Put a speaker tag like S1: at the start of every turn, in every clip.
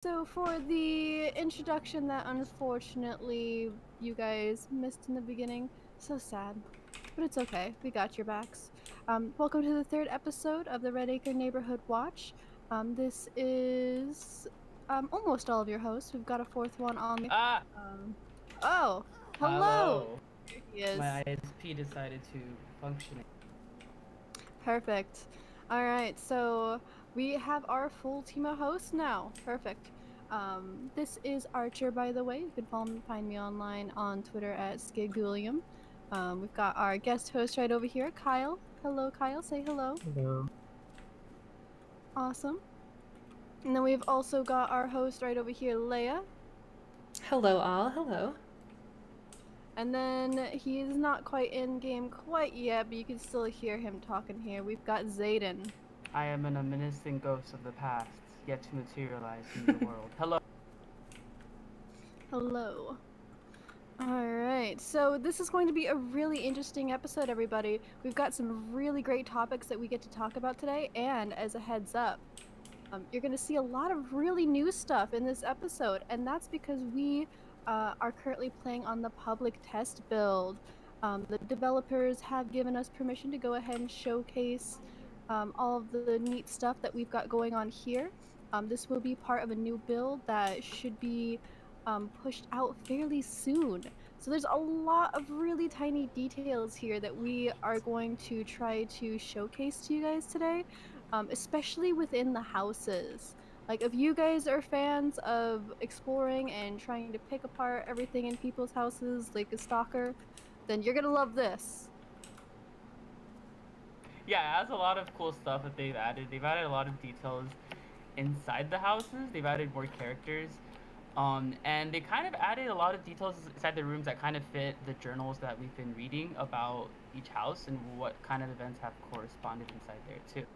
S1: So for the introduction that unfortunately you guys missed in the beginning, so sad, but it's okay. We got your backs. Welcome to the third episode of the Red Acre Neighborhood Watch. This is almost all of your hosts. We've got a fourth one on the.
S2: Ah,
S1: Oh, hello.
S2: hello.
S1: Here he is.
S2: My ISP decided to function.
S1: Perfect. All right, so we have our full team of hosts now. Perfect. This is Archer, by the way. You can find me online on Twitter at Skigulium. We've got our guest host right over here, Kyle. Hello, Kyle. Say hello.
S3: Hello.
S1: Awesome. And then we've also got our host right over here, Leia.
S4: Hello, all. Hello.
S1: And then he's not quite in game quite yet, but you can still hear him talking here. We've got Zayden.
S2: I am an menacing ghost of the past, yet to materialize in the world. Hello.
S1: Hello. Alright, so this is going to be a really interesting episode, everybody. We've got some really great topics that we get to talk about today, and as a heads up, you're going to see a lot of really new stuff in this episode, and that's because we are currently playing on the public test build. The developers have given us permission to go ahead and showcase all of the neat stuff that we've got going on here. This will be part of a new build that should be pushed out fairly soon. So there's a lot of really tiny details here that we are going to try to showcase to you guys today, especially within the houses. Like, if you guys are fans of exploring and trying to pick apart everything in people's houses like a stalker, then you're gonna love this.
S2: Yeah, it has a lot of cool stuff that they've added. They've added a lot of details inside the houses. They've added more characters. And they kind of added a lot of details inside the rooms that kind of fit the journals that we've been reading about each house and what kind of events have corresponded inside there too.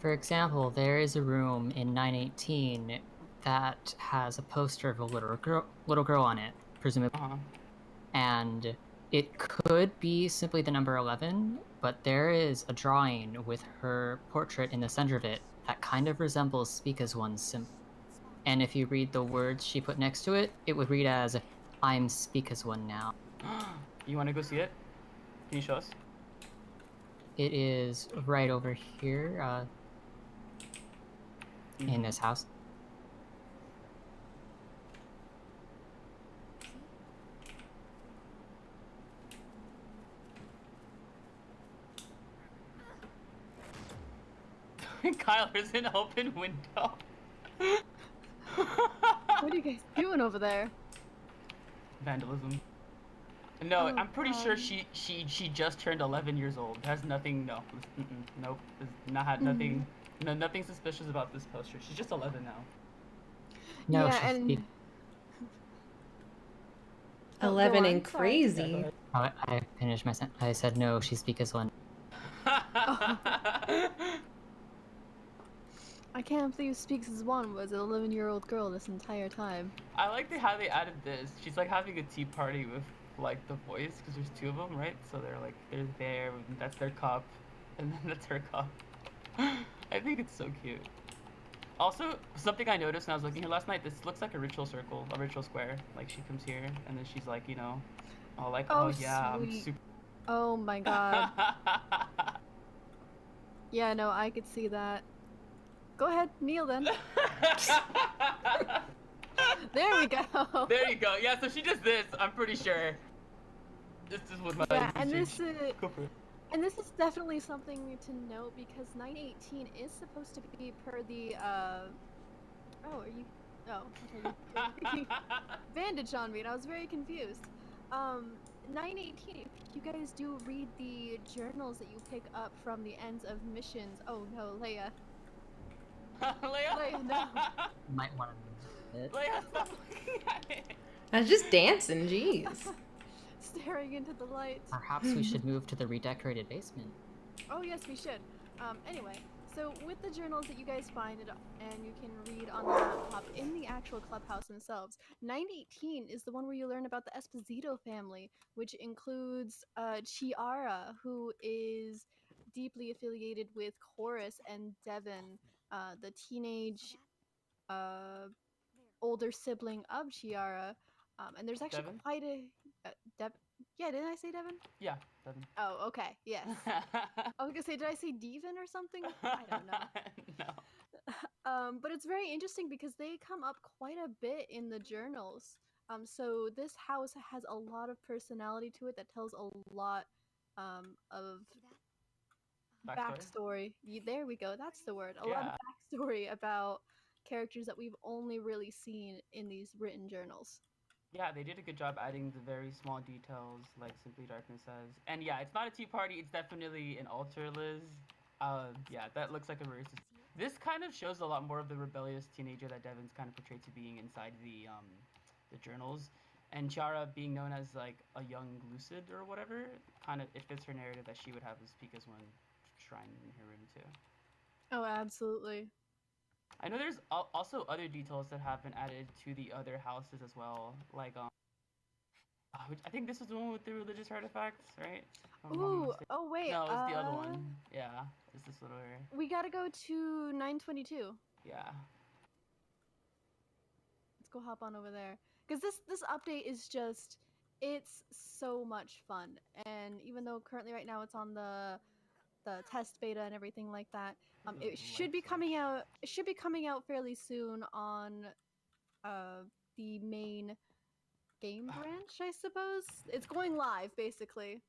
S3: For example, there is a room in 918 that has a poster of a little girl on it, presumably. And it could be simply the number 11, but there is a drawing with her portrait in the center of it that kind of resembles Speak as One's symbol. And if you read the words she put next to it, it would read as, I'm Speak as One now.
S2: You want to go see it? Can you show us?
S3: It is right over here, in this house.
S2: Kyle, there's an open window.
S1: What are you guys doing over there?
S2: Vandalism. No,
S1: Oh,
S2: I'm pretty sure she just turned 11 years old. It has nothing. No, nope. It's not had nothing. No, nothing suspicious about this poster. She's just 11 now.
S3: No,
S1: yeah,
S3: she's
S1: and
S4: 11
S1: go
S4: and
S1: on, sorry.
S4: crazy.
S3: Oh, I finished my sentence. I said no, she Speak as One.
S1: I can't believe Speaks as One was an 11-year-old girl this entire time.
S2: I like how they added this. She's like having a tea party with like the boys because there's two of them, right? So they're there. And that's their cup, and then that's her cup. I think it's so cute. Also, something I noticed when I was looking here last night. This looks like a ritual circle, a ritual square. Like she comes here, and then she's like, oh yeah,
S1: sweet.
S2: I'm super.
S1: Oh my god. Yeah, no, I could see that. Go ahead, kneel then. There we go.
S2: There you go. Yeah, so she does this. I'm pretty sure. This is what my
S1: Yeah, and this is
S2: Go for it.
S1: and this is definitely something to note because 918 is supposed to be per the oh, are you okay. Bandage on me, and I was very confused. 918, if you guys do read the journals that you pick up from the ends of missions. Oh no, Leia. Leia, no.
S3: Might want to move it.
S2: Leia, stop looking at it.
S4: I was just dancing, jeez.
S1: Staring into the light.
S3: Perhaps we should move to the redecorated basement.
S1: Oh yes, we should. Anyway, so with the journals that you guys find and you can read on the laptop in the actual clubhouse themselves, 918 is the one where you learn about the Esposito family, which includes Chiara, who is deeply affiliated with Chorus and Devon, the teenage older sibling of Chiara. And there's actually
S2: Devin?
S1: quite a yeah, didn't I say Devin?
S2: Yeah, Devin.
S1: Oh, okay, yes. I was gonna say, did I say Devin or something? I don't know.
S2: No.
S1: But it's very interesting because they come up quite a bit in the journals. So this house has a lot of personality to it that tells a lot of backstory. There we go. That's the word. A lot of backstory about characters that we've only really seen in these written journals.
S2: Yeah, they did a good job adding the very small details, like Simply Darkness says. And yeah, it's not a tea party. It's definitely an altar, Liz. Yeah, that looks like a very. This kind of shows a lot more of the rebellious teenager that Devin's kind of portrayed to being inside the journals, and Chiara being known as like a young lucid or whatever. Kind of, it fits her narrative that she would have this Pika's one shrine in her room too.
S1: Oh, absolutely.
S2: I know there's also other details that have been added to the other houses as well, like I think this is the one with the religious artifacts, right?
S1: Ooh, oh wait.
S2: No, it's the other one. Yeah, it's this little area.
S1: We gotta go to 922.
S2: Yeah.
S1: Let's go hop on over there. Because this update is just, it's so much fun. And even though currently right now it's on the test beta and everything like that, it should be coming out. It should be coming out fairly soon on the main game branch, I suppose. It's going live basically.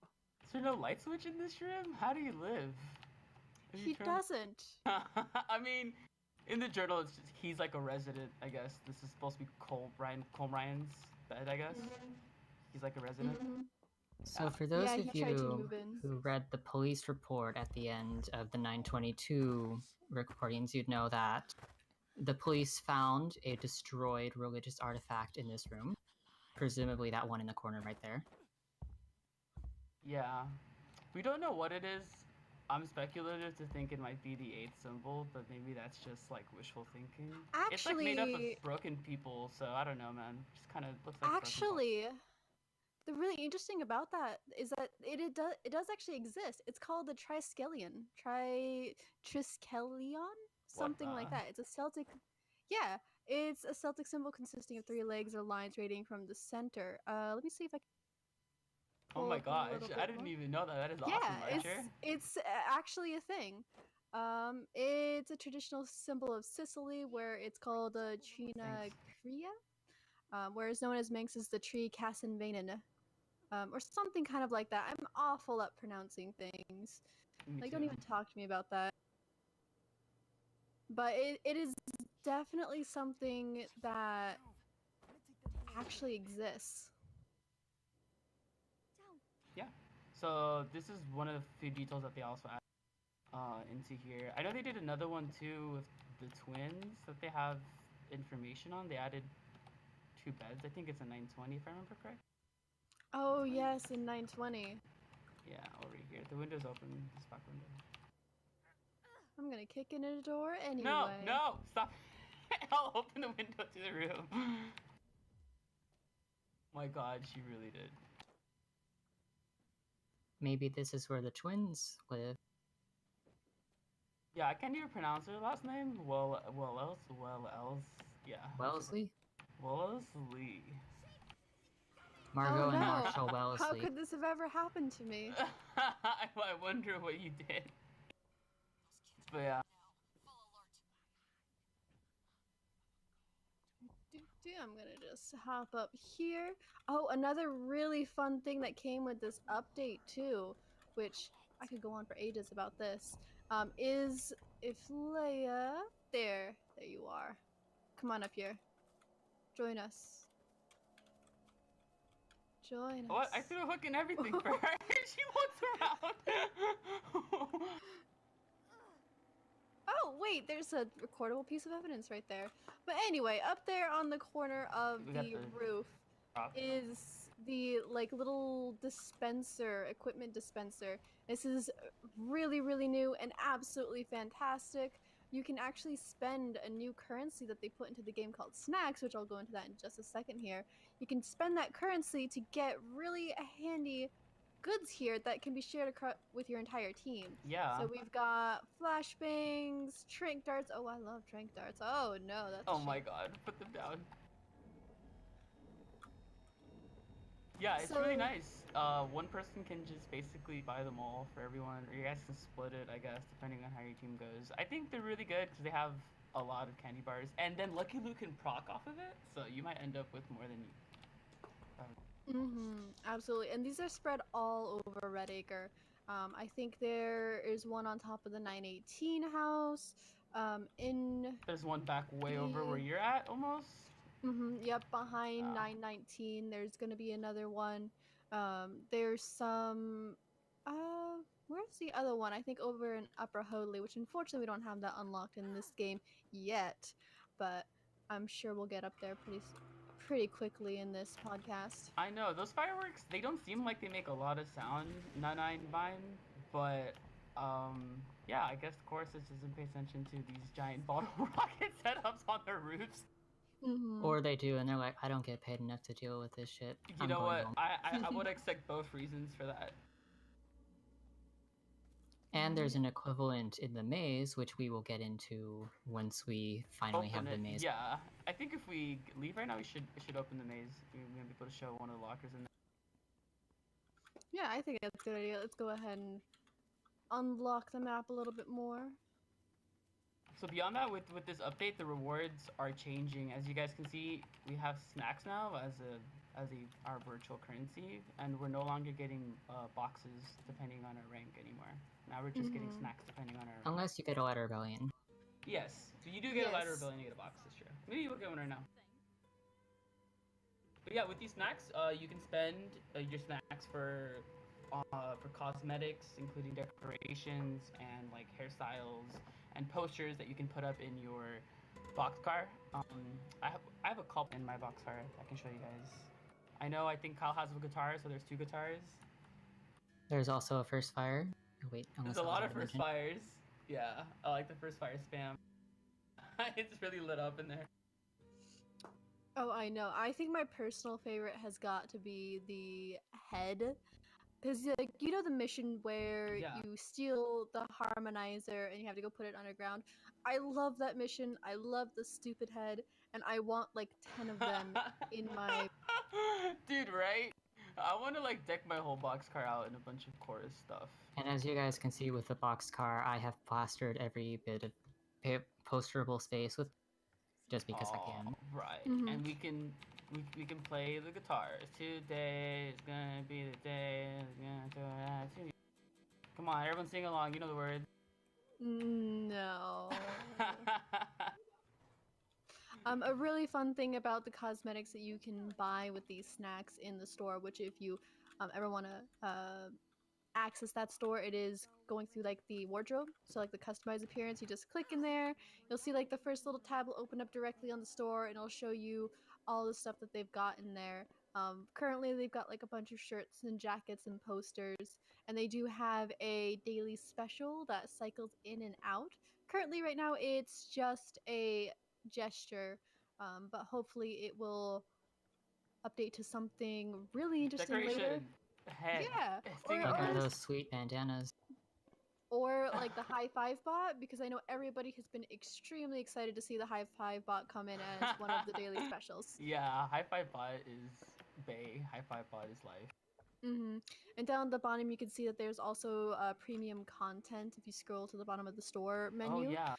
S2: Is there no light switch in this room? How do you live?
S1: He doesn't.
S2: I mean, in the journal, it's just, he's like a resident, I guess. This is supposed to be Cole Ryan's bed, I guess. He's like a resident.
S1: Mm-hmm.
S3: So for those of you who read the police report at the end of the 922 recordings, you'd know that the police found a destroyed religious artifact in this room. Presumably that one in the corner right there.
S2: Yeah. We don't know what it is. I'm speculative to think it might be the 8th symbol, but maybe that's just like wishful thinking.
S1: Actually,
S2: it's like made up of broken people, so I don't know, man. It just kind of looks like
S1: actually, the really interesting about that is that it does actually exist. It's called the Triskelion. Triskelion? Something like that. It's a Celtic. Yeah, it's a Celtic symbol consisting of 3 legs or lines radiating from the center. Let me see if I can.
S2: Oh my gosh, I didn't even know that. That is awesome, Archer.
S1: It's actually a thing. It's a traditional symbol of Sicily where it's called the Trina Crea, whereas known as Manx is the tree Cassinvainen, or something kind of like that. I'm awful at pronouncing things. Like, don't even talk to me about that. But it is definitely something that actually exists.
S2: Yeah. So this is one of the few details that they also added into here. I know they did another one too with the twins that they have information on. They added 2 beds. I think it's a 920 if I remember correct.
S1: Oh yes, in 920.
S2: Yeah, over here. The window's open. This back window.
S1: I'm gonna kick in a door anyway.
S2: No, stop. I'll open the window to the room. My God, she really did.
S3: Maybe this is where the twins live.
S2: Yeah, I can't even pronounce her last name. Wellesley. Yeah.
S3: Wellesley?
S2: Wellesley.
S3: Margot and Marshall Wellesley.
S1: How could this have ever happened to me?
S2: I wonder what you did. But yeah.
S1: I'm gonna just hop up here. Oh, another really fun thing that came with this update too, which I could go on for ages about this, is if Leia... There you are. Come on up here. Join us. Join us.
S2: What? I threw a hook and everything for her. She looks around.
S1: Oh, wait, there's a recordable piece of evidence right there. But anyway, up there on the corner of the roof is the like little dispenser, equipment dispenser. This is really, really new and absolutely fantastic. You can actually spend a new currency that they put into the game called Snacks, which I'll go into that in just a second here. You can spend that currency to get really handy goods here that can be shared with your entire team.
S2: Yeah.
S1: So we've got flashbangs, trank darts. Oh, I love trank darts. Oh no, that's
S2: Oh
S1: a
S2: my
S1: shame.
S2: god, put them down. Yeah, it's
S1: So-
S2: really nice. One person can just basically buy them all for everyone, or you guys can split it, I guess, depending on how your team goes. I think they're really good because they have a lot of candy bars, and then Lucky Luke can proc off of it, so you might end up with more than you.
S1: Absolutely. And these are spread all over Red Acre. I think there is one on top of the 918 house.
S2: There's one back way over where you're at, almost.
S1: Yep, behind 919, there's gonna be another one. There's some. Where's the other one? I think over in Upper Hoadly, which unfortunately we don't have that unlocked in this game yet, but I'm sure we'll get up there pretty quickly in this podcast.
S2: I know those fireworks. They don't seem like they make a lot of sound. Nine mine, but yeah. I guess the course just doesn't pay attention to these giant bottle rocket setups on their roofs.
S3: Or they do, and they're like, I don't get paid enough to deal with this shit.
S2: You know what? I would accept both reasons for that.
S3: And there's an equivalent in the maze, which we will get into once we finally have the maze.
S2: Yeah, I think if we leave right now, we should open the maze. We're gonna be able to show one of the lockers in there.
S1: Yeah, I think that's a good idea. Let's go ahead and unlock the map a little bit more.
S2: So beyond that, with this update, the rewards are changing. As you guys can see, we have snacks now as our virtual currency, and we're no longer getting boxes depending on our rank anymore. Now we're just getting snacks depending on our.
S3: Unless you get a lighter rebellion.
S2: Yes, so you do get a lighter rebellion, you get a box. That's true. Maybe we'll get one right now. But yeah, with these snacks, you can spend your snacks for cosmetics, including decorations and like hairstyles and posters that you can put up in your boxcar. I have a cup in my boxcar. I can show you guys. I think Kyle has a guitar, so there's 2 guitars.
S3: There's also a first fire. Oh, wait,
S2: there's a lot of first fires. Yeah, I like the first fire spam. It's really lit up in there.
S1: Oh, I know. I think my personal favorite has got to be the head. Because, like, you know the mission where you steal the harmonizer and you have to go put it underground? I love that mission. I love the stupid head. And I want, like, 10 of them in my...
S2: Dude, right? I want to, like, deck my whole boxcar out in a bunch of chorus stuff.
S3: And as you guys can see with the boxcar, I have plastered every bit of posterable space with just because I can.
S2: Right. And we can play the guitars. Today is gonna be the day. Come on, everyone sing along. You know the words.
S1: No. A really fun thing about the cosmetics that you can buy with these snacks in the store, which if you ever want to access that store, it is going through like the wardrobe, so like the customized appearance. You just click in there, you'll see like the first little tab will open up directly on the store and it'll show you all the stuff that they've got in there. Currently they've got like a bunch of shirts and jackets and posters, and they do have a daily special that cycles in and out. Currently right now it's just a gesture, but hopefully it will update to something really interesting later.
S2: Head.
S1: Yeah,
S3: Like one of those sweet bandanas.
S1: Or like the high five bot, because I know everybody has been extremely excited to see the high five bot come in as one of the daily specials.
S2: Yeah, high five bot is bae. High five bot is life.
S1: And down at the bottom you can see that there's also premium content if you scroll to the bottom of the store menu.
S2: Oh yeah.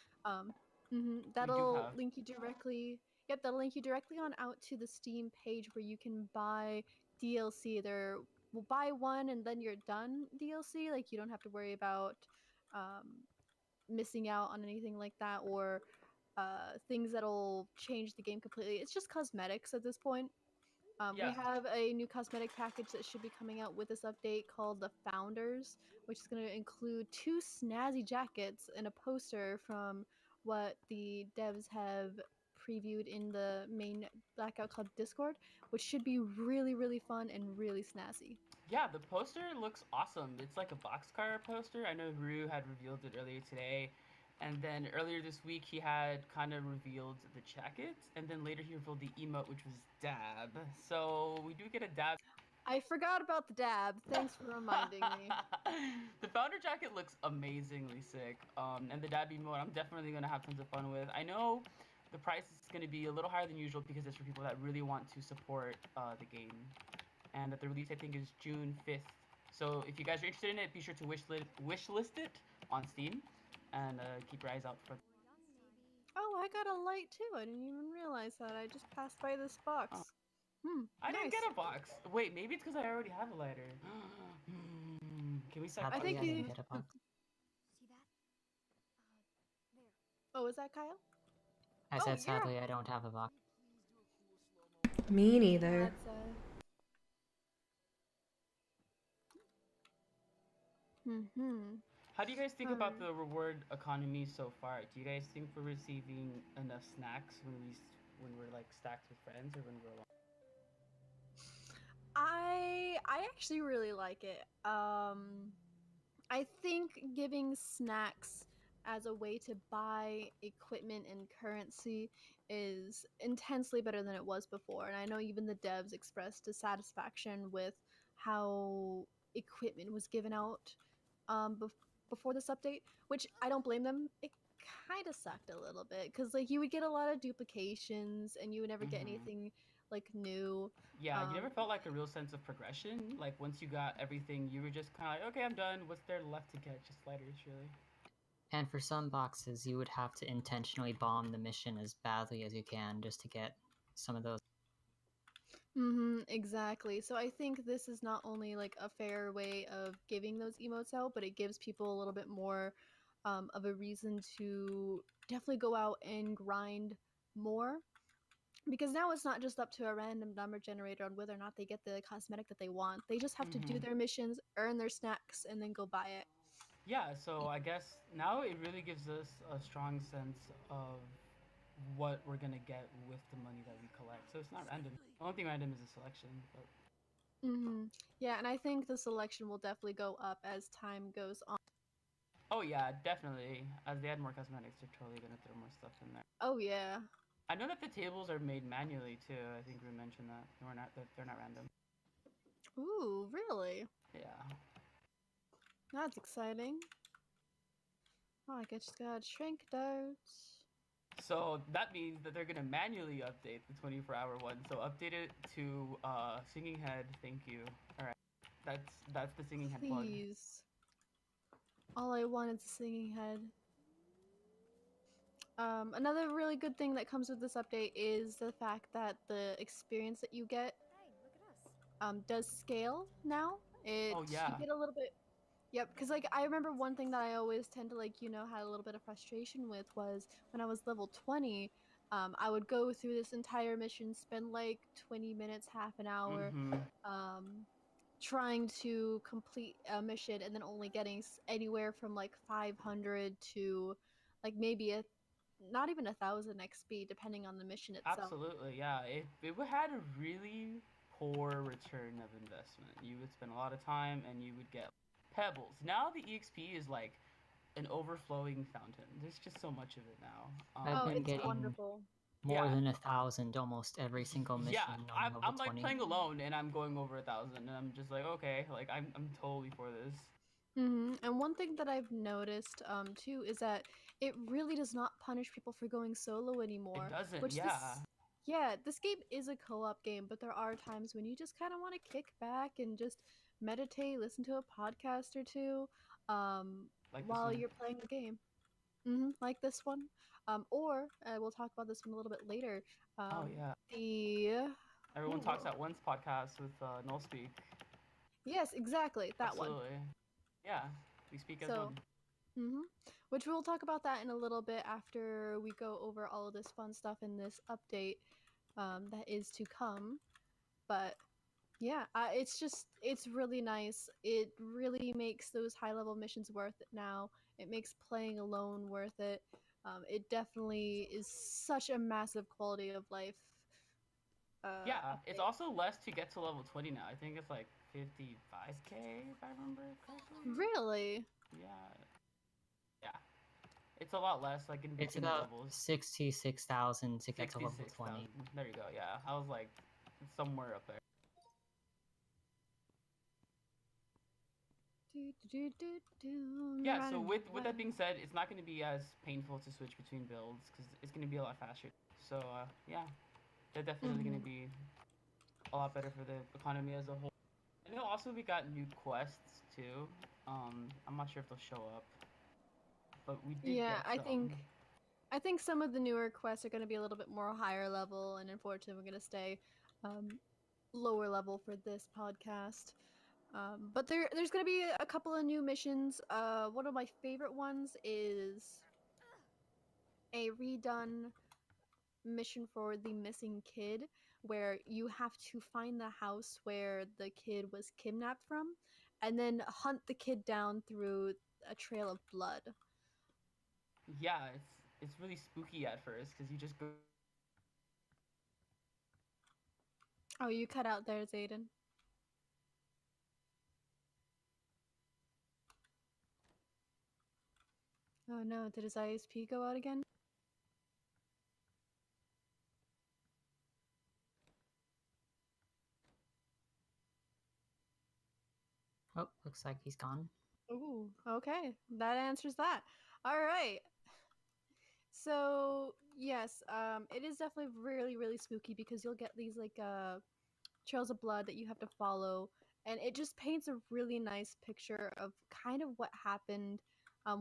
S1: That'll link you directly. Yep, that'll link you directly on out to the Steam page where you can buy DLC. There will buy one and then you're done DLC. Like you don't have to worry about missing out on anything like that, or things that'll change the game completely. It's just cosmetics at this point. We have a new cosmetic package that should be coming out with this update called the Founders, which is going to include 2 snazzy jackets and a poster from what the devs have previewed in the main Blackout Club Discord, which should be really, really fun and really snazzy.
S2: Yeah, the poster looks awesome. It's like a boxcar poster. I know Rue had revealed it earlier today. And then earlier this week, he had kind of revealed the jacket. And then later he revealed the emote, which was Dab. So we do get a Dab.
S1: I forgot about the dab. Thanks for reminding me.
S2: The founder jacket looks amazingly sick. And the dab emote, I'm definitely gonna have tons of fun with. I know the price is gonna be a little higher than usual because it's for people that really want to support the game. And that the release I think is June 5th. So if you guys are interested in it, be sure to wish list it on Steam, and keep your eyes out for.
S1: Oh, I got a light too. I didn't even realize that. I just passed by this
S2: Oh.
S1: box.
S2: I didn't
S1: Nice.
S2: get a box. Wait, maybe it's because I already have a lighter. Can we start?
S1: I think
S3: Sadly, I
S1: you.
S3: didn't get a box.
S5: See that? There.
S1: Oh, is that Kyle?
S3: I
S1: Oh,
S3: said
S1: you're-
S3: sadly I don't have a box.
S4: Me neither.
S1: That's
S2: How do you guys think about
S1: Alright.
S2: the reward economy so far? Do you guys think we're receiving enough snacks when we're like stacked with friends or when we're alone?
S1: I actually really like it. I think giving snacks as a way to buy equipment and currency is intensely better than it was before. And I know even the devs expressed dissatisfaction with how equipment was given out before this update, which I don't blame them. It kind of sucked a little bit because like you would get a lot of duplications and you would never get anything like new.
S2: Yeah, you never felt like a real sense of progression. Like once you got everything, you were just kind of like, okay, I'm done. What's there left to get? Just lighters, really.
S3: And for some boxes, you would have to intentionally bomb the mission as badly as you can just to get some of those.
S1: Exactly. So I think this is not only like a fair way of giving those emotes out, but it gives people a little bit more of a reason to definitely go out and grind more. Because now it's not just up to a random number generator on whether or not they get the cosmetic that they want. They just have to do their missions, earn their snacks, and then go buy it.
S2: Yeah, so I guess now it really gives us a strong sense of what we're gonna get with the money that we collect. So it's not random. The only thing random is the selection. But...
S1: Yeah, and I think the selection will definitely go up as time goes on.
S2: Oh yeah, definitely. As they add more cosmetics, they're totally gonna throw more stuff in there.
S1: Oh yeah.
S2: I know that the tables are made manually too. I think we mentioned that. They're not random.
S1: Ooh, really?
S2: Yeah.
S1: That's exciting. Oh, I just got shrink darts.
S2: So that means that they're gonna manually update the 24-hour one. So update it to Singing Head. Thank you. All right. That's the Singing Head plug.
S1: Please. All I want is a singing head. Another really good thing that comes with this update is the fact that the experience that you get
S5: Hey, look at us.
S1: does scale now.
S2: Oh
S1: You
S2: yeah.
S1: get a little bit. Yep, because like I remember one thing that I always tend to like had a little bit of frustration with was when I was level 20. I would go through this entire mission, spend like 20 minutes, half an hour, trying to complete a mission, and then only getting anywhere from like 500 to like maybe not even 1,000 XP, depending on the mission itself.
S2: Absolutely, yeah. It had a really poor return of investment. You would spend a lot of time and you would get pebbles. Now the EXP is like an overflowing fountain. There's just so much of it now.
S3: I've been
S1: It's
S3: getting
S1: wonderful.
S3: more than 1,000 almost every single mission
S2: Yeah,
S3: on
S2: I'm
S3: level
S2: like
S3: 20.
S2: playing alone and I'm going over 1,000 and I'm just like, okay, like I'm totally for this.
S1: And one thing that I've noticed too is that it really does not punish people for going solo anymore.
S2: It doesn't,
S1: Which
S2: yeah.
S1: this game is a co-op game, but there are times when you just kind of want to kick back and just meditate, listen to a podcast or two,
S2: Like
S1: while you're playing the game. Like this one, or we'll talk about this one a little bit later.
S2: Oh yeah.
S1: The
S2: Everyone Talks at Once podcast with Null Speak.
S1: Yes, exactly that one.
S2: Absolutely. Yeah, we speak as
S1: So,
S2: one.
S1: which we'll talk about that in a little bit after we go over all of this fun stuff in this update that is to come. But yeah, it's really nice. It really makes those high level missions worth it now. It makes playing alone worth it. It definitely is such a massive quality of life.
S2: Yeah, it's
S1: Update.
S2: also less to get to level 20 now. I think it's like 55k if I remember correctly.
S1: Really?
S2: Yeah. Yeah. It's a lot less, like in between
S3: It's about
S2: levels.
S3: 66,000 to get to level 20.
S2: 66,000. There you go, yeah. I was like, somewhere up there. Yeah, so with that being said, it's not going to be as painful to switch between builds because it's going to be a lot faster. So yeah, they're definitely going to be a lot better for the economy as a whole. I know also we got new quests too. I'm not sure if they'll show up, but we did
S1: Yeah,
S2: get
S1: I
S2: some.
S1: think some of the newer quests are going to be a little bit more higher level, and unfortunately, we're going to stay lower level for this podcast. But there's going to be a couple of new missions. One of my favorite ones is a redone mission for the missing kid, where you have to find the house where the kid was kidnapped from, and then hunt the kid down through a trail of blood.
S2: Yeah, it's really spooky at first because you just go.
S1: Oh, you cut out there, Zayden. Oh no, did his ISP go out again?
S3: Oh, looks like he's gone.
S1: Ooh, okay. That answers that. All right. So, yes, it is definitely really, really spooky because you'll get these like trails of blood that you have to follow, and it just paints a really nice picture of kind of what happened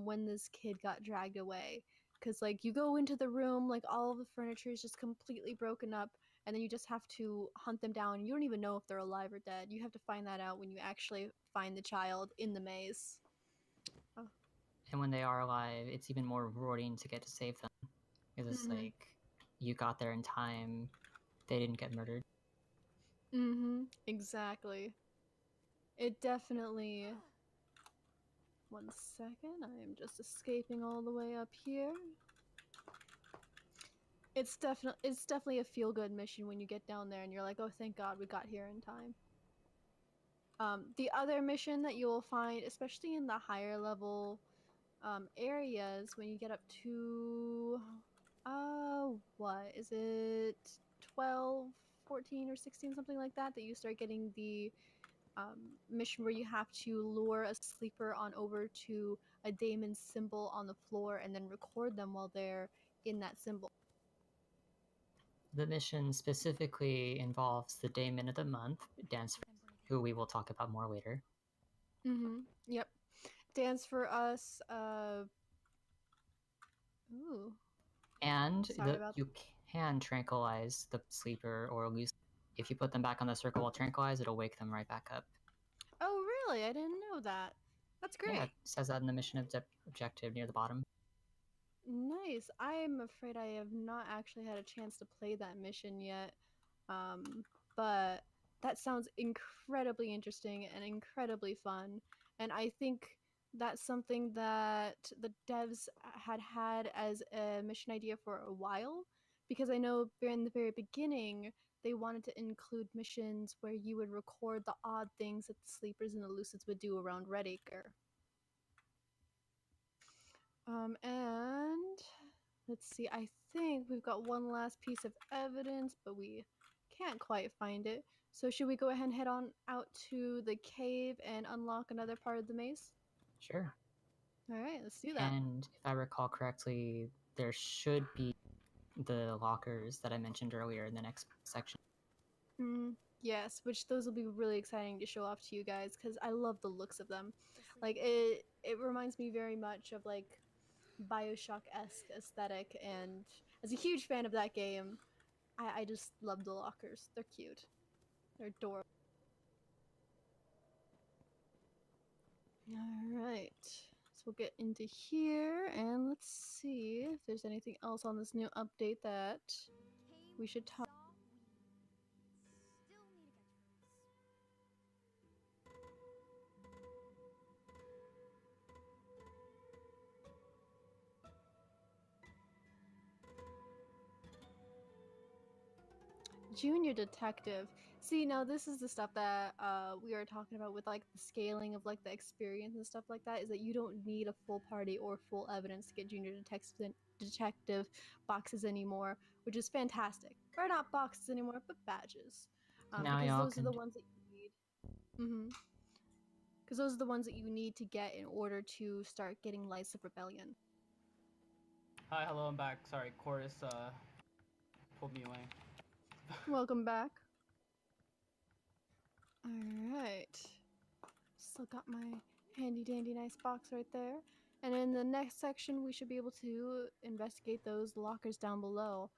S1: when this kid got dragged away. Because like you go into the room, like all of the furniture is just completely broken up, and then you just have to hunt them down. You don't even know if they're alive or dead. You have to find that out when you actually find the child in the maze. Oh.
S3: And when they are alive, it's even more rewarding to get to save them. Because it's like, you got there in time, they didn't get murdered.
S1: Exactly. It definitely. One second, I am just escaping all the way up here. It's definitely a feel good mission when you get down there and you're like, oh, thank God we got here in time. The other mission that you will find, especially in the higher level areas, when you get up to what is it, 12, 14, or 16, something like that, that you start getting the mission where you have to lure a sleeper on over to a daemon symbol on the floor and then record them while they're in that symbol.
S3: The mission specifically involves the Daemon of the Month, Dance, who we will talk about more later.
S1: Yep. Dance for Us. Ooh.
S3: And
S1: Sorry about
S3: you can tranquilize the sleeper or lose. If you put them back on the circle while tranquilized, it'll wake them right back up.
S1: Oh, really? I didn't know that. That's great.
S3: Yeah, it says that in the mission objective near the bottom.
S1: Nice. I'm afraid I have not actually had a chance to play that mission yet. But that sounds incredibly interesting and incredibly fun. And I think that's something that the devs had as a mission idea for a while. Because I know in the very beginning, they wanted to include missions where you would record the odd things that the sleepers and the lucids would do around Redacre. And let's see, I think we've got one last piece of evidence, but we can't quite find it. So should we go ahead and head on out to the cave and unlock another part of the maze?
S3: Sure.
S1: Alright, let's do that.
S3: And if I recall correctly, there should be the lockers that I mentioned earlier in the next section.
S1: Yes, which those will be really exciting to show off to you guys because I love the looks of them. Like it reminds me very much of like Bioshock-esque aesthetic, and as a huge fan of that game, I just love the lockers. They're cute. They're adorable. Alright, so we'll get into here and let's see if there's anything else on this new update that we should talk.
S5: Still need a catchphrase.
S1: Junior detective. See, now this is the stuff that we are talking about with like the scaling of like the experience and stuff like that, is that you don't need a full party or full evidence to get junior detective boxes anymore, which is fantastic. Or not boxes anymore, but badges.
S3: Now
S1: Because
S3: y'all
S1: those are
S3: can
S1: the ones that you need. because those are the ones that you need to get in order to start getting Lights of Rebellion.
S2: Hi, hello, I'm back. Sorry, Chorus pulled me away.
S1: Welcome back. Alright. Still got my handy dandy nice box right there. And in the next section, we should be able to investigate those lockers down below.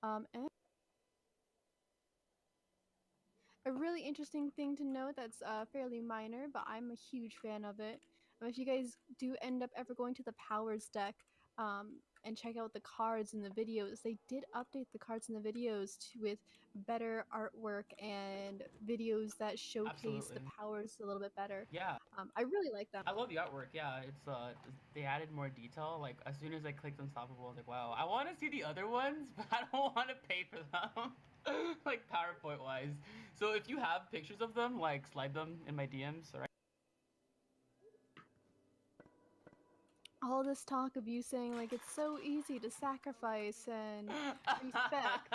S1: And a really interesting thing to note that's fairly minor, but I'm a huge fan of it. If you guys do end up ever going to the Powers deck and check out the cards in the videos, they did update the cards in the videos with better artwork and videos that showcase the powers a little bit better.
S2: Yeah.
S1: I really like them.
S2: I love the artwork. Yeah, it's they added more detail. Like as soon as I clicked Unstoppable, I was like, wow, I want to see the other ones, but I don't want to pay for them. Like PowerPoint wise. So if you have pictures of them, like slide them in my DMs, alright?
S1: All this talk of you saying like it's so easy to sacrifice and respect.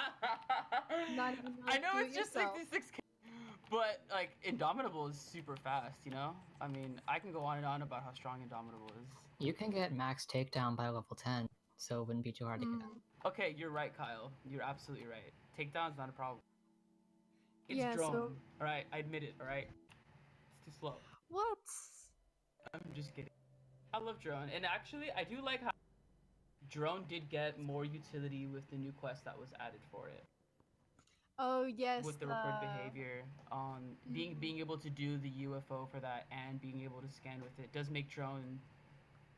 S1: Not even
S2: I know
S1: do it
S2: it's just
S1: yourself.
S2: 66k, but like Indomitable is super fast, you know? I mean, I can go on and on about how strong Indomitable is.
S3: You can get max takedown by level 10, so it wouldn't be too hard to get.
S2: Okay, you're right, Kyle. You're absolutely right. Takedown's not a problem. It's
S1: Yeah,
S2: drone.
S1: so...
S2: Alright, I admit it, alright? It's too slow.
S1: What?
S2: I'm just kidding. I love drone, and actually, I do like how drone did get more utility with the new quest that was added for it.
S1: Oh yes,
S2: with the record behavior, being able to do the UFO for that and being able to scan with it does make drone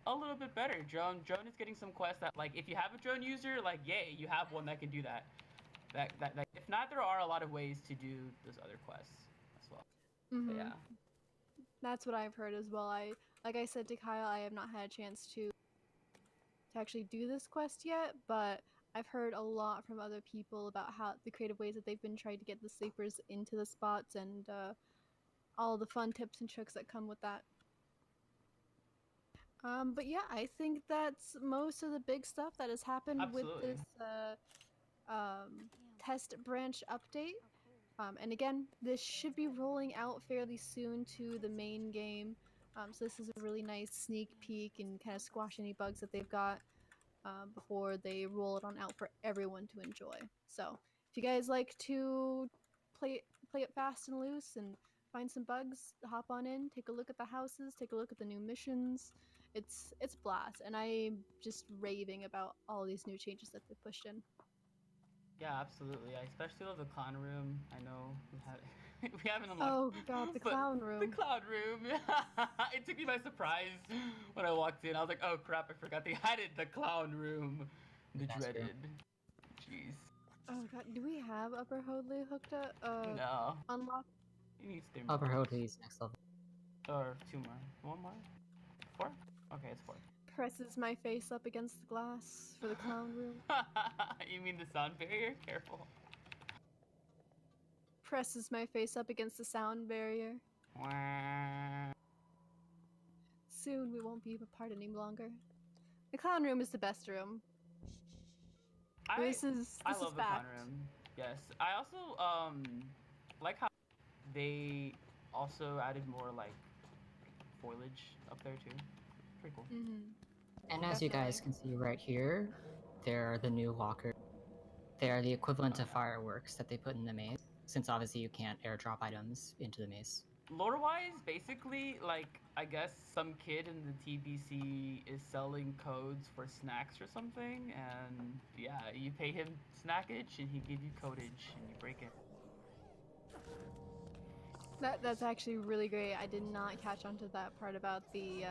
S2: a little bit better. Drone is getting some quests that, like, if you have a drone user, like, yay, you have one that can do that. That if not, there are a lot of ways to do those other quests as well. But yeah.
S1: That's what I've heard as well. Like I said to Kyle, I have not had a chance to actually do this quest yet, but I've heard a lot from other people about how the creative ways that they've been trying to get the sleepers into the spots and all the fun tips and tricks that come with that. But yeah, I think that's most of the big stuff that has happened with this test branch update. And again, this should be rolling out fairly soon to the main game. So this is a really nice sneak peek and kind of squash any bugs that they've got before they roll it on out for everyone to enjoy. So if you guys like to play it fast and loose and find some bugs, hop on in, take a look at the houses, take a look at the new missions. It's blast, and I'm just raving about all these new changes that they pushed in.
S2: Yeah, absolutely. I especially love the clown room. I know we haven't unlocked.
S1: Oh god, the clown room.
S2: The clown room. It took me by surprise when I walked in. I was like, oh crap, I forgot they added the clown room. The dreaded. Jeez.
S1: Oh god, do we have Upper Hoadly hooked up?
S2: No.
S1: Unlocked?
S2: It needs 3
S3: more. Upper
S2: more.
S3: Hoadly's next level.
S2: Or 2 more. 1 more? 4? Okay, it's 4.
S1: Presses my face up against the glass for the clown room.
S2: You mean the sound barrier? Careful.
S1: Presses my face up against the sound barrier. Soon we won't be apart any longer. The clown room is the best room. This is
S2: I love the
S1: fact.
S2: clown room. Yes. I also like how they also added more like foliage up there too. Pretty cool.
S3: And as you guys can see right here, there are the new lockers. They are the equivalent of fireworks that they put in the maze, since obviously you can't airdrop items into the maze.
S2: Lore-wise, basically, like, I guess some kid in the TBC is selling codes for snacks or something, and yeah, you pay him snackage and he give you codage and you break it.
S1: That's actually really great. I did not catch on to that part about the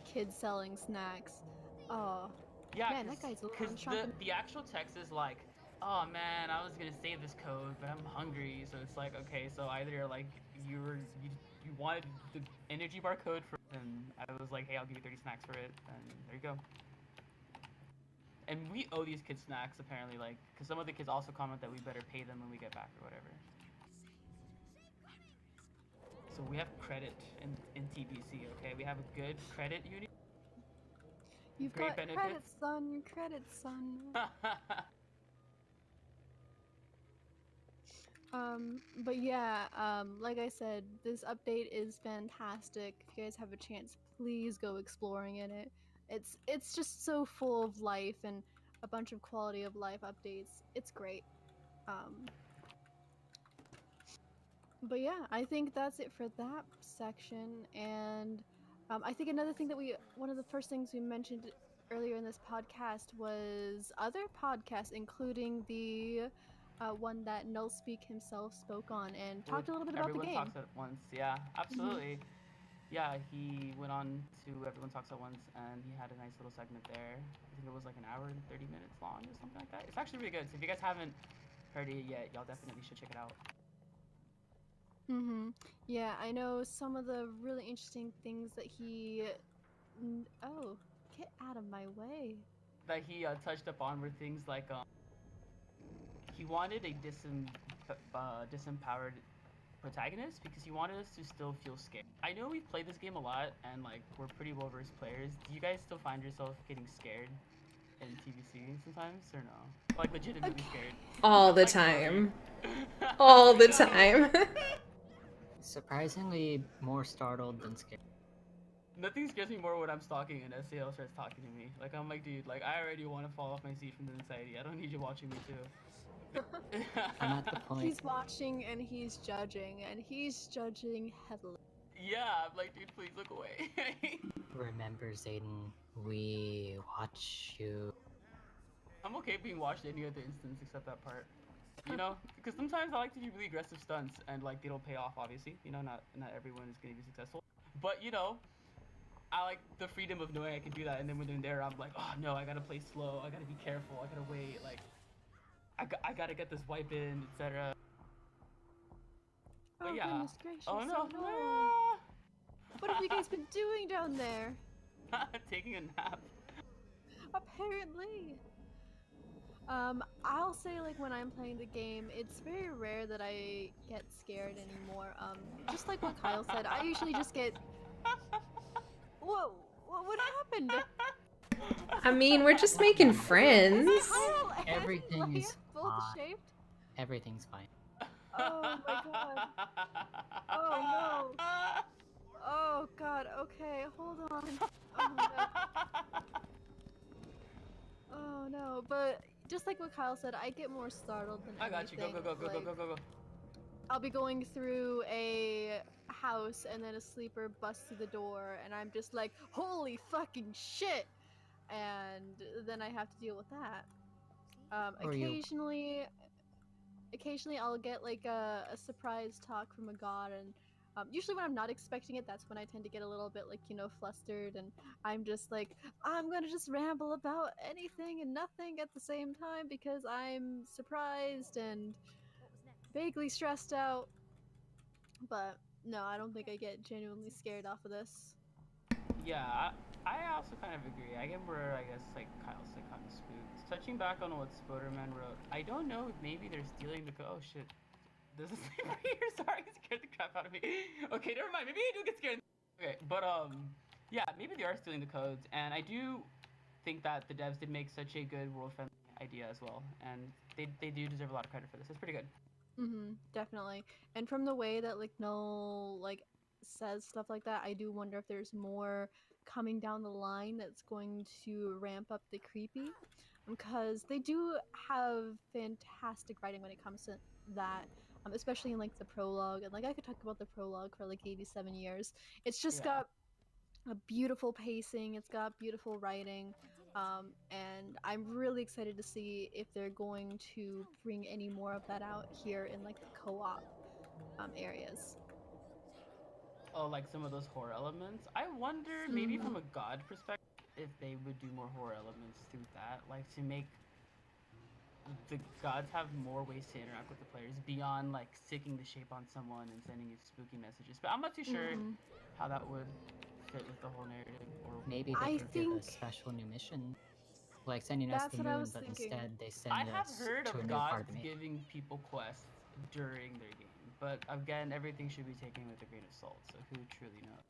S1: kids selling snacks. Oh,
S2: yeah,
S1: man, that guy's a little
S2: the actual text is like, oh man, I was gonna save this code, but I'm hungry. So it's like, okay, so either like you wanted the energy bar code for, and I was like, hey, I'll give you 30 snacks for it, and there you go. And we owe these kids snacks apparently, like, because some of the kids also comment that we better pay them when we get back or whatever. So we have credit in TBC, okay? We have a good credit union.
S1: You've
S2: Great
S1: got
S2: benefits.
S1: Credit, son. But yeah, like I said, this update is fantastic. If you guys have a chance, please go exploring in it. It's just so full of life and a bunch of quality of life updates. It's great. Um, but yeah, I think that's it for that section. And I think another thing that one of the first things we mentioned earlier in this podcast was other podcasts, including the one that Nullspeak himself spoke on and
S2: With
S1: talked a little bit about the
S2: Everyone
S1: game.
S2: Talks at Once. Yeah,
S1: Hmm.
S2: absolutely. Yeah, he went on to Everyone Talks at Once, and he had a nice little segment there. I think it was like an hour and 30 minutes long or something like that. It's actually really good. So if you guys haven't heard it yet, y'all definitely should check it out.
S1: Hmm. Yeah, I know some of the really interesting things that Oh, get out of my way.
S2: That he touched upon were things like he wanted a disempowered protagonist because he wanted us to still feel scared. I know we've played this game a lot and like we're pretty well versed players. Do you guys still find yourself getting scared in TVC sometimes or no? Like legitimately
S1: Okay.
S2: scared.
S4: All the
S2: Like really.
S4: time. All the
S2: No.
S4: time.
S3: Surprisingly more startled than scared.
S2: Nothing scares me more when I'm stalking and SAL starts talking to me. Like I'm like, dude, like I already want to fall off my seat from the anxiety. I don't need you watching me too.
S3: I'm at the point.
S1: He's watching and he's judging heavily.
S2: Yeah, I'm like, dude, please look away.
S3: Remember, Zayden, we watch you.
S2: I'm okay being watched any other instance except that part. You know, because sometimes I like to do really aggressive stunts and like they don't pay off. Obviously, you know, not everyone is gonna be successful. But you know, I like the freedom of knowing I can do that. And then when they're there, I'm like, oh no, I gotta play slow. I gotta be careful. I gotta wait. Like, I gotta get this wipe in, etc. But
S1: Oh
S2: yeah.
S1: goodness gracious!
S2: Oh no.
S1: Oh no! What have you guys been doing down there?
S2: Taking a nap.
S1: Apparently. I'll say like when I'm playing the game, it's very rare that I get scared anymore. Just like what Kyle said, I usually just get. Whoa! What happened?
S4: I mean, we're just making friends.
S1: Is Kyle and
S3: Everything's
S1: Leia both
S3: fine.
S1: shaped?
S3: Everything's fine.
S1: Oh my god. Oh no. Oh god. Okay, hold on. Oh no. Oh no. But just like what Kyle said, I get more startled than
S2: I got you. Go,
S1: anything.
S2: go, go, go, go,
S1: Like,
S2: go, go, go.
S1: I'll be going through a house and then a sleeper busts through the door and I'm just like, holy fucking shit! And then I have to deal with that.
S3: Or you.
S1: Occasionally I'll get like a surprise talk from a god, and usually when I'm not expecting it, that's when I tend to get a little bit like, flustered, and I'm just like, I'm gonna just ramble about anything and nothing at the same time because I'm surprised and vaguely stressed out. But no, I don't think I get genuinely scared off of this.
S2: Yeah, I also kind of agree. I get more, I guess, like Kyle's like kind of spooked. Touching back on what Spoderman wrote, I don't know if maybe they're stealing the oh shit. There's a sleeper here. Sorry, it scared the crap out of me. Okay, never mind. Maybe I do get scared. Okay, but yeah, maybe they are stealing the codes, and I do think that the devs did make such a good world-friendly idea as well, and they do deserve a lot of credit for this. It's pretty good.
S1: Definitely. And from the way that like Null like says stuff like that, I do wonder if there's more coming down the line that's going to ramp up the creepy, because they do have fantastic writing when it comes to that. Especially in like the prologue, and like I could talk about the prologue for like 87 years. It's just
S2: Yeah.
S1: got a beautiful pacing, it's got beautiful writing, and I'm really excited to see if they're going to bring any more of that out here in like the co-op areas.
S2: Oh, like some of those horror elements. I wonder, maybe
S1: Mhm.
S2: from a god perspective, if they would do more horror elements through that, like to make the gods have more ways to interact with the players beyond like sticking the shape on someone and sending you spooky messages. But I'm not too sure
S1: Mhm.
S2: how that would fit with the whole narrative. Or
S3: Maybe they
S1: I
S3: could give us
S1: think
S3: special new mission, like sending us to
S1: that's
S3: the
S1: what I
S3: moon,
S1: was
S3: but
S1: thinking.
S3: instead they
S2: I
S3: send
S2: have
S3: us
S2: heard
S3: to a
S2: of
S3: new part
S2: gods
S3: of the map.
S2: giving people quests during their game, but again, everything should be taken with a grain of salt. So who truly knows?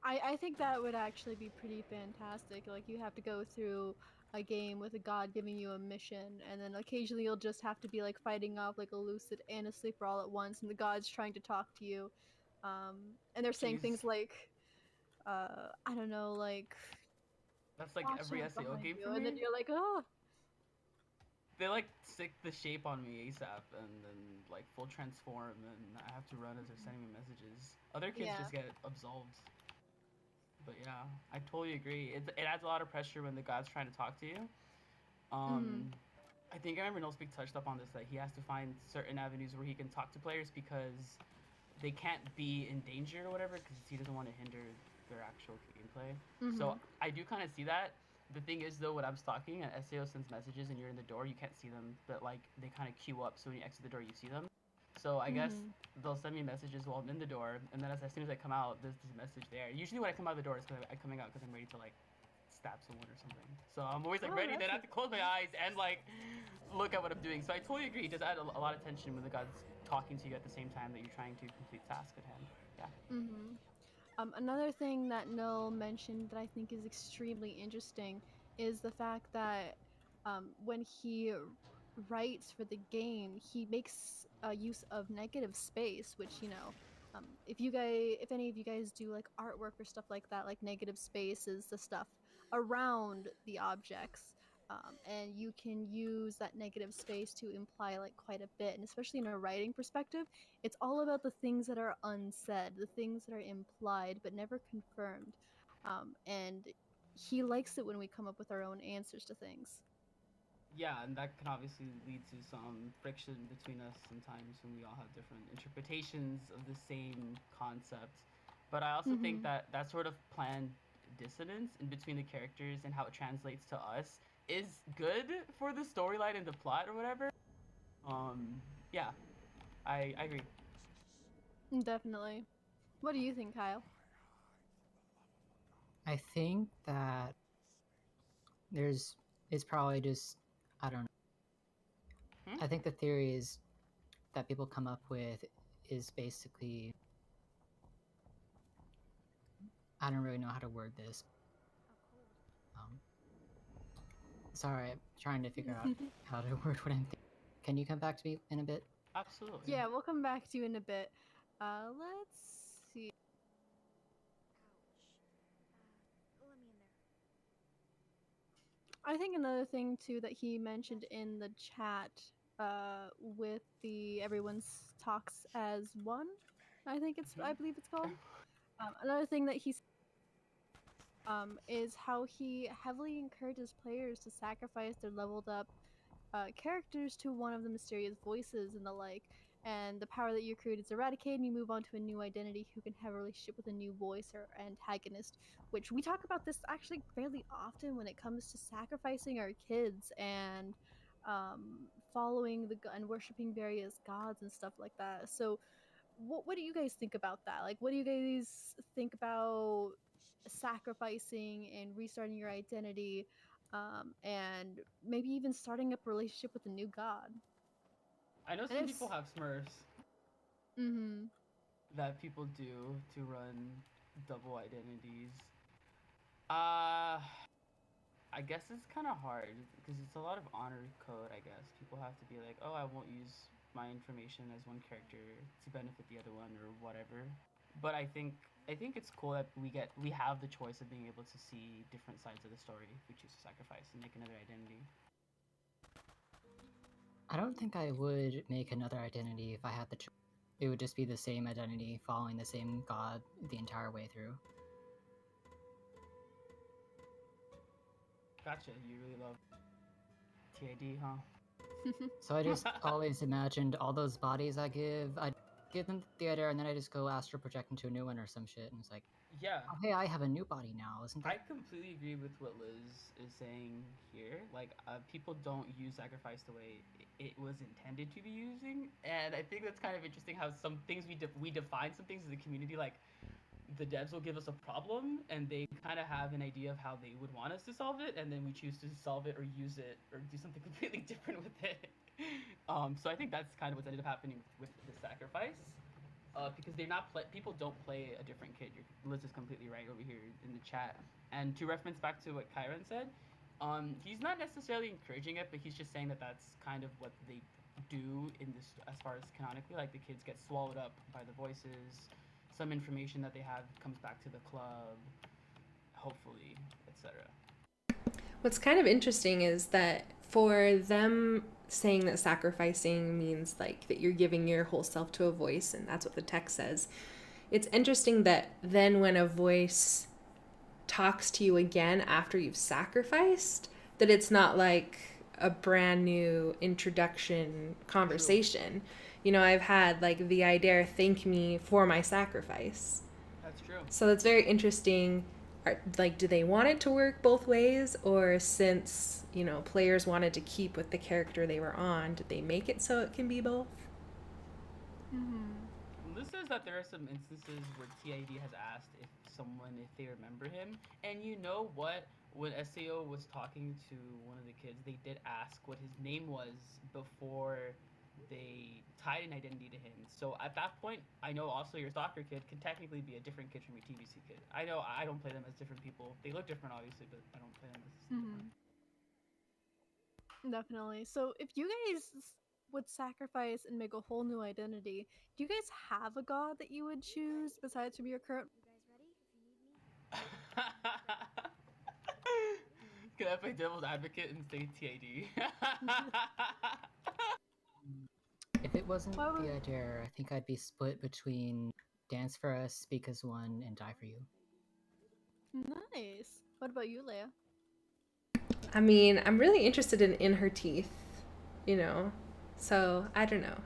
S1: I think that would actually be pretty fantastic. Like you have to go through a game with a god giving you a mission, and then occasionally you'll just have to be like fighting off like a lucid and a sleeper all at once, and the god's trying to talk to you, and they're saying
S2: Jeez.
S1: things like, I don't know, like,
S2: That's like
S1: watch
S2: every
S1: out
S2: SAO
S1: behind
S2: game
S1: you,
S2: for
S1: and then
S2: me.
S1: you're like, oh.
S2: They like stick the shape on me ASAP, and then like full transform, and I have to run as they're sending me messages. Other kids
S1: Yeah.
S2: just get absolved. But yeah, I totally agree. It adds a lot of pressure when the god's trying to talk to you.
S1: Mm-hmm.
S2: I think I remember NoSpeak touched up on this, that he has to find certain avenues where he can talk to players because they can't be in danger or whatever, because he doesn't want to hinder their actual gameplay.
S1: Mm-hmm.
S2: So I do kind of see that. The thing is though, when I'm stalking and SAO sends messages and you're in the door, you can't see them, but like they kind of queue up, so when you exit the door, you see them. So I guess
S1: Mm-hmm.
S2: they'll send me messages while I'm in the door, and then as soon as I come out, there's this message there. Usually when I come out the door, it's because I'm coming out because I'm ready to like stab someone or something. So I'm always like
S1: Oh,
S2: ready. Then I have
S1: that's
S2: to close my eyes and like look at what I'm doing. So I totally agree. It does add a lot of tension when the god's talking to you at the same time that you're trying to complete task at hand. Yeah.
S1: Mm-hmm. Another thing that Noel mentioned that I think is extremely interesting is the fact that when he writes for the game, he makes use of negative space, which, you know, if any of you guys do like artwork or stuff like that, like negative space is the stuff around the objects. And you can use that negative space to imply like quite a bit, and especially in a writing perspective, it's all about the things that are unsaid, the things that are implied but never confirmed. And he likes it when we come up with our own answers to things.
S2: Yeah, and that can obviously lead to some friction between us sometimes when we all have different interpretations of the same concept. But I also think
S1: Mm-hmm.
S2: that that sort of planned dissonance in between the characters and how it translates to us is good for the storyline and the plot or whatever. Um, yeah, I agree.
S1: Definitely. What do you think, Kyle?
S3: I think that it's probably just, I don't know.
S2: Hmm?
S3: I think the theories that people come up with is basically, I don't really know how to word this. Sorry, I'm trying to figure out how to word what I'm thinking. Can you come back to me in a bit?
S2: Absolutely.
S1: Yeah, we'll come back to you in a bit. Let's see.
S5: Ouch. Let me in there.
S1: I think another thing too that he mentioned in the chat with the everyone's talks as one, I believe it's called. Another thing that he is how he heavily encourages players to sacrifice their leveled up characters to one of the mysterious voices and the like. And the power that you create is eradicated, and you move on to a new identity who can have a relationship with a new voice or antagonist. Which we talk about this actually fairly often when it comes to sacrificing our kids and following and worshiping various gods and stuff like that. So, what do you guys think about that? Like, what do you guys think about sacrificing and restarting your identity, and maybe even starting up a relationship with a new god?
S2: I know
S1: And
S2: some people
S1: it's
S2: have Smurfs
S1: mm-hmm.
S2: that people do to run double identities. Uh, I guess it's kind of hard because it's a lot of honor code, I guess. People have to be like, oh, I won't use my information as one character to benefit the other one or whatever. But I think it's cool that we have the choice of being able to see different sides of the story if we choose to sacrifice and make another identity.
S3: I don't think I would make another identity if I had the choice. It would just be the same identity, following the same god the entire way through.
S2: Gotcha. You really love TID, huh?
S3: So I just always imagined all those bodies I give them the theater, and then I just go astral project into a new one or some shit, and it's like,
S2: Yeah.
S3: oh hey, I have a new body now, isn't
S2: I
S3: that?
S2: completely agree with what Liz is saying here. Like, people don't use sacrifice the way it was intended to be using, and I think that's kind of interesting. How some things we define some things as a community, like the devs will give us a problem, and they kind of have an idea of how they would want us to solve it, and then we choose to solve it or use it or do something completely different with it. So I think that's kind of what's ended up happening with the sacrifice. Because people don't play a different kid. Liz is completely right over here in the chat. And to reference back to what Kyron said, He's not necessarily encouraging it, but he's just saying that that's kind of what they do in this, as far as canonically, like the kids get swallowed up by the voices. Some information that they have comes back to the club, hopefully, etc.
S4: What's kind of interesting is that for them saying that sacrificing means like that you're giving your whole self to a voice, and that's what the text says. It's interesting that then when a voice talks to you again after you've sacrificed, that it's not like a brand new introduction conversation. True. You know, I've had like the Idare thank me for my sacrifice.
S2: That's true.
S4: So that's very interesting. Like, do they want it to work both ways, or since, you know, players wanted to keep with the character they were on, did they make it so it can be both?
S2: This says that there are some instances where TID has asked if they remember him, and you know what? When SAO was talking to one of the kids, they did ask what his name was before they tied an identity to him. So at that point, I know also your soccer kid can technically be a different kid from your TBC kid. I know I don't play them as different people. They look different, obviously, but I don't play them as different.
S1: Definitely. So if you guys would sacrifice and make a whole new identity, do you guys have a god that you would choose besides from your current?
S5: You guys ready? If you need me.
S2: Can I play devil's advocate and say TID?
S3: If it wasn't the Idare, I think I'd be split between Dance for Us, Speak as One, and Die for You.
S1: Nice. What about you, Leia?
S4: I mean, I'm really interested in her teeth, you know, so I don't know.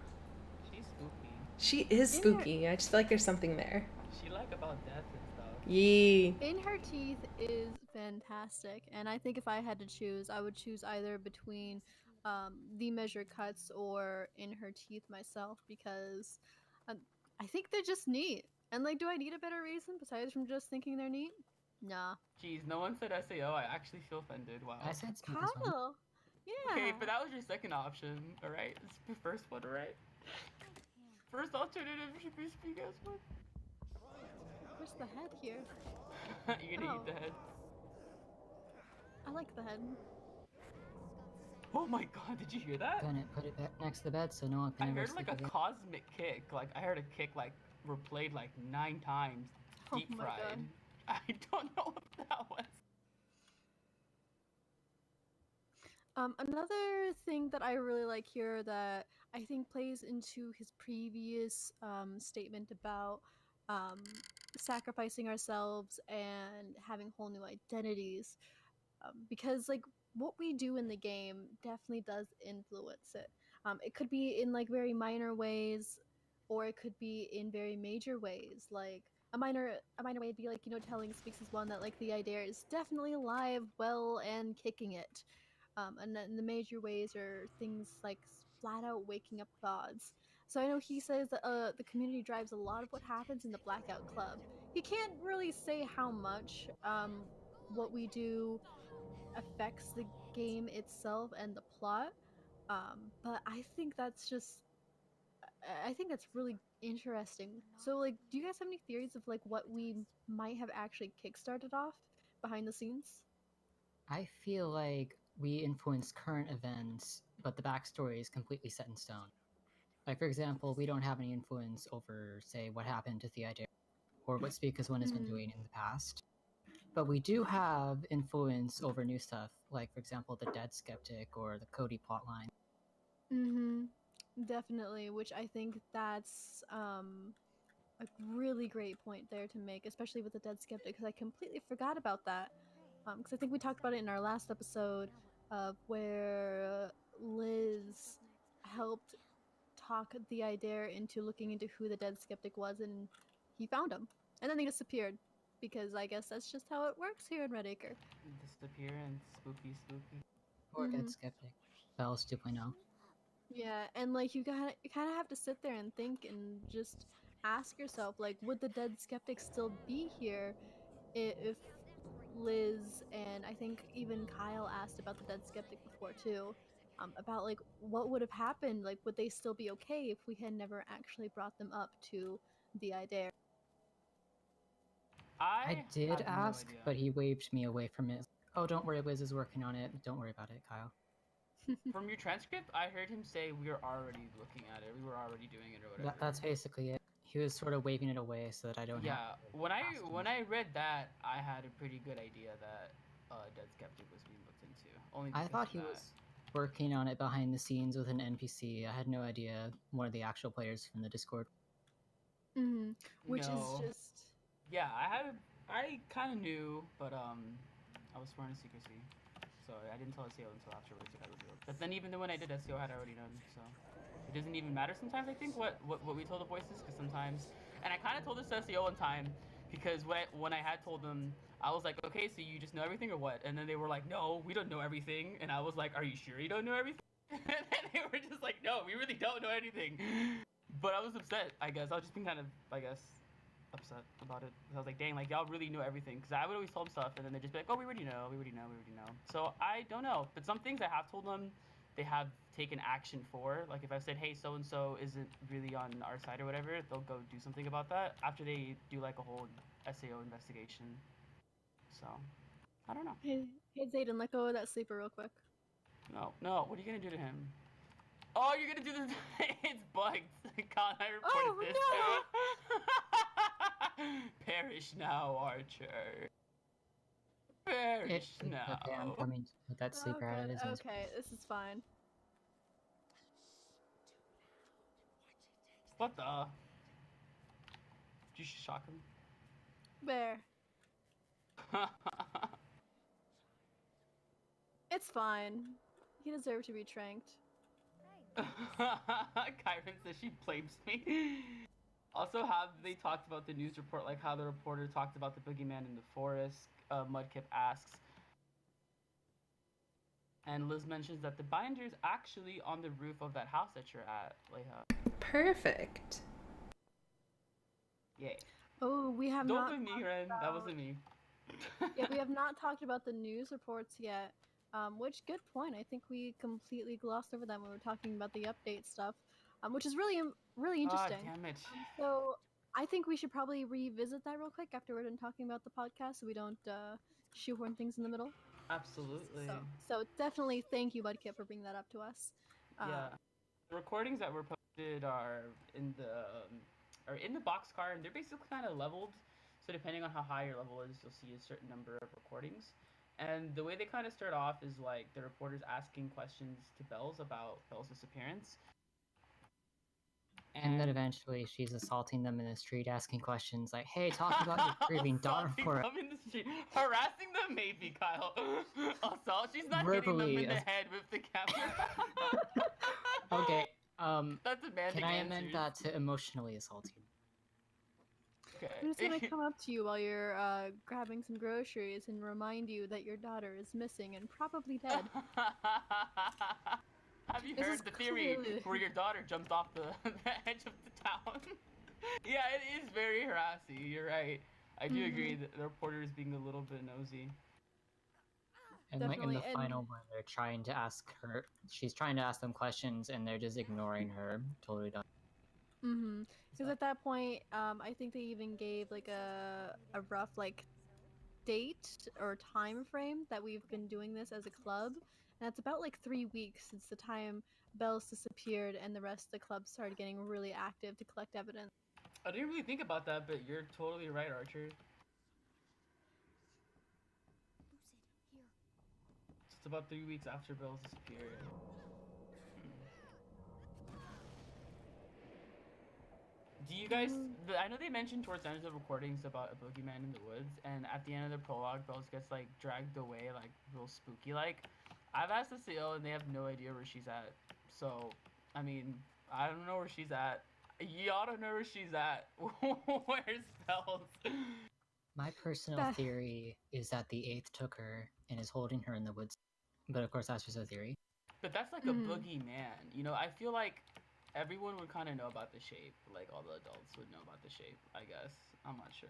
S2: She's spooky.
S4: She is spooky. I just feel like there's something there.
S2: She like about death and stuff.
S4: Yee.
S1: In Her Teeth is fantastic, and I think if I had to choose, I would choose either between the Measure Cuts or In Her Teeth myself, because I think they're just neat. And like, do I need a better reason besides from just thinking they're neat? Nah.
S2: Jeez, no one said SAO. I actually feel offended. Wow.
S3: I said Speak as One.
S1: Kyle! Yeah.
S2: Okay, but that was your second option, alright? It's the first one, alright? First alternative should be Speak as One.
S1: Where's the head here?
S2: You're gonna eat the head.
S1: I like the head.
S2: Oh my god, did you hear that?
S3: Gonna put it back next to the bed so no one can
S2: I
S3: ever
S2: heard
S3: sleep
S2: like a
S3: again.
S2: cosmic kick. Like, I heard a kick like replayed like 9 times. Deep fried.
S1: God.
S2: I don't know what that was.
S1: Another thing that I really like here that I think plays into his previous statement about sacrificing ourselves and having whole new identities, because like what we do in the game definitely does influence it. It could be in like very minor ways, or it could be in very major ways. Like a minor way would be like, you know, telling Speaks as One that like the idea is definitely alive, well, and kicking it. And then the major ways are things like flat out waking up gods. So I know he says that the community drives a lot of what happens in the Blackout Club. He can't really say how much what we do affects the game itself and the plot. But I think that's really interesting. So like, do you guys have any theories of like what we might have actually kickstarted off behind the scenes?
S3: I feel like we influence current events, but the backstory is completely set in stone. Like, for example, we don't have any influence over, say, what happened to the Idare, or what Speak as One has been doing in the past. But we do have influence over new stuff, like, for example, the Dead Skeptic or the Cody plotline.
S1: Definitely, which I think that's a really great point there to make, especially with the Dead Skeptic, because I completely forgot about that. Because I think we talked about it in our last episode of where Liz helped talk the Idare into looking into who the Dead Skeptic was, and he found him. And then they disappeared, because I guess that's just how it works here in Red Acre.
S2: Disappear and spooky.
S3: Or Dead Skeptic. Bells 2.0.
S1: Yeah, and like you kind of have to sit there and think and just ask yourself, like, would the Dead Skeptic still be here if Liz and I think even Kyle asked about the Dead Skeptic before too, about like what would have happened, like would they still be okay if we had never actually brought them up to the Idare?
S3: I did ask, but he waved me away from it. Oh, don't worry, Wiz is working on it. Don't worry about it, Kyle.
S2: From your transcript, I heard him say we were already looking at it. We were already doing it or whatever.
S3: That's basically it. He was sort of waving it away so that I don't have
S2: Yeah,
S3: to
S2: when
S3: ask him.
S2: I read that, I had a pretty good idea that Dead Skeptic was being looked into. Only because
S3: I thought
S2: of
S3: he
S2: that.
S3: was working on it behind the scenes with an NPC. I had no idea one of the actual players from the Discord.
S1: Which is
S2: No.
S1: just.
S2: Yeah, I kind of knew, but I was sworn to secrecy, so I didn't tell SEO until afterwards. It got revealed. But then even when I did SEO, I had already known, so it doesn't even matter sometimes. I think what we told the voices, because sometimes, and I kind of told this to SEO one time, because when I had told them, I was like, okay, so you just know everything or what? And then they were like, no, we don't know everything, and I was like, are you sure you don't know everything? And then they were just like, no, we really don't know anything. But I was upset, I guess. I was just being kind of, I guess, upset about it. I was like, dang, like y'all really know everything. Because I would always tell them stuff, and then they'd just be like, oh, we already know, we already know, we already know. So I don't know. But some things I have told them, they have taken action for. Like if I've said, hey, so and so isn't really on our side or whatever, they'll go do something about that after they do like a whole SAO investigation. So I don't know.
S1: Hey, Zayden, let go of that sleeper real quick.
S2: No, no. What are you gonna do to him? Oh, you're gonna do this. It's bugged. God, I reported this. Perish now, Archer. Perish
S3: It's
S2: now.
S3: okay, I'm coming to put that sleeper out of his misery.
S1: Okay, this is fine.
S2: What the? Did you shock him?
S1: Bear. It's fine. He deserved to be tranked.
S2: Kyron says she blames me. Also, have they talked about the news report, like how the reporter talked about the boogeyman in the forest? Mudkip asks. And Liz mentions that the binder's actually on the roof of that house that you're at, Leia.
S4: Perfect.
S2: Yay.
S1: Oh, we have
S2: Don't
S1: not.
S2: blame me, Ren. That wasn't me.
S1: Yeah, we have not talked about the news reports yet. Which good point. I think we completely glossed over that when we were talking about the update stuff, which is really interesting.
S2: Damn it.
S1: So I think we should probably revisit that real quick after we're done talking about the podcast, so we don't shoehorn things in the middle.
S2: Absolutely.
S1: So definitely thank you, Budkit, for bringing that up to us.
S2: Yeah. The recordings that were posted are in the boxcar, and they're basically kind of leveled. So depending on how high your level is, you'll see a certain number of recordings. And the way they kind of start off is like the reporters asking questions to Bells about Bells' disappearance.
S3: And then eventually she's assaulting them in the street, asking questions like, hey, talk about your grieving daughter for
S2: them in the street. Harassing them, maybe, Kyle. Assault? She's not
S3: verbally
S2: hitting them in the head with the camera.
S3: Okay,
S2: That's demanding
S3: can I
S2: answers.
S3: amend that to emotionally assaulting?
S2: Okay.
S1: I'm just gonna come up to you while you're grabbing some groceries and remind you that your daughter is missing and probably dead.
S2: Have you heard the theory where your daughter jumps off the edge of the town? Yeah, it is very harassy. You're right. I do agree that the reporter is being a little bit nosy.
S3: And like in the final one, they're trying to ask her, she's trying to ask them questions and they're just ignoring her. Totally done.
S1: Because at that point, I think they even gave like a rough like date or time frame that we've been doing this as a club, and it's about like 3 weeks since the time Bells disappeared and the rest of the club started getting really active to collect evidence.
S2: I didn't really think about that, but you're totally right, Archer.
S5: Lucid, here.
S2: It's about 3 weeks after Bells disappeared. Do you guys? I know they mentioned towards the end of the recordings about a boogeyman in the woods, and at the end of the prologue, Bells gets like dragged away, like real spooky. Like, I've asked the CEO, and they have no idea where she's at. So, I mean, I don't know where she's at. Y'all don't know where she's at. Where's Bells?
S3: My personal theory is that the 8th took her and is holding her in the woods. But of course, that's just a theory.
S2: But that's like a boogeyman. You know, I feel like everyone would kind of know about the shape. Like all the adults would know about the shape. I guess I'm not sure.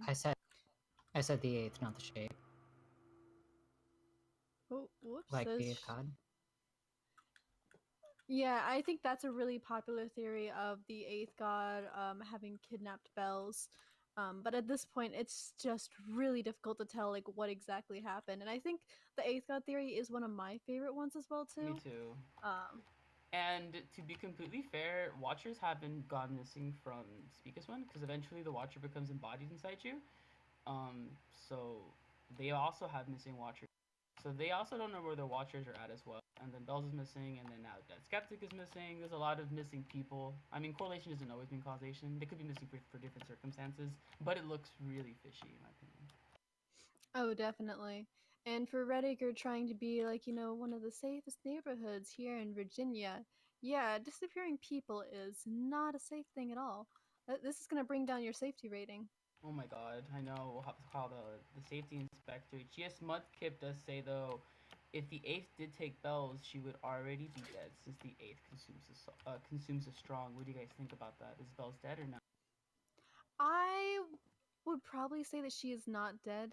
S3: I said the 8th, not the shape.
S1: Oh, whoops!
S3: Like the 8th god.
S1: Yeah, I think that's a really popular theory of the 8th god having kidnapped Bells. But at this point, it's just really difficult to tell like what exactly happened. And I think the eighth god theory is one of my favorite ones as well too.
S2: Me too.
S1: Um,
S2: And to be completely fair, Watchers haven't gone missing from Speaker's One because eventually the Watcher becomes embodied inside you. So they also have missing Watchers. So they also don't know where the Watchers are at as well. And then Bells is missing, and then now that Skeptic is missing. There's a lot of missing people. I mean, correlation doesn't always mean causation. They could be missing for different circumstances, but it looks really fishy in my opinion.
S1: oh, definitely. And for Redacre trying to be like, one of the safest neighborhoods here in Virginia, yeah, disappearing people is not a safe thing at all. This is going to bring down your safety rating.
S2: Oh my god, I know. We'll have to call the safety inspector. GS Mudkip does say though, if the 8th did take Bells, she would already be dead since the 8th consumes a strong. What do you guys think about that? Is Bells dead or not?
S1: I would probably say that she is not dead.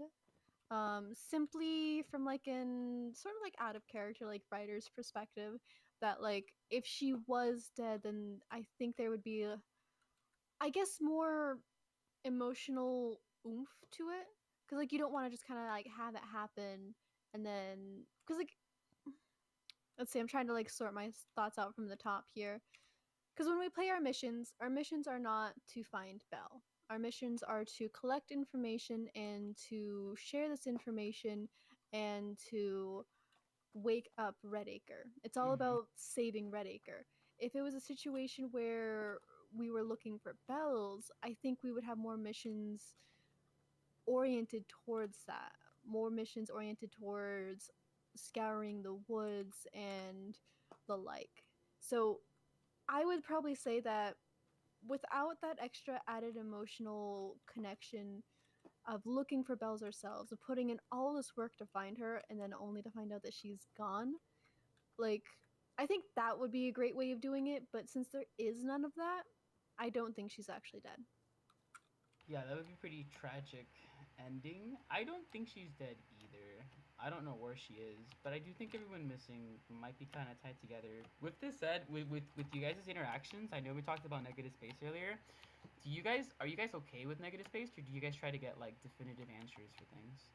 S1: Simply from like an sort of like out of character like writer's perspective, that like if she was dead, then I think there would be I guess more emotional oomph to it, because like you don't want to just kind of like have it happen and then because like let's see, I'm trying to like sort my thoughts out from the top here. Because when we play our missions are not to find Belle. Our missions are to collect information and to share this information and to wake up Redacre. It's all
S2: Mm-hmm.
S1: about saving Redacre. If it was a situation where we were looking for Bells, I think we would have more missions oriented towards that. More missions oriented towards scouring the woods and the like. So I would probably say that without that extra added emotional connection of looking for Bells ourselves, of putting in all this work to find her and then only to find out that she's gone, like, I think that would be a great way of doing it, but since there is none of that, I don't think she's actually dead.
S2: Yeah, that would be pretty tragic ending. I don't think she's dead either. I don't know where she is, but I do think everyone missing might be kind of tied together. With this said, with you guys' interactions, I know we talked about negative space earlier. Are you guys okay with negative space, or do you guys try to get like definitive answers for things?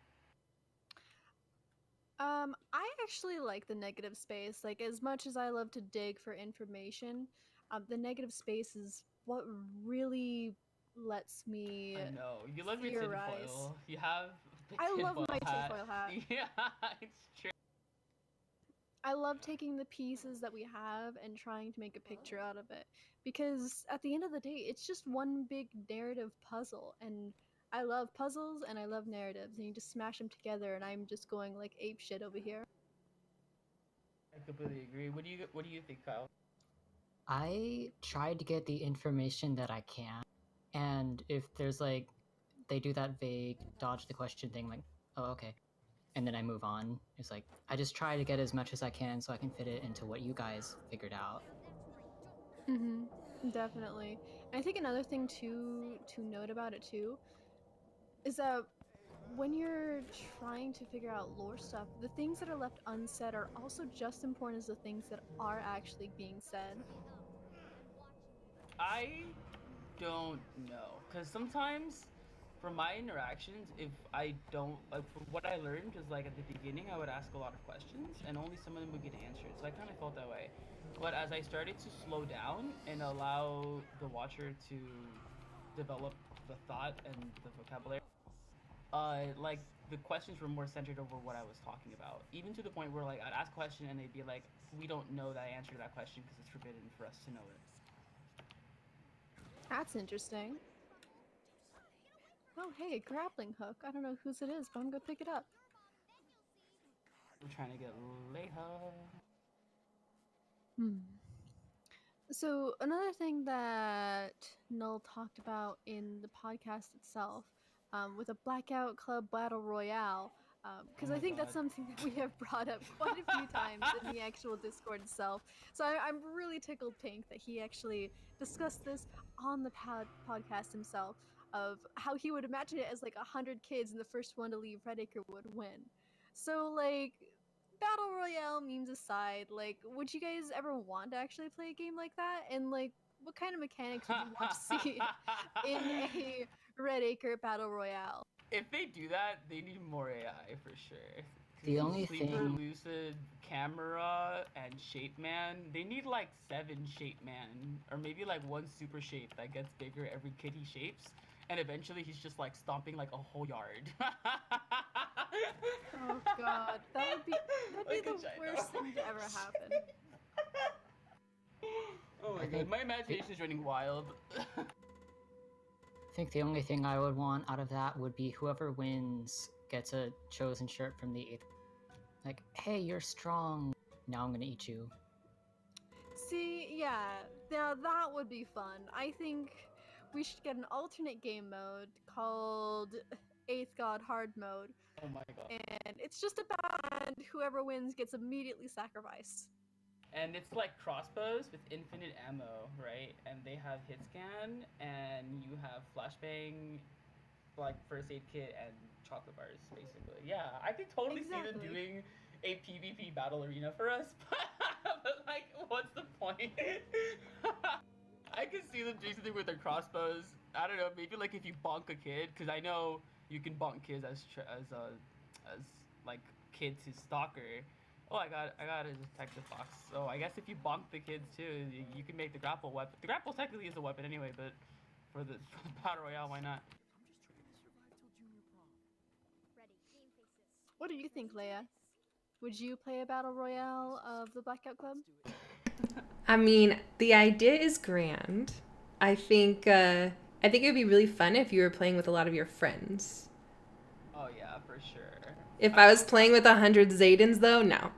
S1: I actually like the negative space. Like, as much as I love to dig for information, the negative space is what really lets me
S2: I know. You love your
S1: theorize.
S2: tinfoil. You have the
S1: I love
S2: tinfoil
S1: my
S2: hat.
S1: tinfoil hat.
S2: Yeah, it's true.
S1: I love taking the pieces that we have and trying to make a picture out of it. Because at the end of the day, it's just one big narrative puzzle. And I love puzzles and I love narratives. And you just smash them together, and I'm just going like ape shit over here.
S2: I completely agree. What do you think, Kyle?
S3: I tried to get the information that I can, and if there's like, they do that vague dodge the question thing, like, oh, okay. And then I move on. It's like, I just try to get as much as I can so I can fit it into what you guys figured out.
S1: Definitely. And I think another thing to note about it too is that when you're trying to figure out lore stuff, the things that are left unsaid are also just important as the things that are actually being said.
S2: I don't know, because sometimes from my interactions, if I don't like, from what I learned is like at the beginning I would ask a lot of questions and only some of them would get answered, so I kind of felt that way. But as I started to slow down and allow the watcher to develop the thought and the vocabulary, like the questions were more centered over what I was talking about, even to the point where like I'd ask a question and they'd be like, we don't know that answer to that question because it's forbidden for us to know it.
S1: That's interesting. Oh, hey, a grappling hook. I don't know whose it is, but I'm gonna pick it up.
S2: I'm trying to get Leha.
S1: So another thing that Null talked about in the podcast itself, with a Blackout Club Battle Royale, because I think that's something that we have brought up quite a few times in the actual Discord itself. So I'm really tickled pink that he actually discussed this on the podcast himself, of how he would imagine it as like 100 kids and the first one to leave Redacre would win. So like, battle royale memes aside, like, would you guys ever want to actually play a game like that? And like, what kind of mechanics would you want to see in a Red Acre Battle Royale.
S2: If they do that, they need more AI for sure.
S3: The only
S2: Sleeper,
S3: thing-
S2: Lucid, Camera, and Shape Man, they need like 7 Shape Man, or maybe like 1 Super Shape that gets bigger every kid he shapes, and eventually he's just like stomping like a whole yard.
S1: Oh god, that'd be
S2: Like a
S1: the
S2: giant
S1: worst thing to ever
S2: horse.
S1: happen.
S2: Oh my
S3: I
S2: god,
S3: think
S2: my imagination is running wild.
S3: I think the only thing I would want out of that would be whoever wins gets a chosen shirt from the 8th. Like, hey, you're strong. Now I'm gonna eat you.
S1: See, yeah, now that would be fun. I think we should get an alternate game mode called 8th God Hard Mode,
S2: Oh my god.
S1: and it's just about whoever wins gets immediately sacrificed.
S2: And it's like crossbows with infinite ammo, right? And they have hit scan, and you have flashbang, like first aid kit, and chocolate bars, basically. Yeah, I could totally see them
S1: Exactly.
S2: doing a PvP battle arena for us, but like, what's the point? I could see them doing something with their crossbows. I don't know, maybe like if you bonk a kid, because I know you can bonk kids as like kids to stalker. Oh, I got a detective box. So I guess if you bonk the kids too, you can make the grapple weapon. The grapple technically is a weapon anyway, but for the battle royale, why not?
S5: Ready, game faces.
S1: What do you think, Leia? Would you play a battle royale of the Blackout Club?
S4: I mean, the idea is grand. I think it would be really fun if you were playing with a lot of your friends.
S2: Oh yeah, for sure.
S4: If I was playing with 100 Zaydens, though, no.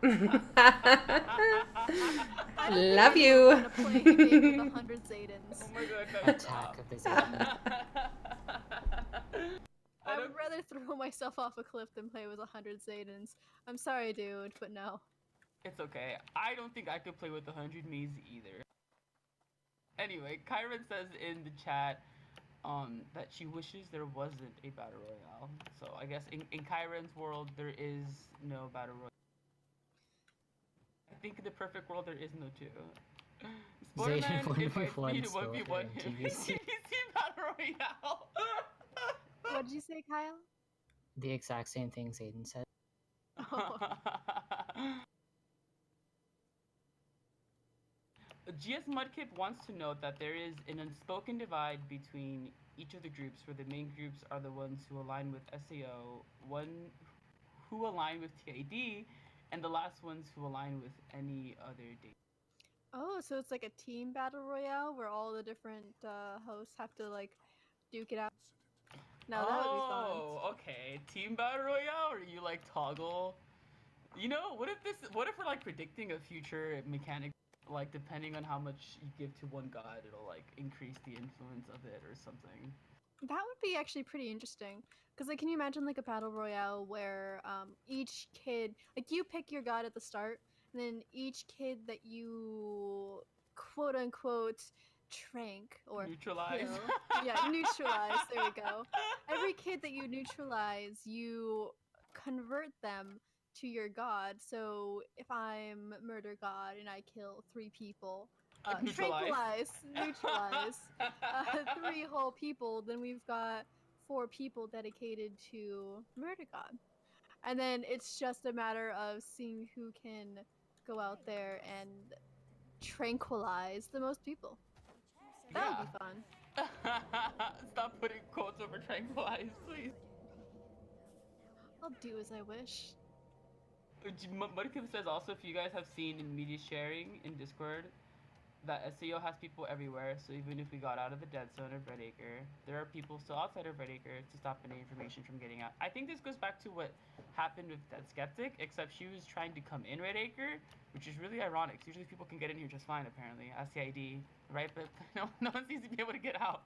S1: I don't
S4: Love
S1: think
S4: you.
S1: anyone would play a game with 100 Zaydens.
S2: Oh my god, no,
S3: Attack
S2: stop.
S3: of the Zayden.
S1: I would rather throw myself off a cliff than play with 100 Zaydens. I'm sorry, dude, but no.
S2: It's okay. I don't think I could play with 100 Miis either. Anyway, Kyron says in the chat that she wishes there wasn't a battle royale. So I guess in Kyron's world there is no battle royale. I think in the perfect world there is no 2.
S3: Zayden
S2: Spider-Man invites me
S3: 1v1
S2: to
S3: soldier
S2: 1v1
S3: in
S2: him.
S3: TVC.
S2: TVC battle royale.
S1: What did you say, Kyle?
S3: The exact same thing Zayden said.
S1: Oh.
S2: GS Mudkip wants to note that there is an unspoken divide between each of the groups, where the main groups are the ones who align with SAO, one who align with TID, and the last ones who align with any other date.
S1: Oh, so it's like a team battle royale where all the different hosts have to like duke it out. Now that would be fun.
S2: Oh, okay. Team battle royale, or you like toggle? You know, what if we're like predicting a future mechanic, like depending on how much you give to one god, it'll like increase the influence of it or something.
S1: That would be actually pretty interesting. Because like, can you imagine like a battle royale where each kid, like you pick your god at the start, and then each kid that you quote unquote trank or
S2: Neutralize.
S1: kill, yeah, neutralize. There we go. Every kid that you neutralize, you convert them to your god. So if I'm murder god and I kill 3 people,
S2: Neutralize.
S1: neutralize 3 whole people, then we've got 4 people dedicated to murder god. And then it's just a matter of seeing who can go out there and tranquilize the most people. That would be fun.
S2: Stop putting quotes over tranquilize, please.
S1: I'll do as I wish.
S2: Mudkip says also, if you guys have seen in media sharing in Discord, that SEO has people everywhere, so even if we got out of the dead zone of Red Acre, there are people still outside of Red Acre to stop any information from getting out. I think this goes back to what happened with Dead Skeptic, except she was trying to come in Red Acre, which is really ironic. Usually people can get in here just fine, apparently, as the ID, right? But no one seems to be able to get out.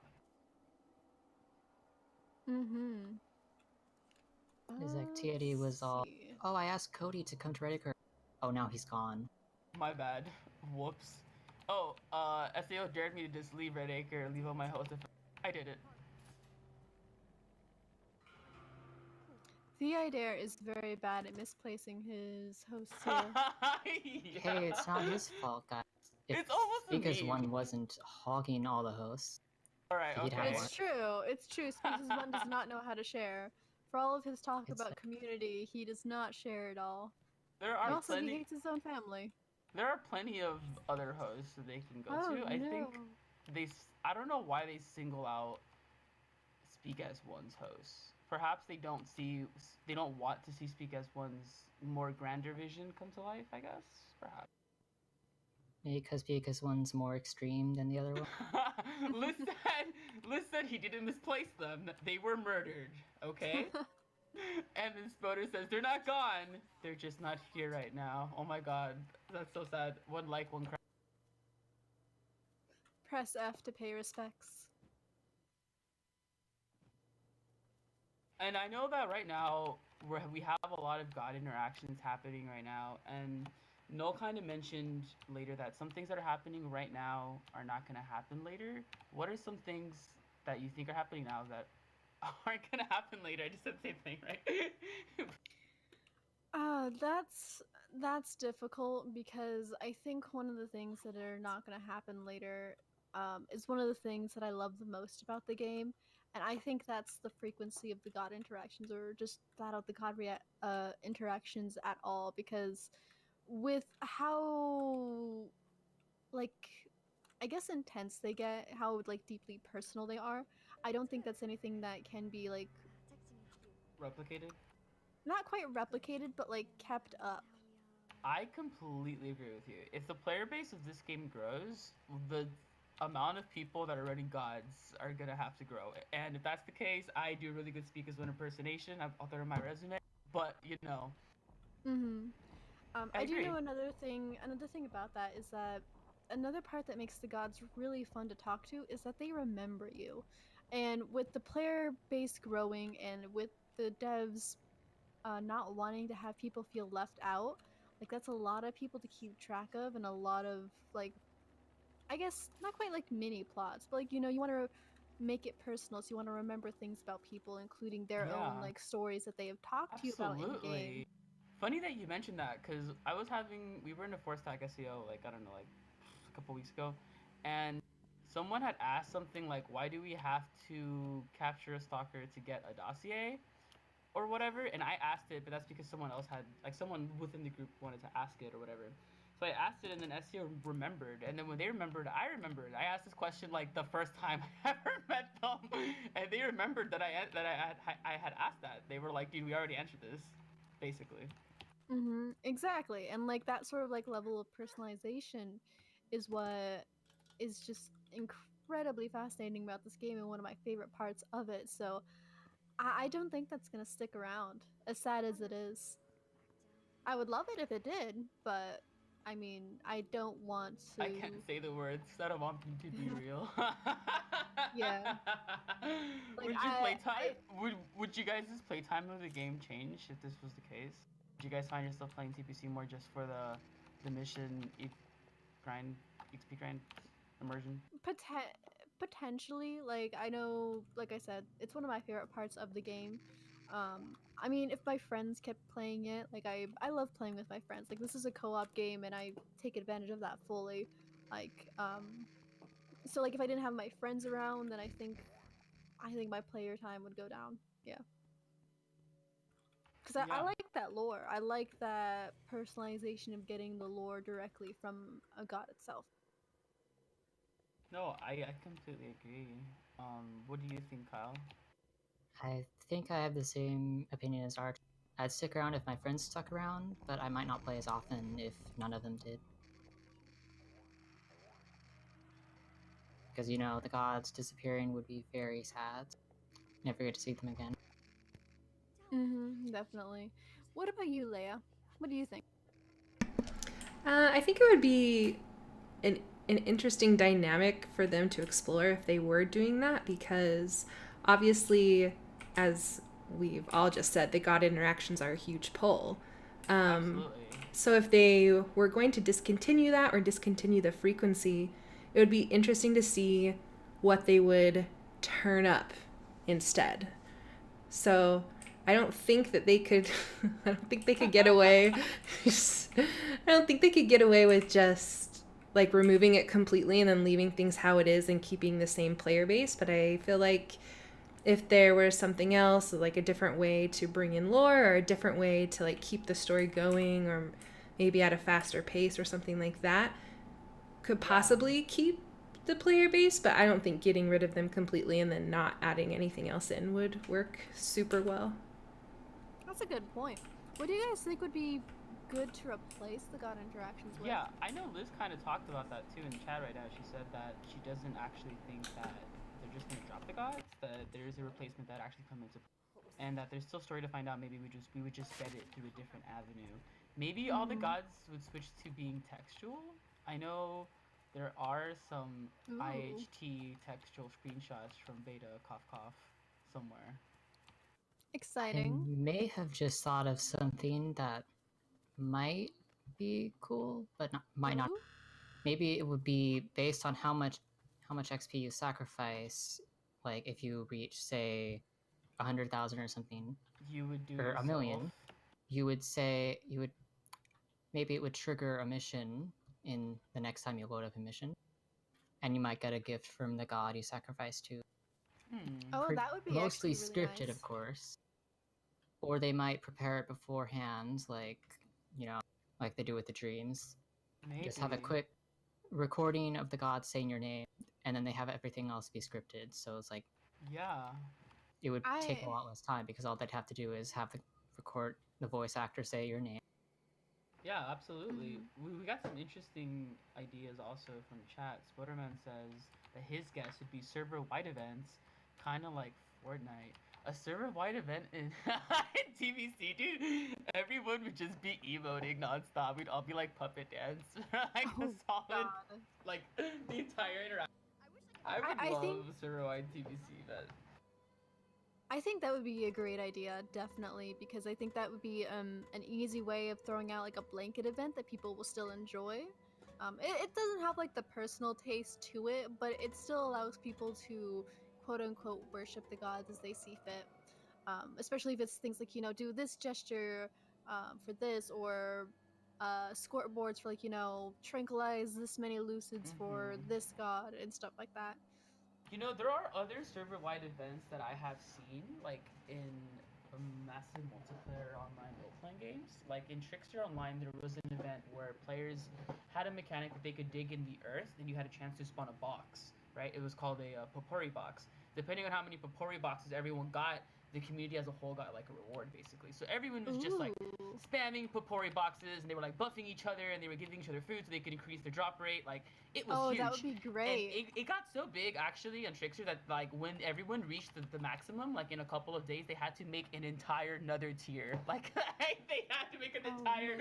S1: Mm-hmm.
S3: His activity was all, oh, I asked Cody to come to Red Acre. Oh, now he's gone.
S2: My bad. Whoops. Oh, SAO dared me to just leave Red Acre, leave all my hosts. I did it.
S1: The Dare is very bad at misplacing his hosts here.
S2: Yeah.
S3: Hey, it's not his fault, guys.
S2: It's almost a
S3: because
S2: meme.
S3: one wasn't hogging all the hosts.
S2: All right,
S3: He'd have
S2: okay.
S3: more.
S1: It's true. It's true. Species 1 does not know how to share. For all of his talk
S3: It's
S1: about community, he does not share at all.
S2: There
S1: And
S2: are
S1: also, he
S2: plenty.
S1: hates his own family.
S2: There are plenty of other hosts that they can go
S1: Oh
S2: to. I think
S1: no.
S2: I don't know why they single out Speak as One's hosts. Perhaps they don't want to see Speak as One's more grander vision come to life. I guess perhaps.
S3: maybe because one's more extreme than the other one.
S2: Liz said he didn't misplace them. They were murdered. Okay. And then Spoder says they're not gone. They're just not here right now. Oh my god, that's so sad. One like, one cry.
S1: Press F to pay respects.
S2: And I know that right now we have a lot of God interactions happening right now, and Noel kind of mentioned later that some things that are happening right now are not going to happen later. What are some things that you think are happening now that aren't going to happen later? I just said the same thing, right?
S1: That's difficult because I think one of the things that are not going to happen later is one of the things that I love the most about the game, and I think that's the frequency of the god interactions, or just flat out the god interactions at all. Because with how, like, I guess intense they get, how like deeply personal they are, I don't think that's anything that can be like
S2: Replicated?
S1: not quite replicated, but like kept up.
S2: I completely agree with you. If the player base of this game grows, the amount of people that are running gods are gonna have to grow. And if that's the case, I do really good speak as one impersonation. I'll throw in my resume. But
S1: Mm-hmm.
S2: I
S1: I do
S2: agree.
S1: know another thing. Another thing about that is that another part that makes the gods really fun to talk to is that they remember you, and with the player base growing and with the devs not wanting to have people feel left out, like that's a lot of people to keep track of, and a lot of like, I guess not quite like mini plots, but like you want to make it personal, so you want to remember things about people, including their own
S2: Yeah,
S1: like stories that they have talked to you about in game.
S2: absolutely. Funny that you mentioned that because we were in a four stack SEO, like, I don't know, like a couple weeks ago, and someone had asked something like, why do we have to capture a stalker to get a dossier? Or whatever, and I asked it, but that's because someone else had, like, someone within the group wanted to ask it or whatever. So I asked it, and then SEO remembered, and then when they remembered, I remembered. I asked this question like the first time I ever met them, and they remembered that I had asked that. They were like, "Dude, we already answered this," basically.
S1: Exactly. And like that sort of like level of personalization is what is just incredibly fascinating about this game and one of my favorite parts of it. So I don't think that's gonna stick around, as sad as it is. I would love it if it did, but I mean, I don't want
S2: I can't
S1: to.
S2: say the words. I don't want them to be real.
S1: Yeah, like
S2: Would your playtime? Would you guys' playtime of the game change if this was the case? Would you guys find yourself playing TPC more just for the mission, grind, XP grind, immersion?
S1: Potentially, like I know, like I said, it's one of my favorite parts of the game. I mean, if my friends kept playing it, like I love playing with my friends. Like this is a co-op game, and I take advantage of that fully. Like so like if I didn't have my friends around, then I think my player time would go down. Yeah, because I
S2: Yeah.
S1: like that lore. I like that personalization of getting the lore directly from a god itself.
S2: No, I completely agree. What do you think, Kyle?
S3: I think I have the same opinion as Arch. I'd stick around if my friends stuck around, but I might not play as often if none of them did. Because, the gods disappearing would be very sad. Never get to see them again.
S1: Definitely. What about you, Leia? What do you think?
S4: I think it would be an interesting dynamic for them to explore if they were doing that, because obviously, as we've all just said, the god interactions are a huge pull.
S2: Absolutely.
S4: So if they were going to discontinue that or discontinue the frequency, it would be interesting to see what they would turn up instead. So I don't think that they could I don't think they could get away I don't think they could get away with just like removing it completely and then leaving things how it is and keeping the same player base. But I feel like if there was something else, like a different way to bring in lore or a different way to like keep the story going, or maybe at a faster pace or something like that, could possibly keep the player base. But I don't think getting rid of them completely and then not adding anything else in would work super well.
S1: That's a good point. What do you guys think would be good to replace the god interactions with?
S2: Yeah, I know Liz kind of talked about that too in chat right now. She said that she doesn't actually think that they're just gonna drop the gods. That there is a replacement that actually comes into play, and that there's still story to find out. Maybe we would just get it through a different avenue. Maybe all the gods would switch to being textual. I know there are some
S1: Ooh.
S2: IHT textual screenshots from beta cough cough somewhere.
S1: Exciting.
S3: I may have just thought of something that might be cool, but might not.
S1: Ooh.
S3: Maybe it would be based on how much XP you sacrifice. Like if you reach, say, 100,000 or something,
S2: You would do
S3: or
S2: yourself.
S3: a million, maybe it would trigger a mission in the next time you load up a mission, and you might get a gift from the god you sacrificed to.
S1: Oh, that would be
S3: Mostly
S1: actually really
S3: scripted,
S1: nice.
S3: of course. Or they might prepare it beforehand, like, like they do with the dreams.
S2: Maybe.
S3: Just have a quick recording of the god saying your name, and then they have everything else be scripted. So it's like,
S2: Yeah.
S3: it would take a lot less time because all they'd have to do is have the voice actor say your name.
S2: Yeah, absolutely. We got some interesting ideas also from chat. Sputterman says that his guess would be server-wide events, kind of like Fortnite. A server-wide event in TVC, dude. Everyone would just be emoting nonstop. We'd all be like puppet dance, like a solid, like the entire interaction. I would love a server-wide TVC event.
S1: I think that would be a great idea, definitely, because I think that would be an easy way of throwing out like a blanket event that people will still enjoy. It doesn't have like the personal taste to it, but it still allows people to quote unquote worship the gods as they see fit. Especially if it's things like, do this gesture for this, or scoreboards for like, tranquilize this many lucids for this god and stuff like that.
S2: You know, there are other server-wide events that I have seen, like in massive multiplayer online role-playing games. Like in Trickster Online, there was an event where players had a mechanic that they could dig in the earth, and you had a chance to spawn a box, right? It was called a Popori box. Depending on how many Popori boxes everyone got, the community as a whole got like a reward, basically. So everyone was just like spamming Popori boxes, and they were like buffing each other, and they were giving each other food so they could increase their drop rate. Like it was huge.
S1: That would be great.
S2: And it got so big actually on Trickster that like when everyone reached the maximum, like in a couple of days, they had to make an entire another tier. Like they had to make an entire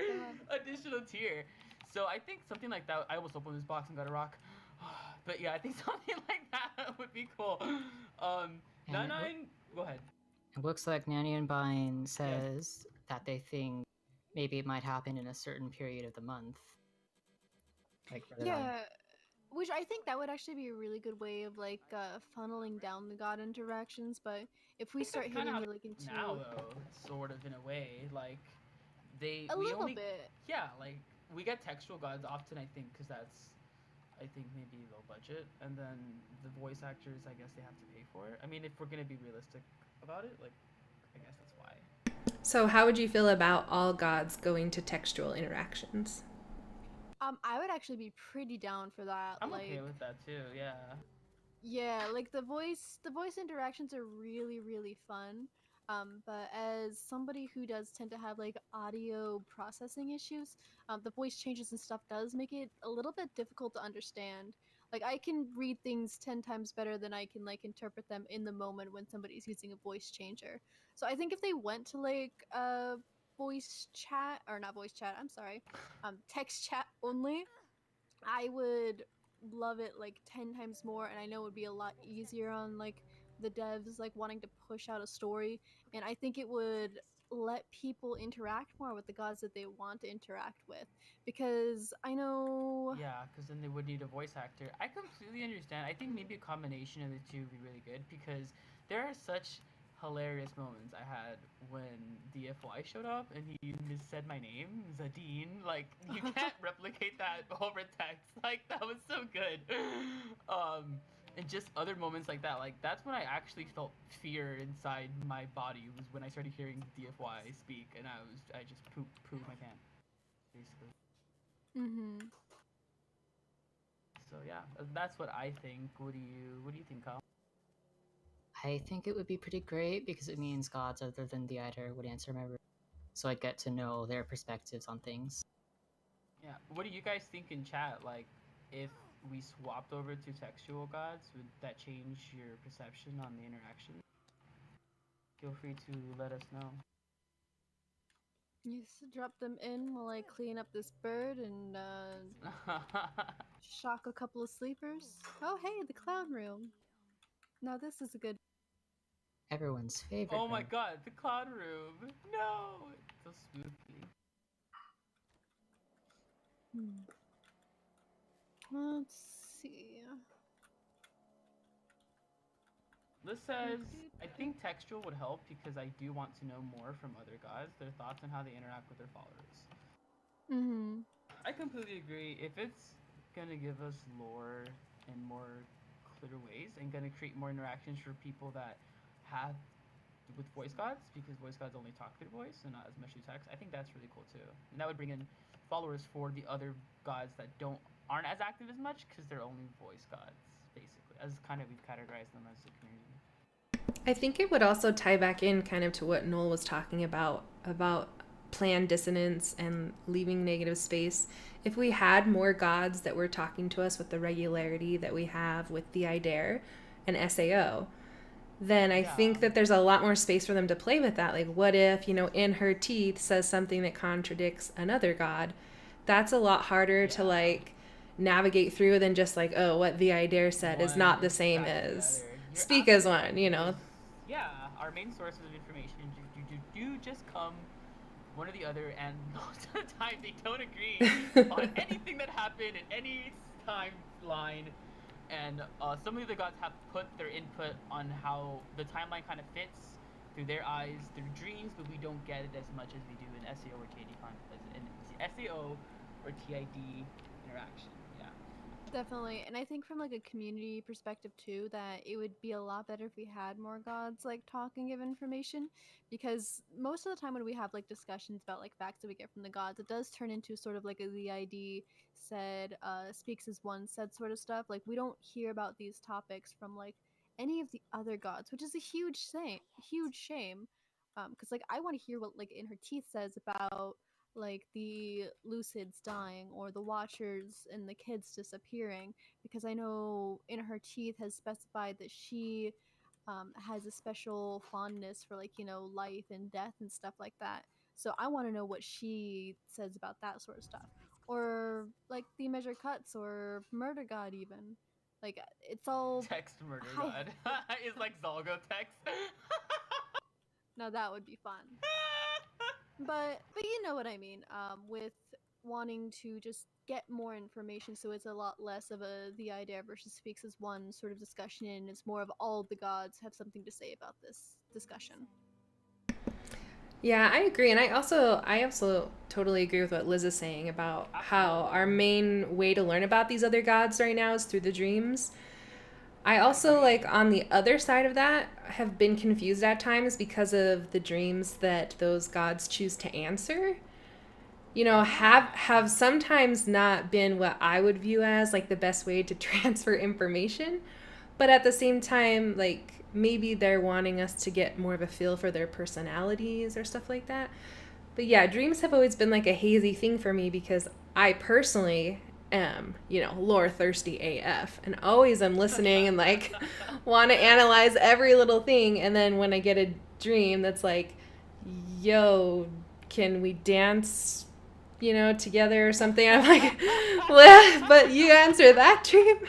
S2: additional tier. So I think something like that. I almost opened this box and got a rock. But yeah, I think something like that would be cool. Nine, go ahead.
S3: It looks like Nanny and Bine says that they think maybe it might happen in a certain period of the month. Like
S1: which I think that would actually be a really good way of like funneling down the god interactions. But if we start hitting it like into
S2: now though, sort of in a way, like we
S1: little
S2: only
S1: bit.
S2: Yeah, like we get textual gods often, I think, because that's maybe low budget, and then the voice actors, I guess they have to pay for it. I mean, if we're gonna be realistic about it, like I guess that's why.
S4: So how would you feel about all gods going to textual interactions?
S1: I would actually be pretty down for that.
S2: I'm okay with that too, yeah.
S1: Yeah, like the voice interactions are really, really fun. But as somebody who does tend to have like audio processing issues, the voice changes and stuff does make it a little bit difficult to understand. Like I can read things 10 times better than I can like interpret them in the moment when somebody's using a voice changer. So I think if they went to like voice chat, or not voice chat, I'm sorry, text chat only, I would love it like 10 times more, and I know it would be a lot easier on like the devs like wanting to push out a story, and I think it would let people interact more with the gods that they want to interact with, because I know
S2: because then they would need a voice actor. I completely understand. I think maybe a combination of the two would be really good, because there are such hilarious moments I had when DFY showed up and he missaid my name, Zadine. Like, you can't replicate that over text. Like, that was so good. And just other moments like that. Like, that's when I actually felt fear inside my body, was when I started hearing DFY speak, and I just pooped my pants, basically.
S1: Mm-hmm.
S2: So yeah, that's what I think. What do you think, Kyle?
S3: I think it would be pretty great because it means gods other than the Eider would answer my so I'd get to know their perspectives on things.
S2: Yeah. What do you guys think in chat? Like, if we swapped over to textual gods, would that change your perception on the interaction? Feel free to let us know.
S1: Yes, drop them in while I clean up this bird and shock a couple of sleepers. Oh, hey, the clown room. Now this is a good.
S3: Everyone's favorite
S2: Oh my
S3: room.
S2: god, the cloud room! No! It's so spooky.
S1: Let's see.
S2: Liz says, I think textual would help because I do want to know more from other gods, their thoughts on how they interact with their followers.
S1: Mm-hmm.
S2: I completely agree. If it's gonna give us lore in more clear ways and gonna create more interactions for people that have with voice gods, because voice gods only talk through voice and not as much through text, I think that's really cool too. And that would bring in followers for the other gods that aren't as active as much because they're only voice gods, basically, as kind of we've categorized them as a community.
S4: I think it would also tie back in kind of to what Noel was talking about plan dissonance and leaving negative space. If we had more gods that were talking to us with the regularity that we have with the Idare and SAO, then I think that there's a lot more space for them to play with that. Like, what if, In Her Teeth says something that contradicts another god? That's a lot harder to, like, navigate through than just, like, oh, what the Idare said is not the same as Speak as One,
S2: Yeah, our main sources of information do just come one or the other, and most of the time they don't agree on anything that happened in any timeline. And some of the gods have put their input on how the timeline kind of fits through their eyes, through dreams, but we don't get it as much as we do in SEO or TID SEO or TID interaction. Yeah.
S1: Definitely. And I think from like a community perspective too, that it would be a lot better if we had more gods like talk and give information. Because most of the time when we have like discussions about like facts that we get from the gods, it does turn into sort of like a the ID said, speaks as one said sort of stuff. Like we don't hear about these topics from like any of the other gods, which is a huge shame. Because like I want to hear what like In Her Teeth says about like the lucids dying or the watchers and the kids disappearing, because I know In Her Teeth has specified that she has a special fondness for like life and death and stuff like that. So I want to know what she says about that sort of stuff, or like the Measure Cuts or Murder God even. Like it's all
S2: Text murder god is like Zolgo text.
S1: now that would be fun. But you know what I mean. With wanting to just get more information, so it's a lot less of a the idea versus speaks as one sort of discussion, and it's more of all the gods have something to say about this discussion.
S4: Yeah, I agree. And I also totally agree with what Liz is saying about how our main way to learn about these other gods right now is through the dreams. I also, like, on the other side of that, have been confused at times because of the dreams that those gods choose to answer. Have sometimes not been what I would view as like the best way to transfer information, but at the same time, like, maybe they're wanting us to get more of a feel for their personalities or stuff like that. But yeah, dreams have always been like a hazy thing for me because I personally am, lore thirsty AF, and always am listening and like want to analyze every little thing. And then when I get a dream that's like, yo, can we dance, together or something? I'm like, well, but you answer that dream.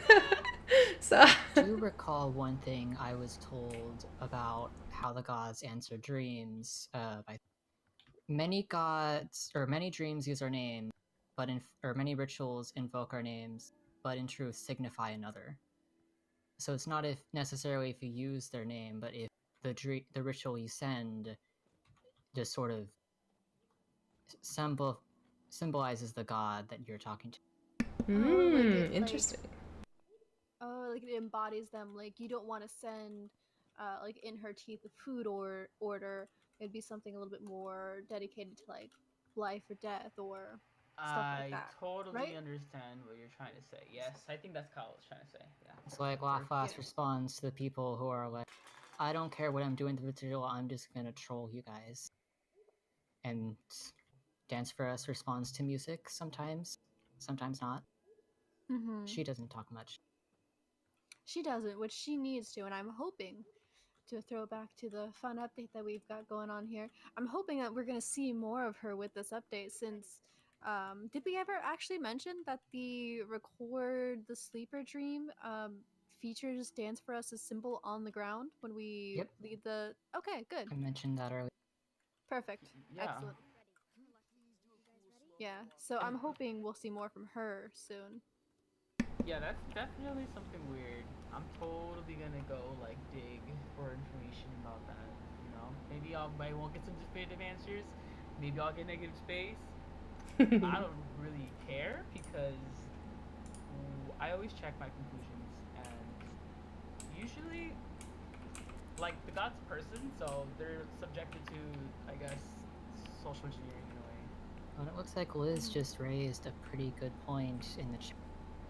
S4: So
S3: I do recall one thing I was told about how the gods answer dreams. By many gods or many dreams use our name, or many rituals invoke our names, but in truth signify another. So it's not if necessarily if you use their name, but if the ritual you send just sort of symbolizes the god that you're talking to.
S1: Oh, like it,
S4: Interesting.
S1: like it embodies them. Like you don't want to send, like in her teeth, a food or order. It'd be something a little bit more dedicated to like life or death or stuff like
S2: I
S1: that,
S2: totally
S1: right?
S2: understand what you're trying to say. Yes, I think that's Kyle was trying to say. Yeah.
S3: It's like
S2: Or-
S3: Laugh
S1: Yeah.
S3: responds to the people who are like, I don't care what I'm doing to the ritual, I'm just gonna troll you guys. And Dance for Us responds to music sometimes not.
S1: Mm-hmm.
S3: She doesn't talk much.
S1: She doesn't, which she needs to, and I'm hoping to throw back to the fun update that we've got going on here. I'm hoping that we're going to see more of her with this update since did we ever actually mention that the record the sleeper dream features Dance for Us as symbol on the ground when we
S3: Yep.
S1: lead the Okay, good.
S3: I mentioned that earlier.
S1: Perfect.
S2: Yeah.
S1: Excellent.
S5: Ready. You guys ready?
S1: Yeah. So
S2: And-
S1: I'm hoping we'll see more from her soon.
S2: Yeah, that's definitely something weird. I'm totally gonna go like dig for information about that. You know, maybe I won't get some definitive answers. Maybe I'll get negative space. I don't really care because I always check my conclusions, and usually, like the god's a person, so they're subjected to, I guess, social engineering in a way.
S3: But it looks like Liz just raised a pretty good point in the chat.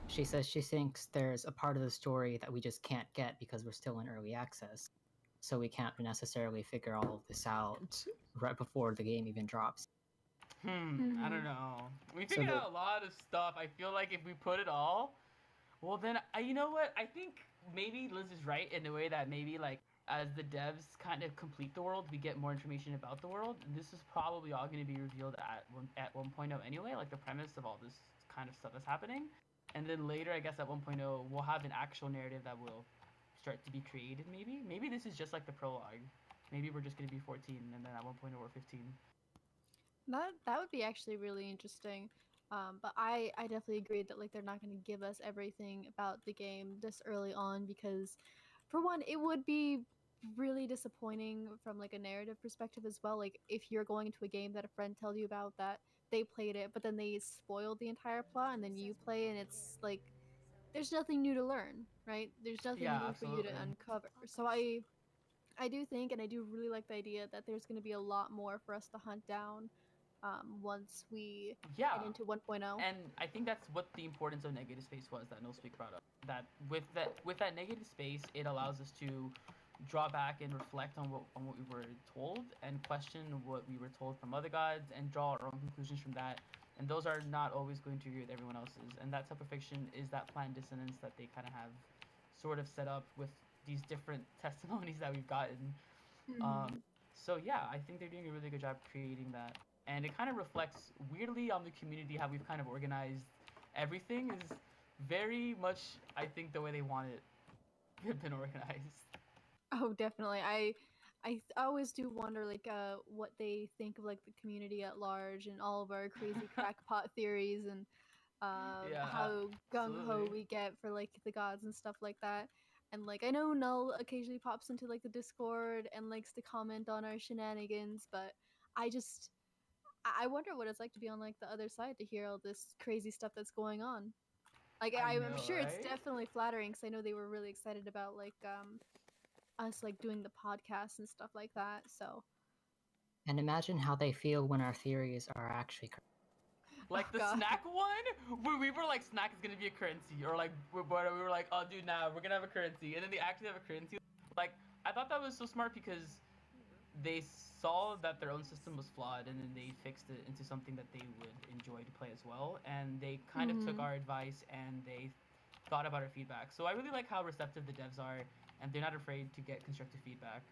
S3: She says she thinks there's a part of the story that we just can't get because we're still in early access. So we can't necessarily figure all of this out right before the game even drops.
S2: I
S1: Mhm.
S2: don't know. We
S3: So
S2: figured
S3: the-
S2: out a lot of stuff. I feel like if we put it all, well, then you know what? I think maybe Liz is right in the way that maybe like as the devs kind of complete the world, we get more information about the world. And this is probably all going to be revealed at 1.0 anyway, like the premise of all this kind of stuff that's happening. And then later, I guess at 1.0, we'll have an actual narrative that will start to be created. Maybe this is just like the prologue. Maybe we're just going to be 14, and then at 1.0 we're 15.
S1: That would be actually really interesting. But I definitely agree that like they're not going to give us everything about the game this early on because, for one, it would be really disappointing from like a narrative perspective as well. Like if you're going into a game that a friend tells you about that they played it, but then they spoiled the entire plot, and then you play and it's like there's nothing new to learn, right? There's nothing
S2: Yeah,
S1: new for you to
S2: absolutely.
S1: uncover. So I do think, and I do really like the idea that there's going to be a lot more for us to hunt down once we get
S2: Yeah,
S1: into 1.0.
S2: and I think that's what the importance of negative space was that No Speak brought up. That with that negative space, it allows us to draw back and reflect on what we were told and question what we were told from other gods and draw our own conclusions from that. And those are not always going to agree with everyone else's. And that type of fiction is that planned dissonance that they kind of have sort of set up with these different testimonies that we've gotten.
S1: Mm-hmm.
S2: So yeah, I think they're doing a really good job creating that, and it kind of reflects weirdly on the community how we've kind of organized everything is very much I think the way they want it been organized.
S1: Oh, definitely. I always do wonder like what they think of like the community at large and all of our crazy crackpot theories and
S2: Yeah,
S1: how gung ho
S2: absolutely.
S1: we get for like the gods and stuff like that. And like I know Null occasionally pops into like the Discord and likes to comment on our shenanigans, but I just I wonder what it's like to be on like the other side to hear all this crazy stuff that's going on. Like
S2: I
S1: I'm
S2: know,
S1: sure it's
S2: right?
S1: definitely flattering because I know they were really excited about like us like doing the podcast and stuff like that. So
S3: And imagine how they feel when our theories are actually correct.
S2: Like
S1: oh
S2: the
S1: god.
S2: snack one, where we were like, snack is gonna be a currency, or like, we were like, oh, dude, nah, we're gonna have a currency, and then they actually have a currency. Like, I thought that was so smart because they saw that their own system was flawed, and then they fixed it into something that they would enjoy to play as well. And they kind of took
S1: Mhm.
S2: our advice and they thought about our feedback. So I really like how receptive the devs are, and they're not afraid to get constructive feedback.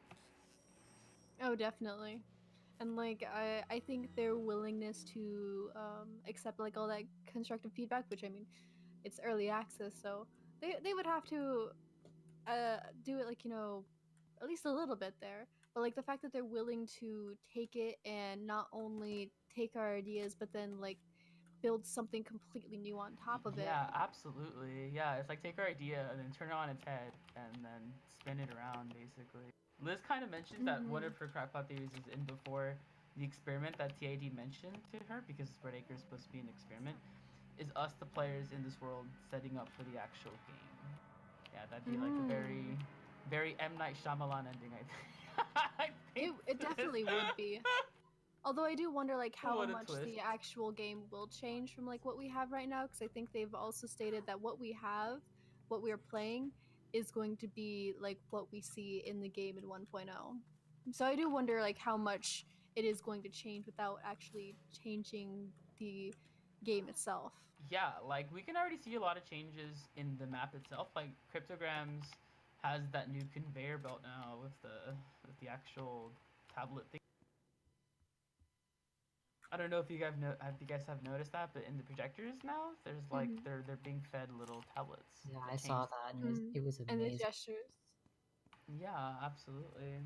S1: Oh, definitely. And like I think their willingness to accept like all that constructive feedback, which I mean, it's early access, so they would have to do it like at least a little bit there. But like the fact that they're willing to take it and not only take our ideas, but then like build something completely new on top of it.
S2: Yeah, absolutely. Yeah, it's like take our idea and then turn it on its head and then spin spin it around, basically. Liz kind of mentioned that one of her crackpot theories is in before the experiment that TID mentioned to her, because Red Acre is supposed to be an experiment, is us, the players in this world, setting up for the actual game. Yeah, that'd be like a very, very M. Night Shyamalan ending, I think. I think
S1: It definitely would be. Although I do wonder like how
S2: What a
S1: much
S2: twist.
S1: the actual game will change from like what we have right now, because I think they've also stated that what we have, what we are playing, is going to be like what we see in the game in 1.0. So I do wonder like how much it is going to change without actually changing the game itself.
S2: Yeah, like we can already see a lot of changes in the map itself. Like Cryptograms has that new conveyor belt now with the actual tablet thing. I don't know if you guys have noticed that, but in the projectors now, there's like they're being fed little tablets.
S3: Yeah,
S2: that
S3: I saw
S2: change-
S3: that, and it was
S1: And the
S3: amazing.
S1: gestures.
S2: Yeah, absolutely.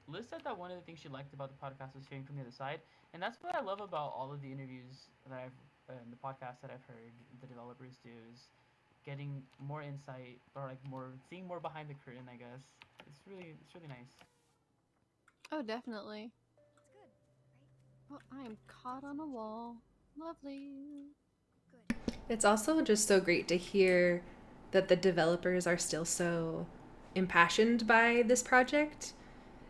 S2: Liz said that one of the things she liked about the podcast was hearing from the other side, and that's what I love about all of the interviews that I've and the podcasts that I've heard the developers do is getting more insight or like more seeing more behind the curtain. I guess it's really nice.
S1: Oh, definitely.
S5: It's good, right?
S1: Oh, I am caught on a wall. Lovely.
S5: Good.
S4: It's also just so great to hear that the developers are still so impassioned by this project.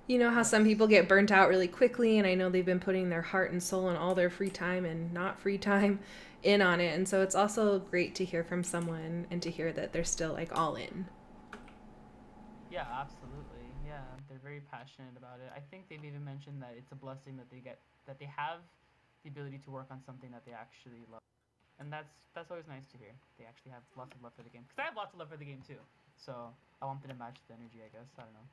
S4: You know how some people get burnt out really quickly, and I know they've been putting their heart and soul and all their free time and not free time in on it. And so it's also great to hear from someone and to hear that they're still like all in.
S2: Yeah, absolutely. Yeah, they're very passionate about it. I think they've even mentioned that it's a blessing that they have the ability to work on something that they actually love, and that's always nice to hear. They actually have lots of love for the game, because I have lots of love for the game too. So I want them to match the energy, I guess. I don't know.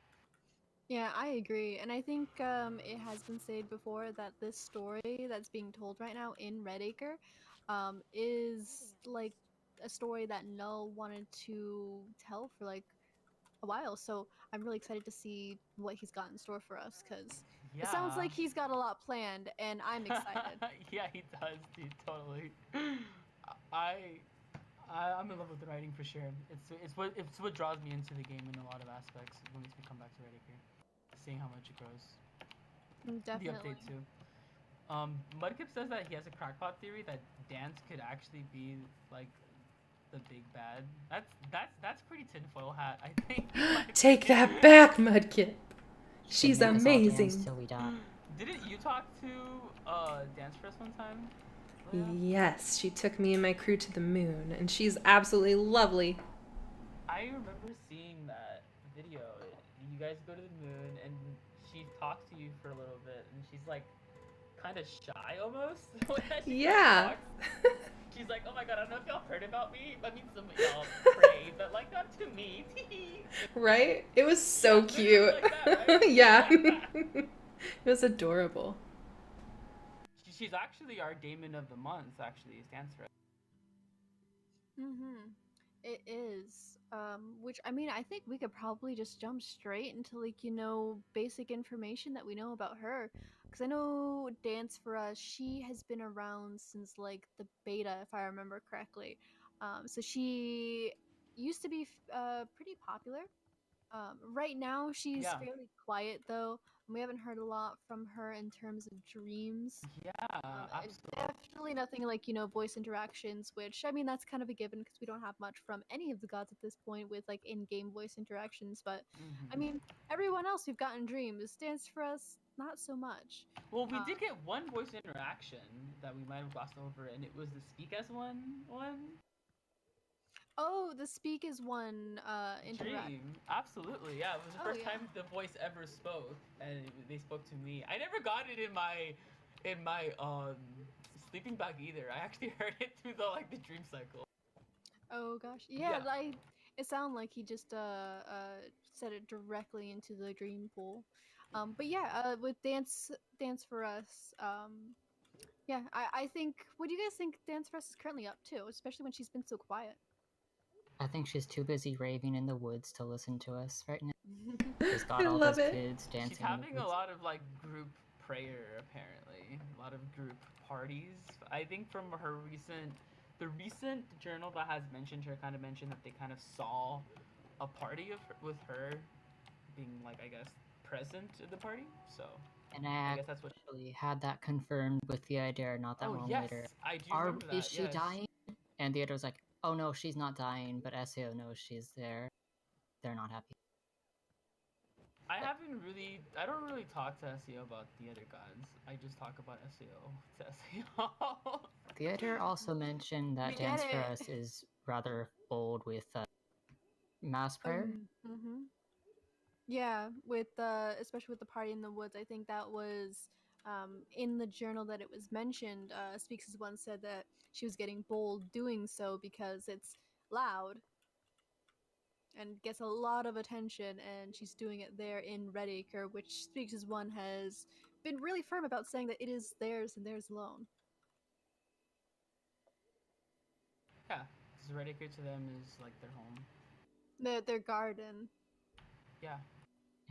S1: Yeah, I agree. And I think it has been said before that this story that's being told right now in Red Acre is like a story that Null wanted to tell for like a while. So I'm really excited to see what he's got in store for us, because it sounds
S2: Yeah.
S1: like he's got a lot planned, and I'm excited.
S2: Yeah, he does, dude. Totally. I, I'm in love with the writing for sure. It's what draws me into the game in a lot of aspects. What makes me come back to Red Acre, seeing how much it grows. The
S1: Definitely.
S2: update too. Mudkip says that he has a crackpot theory that Dance could actually be like the big bad. That's pretty tinfoil hat, I think.
S4: Take that back, Mudkip. She's
S3: Make us all dance
S4: amazing.
S3: till we die.
S2: Didn't you talk to Dance for us one time? Leia?
S4: Yes, she took me and my crew to the moon, and she's absolutely lovely.
S2: I remember seeing that video. You guys go to the moon, and she talks to you for a little bit, and she's like kind of shy almost. when she
S4: Yeah.
S2: talks. She's like, "Oh my god, I don't know if y'all heard about me. I mean, some of y'all pray, but like not to me."
S4: Right? It was so
S2: Yeah,
S4: cute.
S2: literally like that, right?
S4: Yeah. It was adorable.
S2: She's actually our Damon of the month. Actually, stands for.
S1: It is. Which I mean, I think we could probably just jump straight into like, basic information that we know about her. Because I know Dance for Us, she has been around since like the beta, if I remember correctly. So she used to be pretty popular. Right now, she's
S2: Yeah.
S1: fairly quiet though. We haven't heard a lot from her in terms of dreams.
S2: Yeah,
S1: And
S2: absolutely.
S1: definitely nothing like, voice interactions, which, I mean, that's kind of a given because we don't have much from any of the gods at this point with, like, in-game voice interactions. But, I mean, everyone else we've gotten dreams. Stands for us, not so much.
S2: Well, we did get one voice interaction that we might have glossed over, and it was the speak as one.
S1: Oh, the speak is one interact.
S2: Dream, absolutely, yeah. It was the
S1: Oh,
S2: first
S1: yeah.
S2: time the voice ever spoke, and they spoke to me. I never got it in my sleeping bag either. I actually heard it through the dream cycle.
S1: Oh, gosh. Yeah,
S2: Yeah.
S1: it sounded like he just said it directly into the dream pool. But yeah, with Dance for Us, yeah, I think. What do you guys think Dance for Us is currently up to, especially when she's been so quiet?
S3: I think she's too busy raving in the woods to listen to us right now. She's got
S4: I
S3: all
S4: love
S3: those
S4: it.
S3: kids dancing
S2: She's
S3: in the
S2: having a
S3: woods.
S2: lot of group prayer apparently, a lot of group parties. I think from the recent journal that has mentioned her kind of mentioned that they kind of saw a party with her being like, I guess, present at the party. So
S3: And
S2: I
S3: I
S2: guess that's what.
S3: actually had that confirmed with the Adair not that
S2: Oh
S3: long
S2: yes,
S3: later.
S2: I do remember
S3: Is
S2: that.
S3: she
S2: Yes.
S3: dying? And the Adair was like, oh no, she's not dying, but SAO knows she's there. They're not happy.
S2: I don't really talk to SEO about the other gods. I just talk about SEO to SEO.
S3: The Adair also mentioned that
S1: We get
S3: Dance for
S1: it.
S3: Us is rather bold with Mass Prayer.
S1: Mm-hmm. Yeah, with especially with the party in the woods, I think that was in the journal that it was mentioned. Speaks as One said that she was getting bold doing so because it's loud and gets a lot of attention, and she's doing it there in Red Acre, which Speaks as One has been really firm about saying that it is theirs and theirs alone.
S2: Yeah, because Red Acre to them is like their home.
S1: Their garden.
S2: Yeah.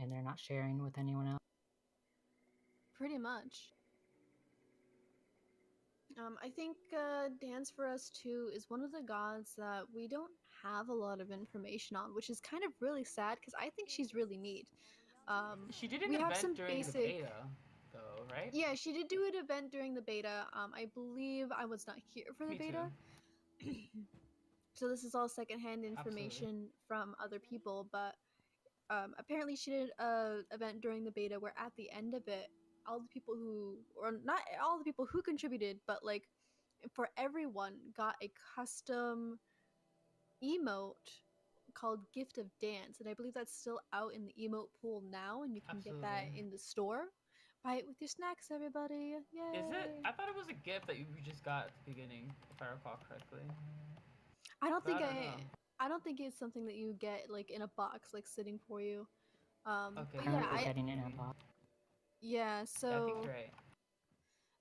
S3: And they're not sharing with anyone else.
S1: Pretty much. I think Dance for Us too is one of the gods that we don't have a lot of information on, which is kind of really sad because I think she's really neat.
S2: She did an
S1: We have
S2: event
S1: some
S2: during the
S1: basic.
S2: beta, though, right?
S1: Yeah, she did do an event during the beta. I believe I was not here for the
S2: Me too.
S1: beta. So this is all secondhand
S2: Absolutely.
S1: information from other people, but apparently she did a event during the beta where at the end of it, all the people who, or not all the people who contributed, but like for everyone, got a custom emote called Gift of Dance, and I believe that's still out in the emote pool now, and you can get that
S2: Absolutely.
S1: in the store. Buy it with your snacks, everybody! Yay!
S2: Is it? I thought it was a gift that you just got at the beginning, if I recall correctly.
S1: I don't
S2: But
S1: think
S2: I don't know.
S1: I don't think it's something that you get like in a box, like sitting for you.
S2: Okay,
S1: But
S2: then
S1: yeah,
S3: Apparently
S2: maybe.
S3: getting it in a
S2: Maybe.
S3: box.
S1: yeah.
S2: Yeah, I think you're right.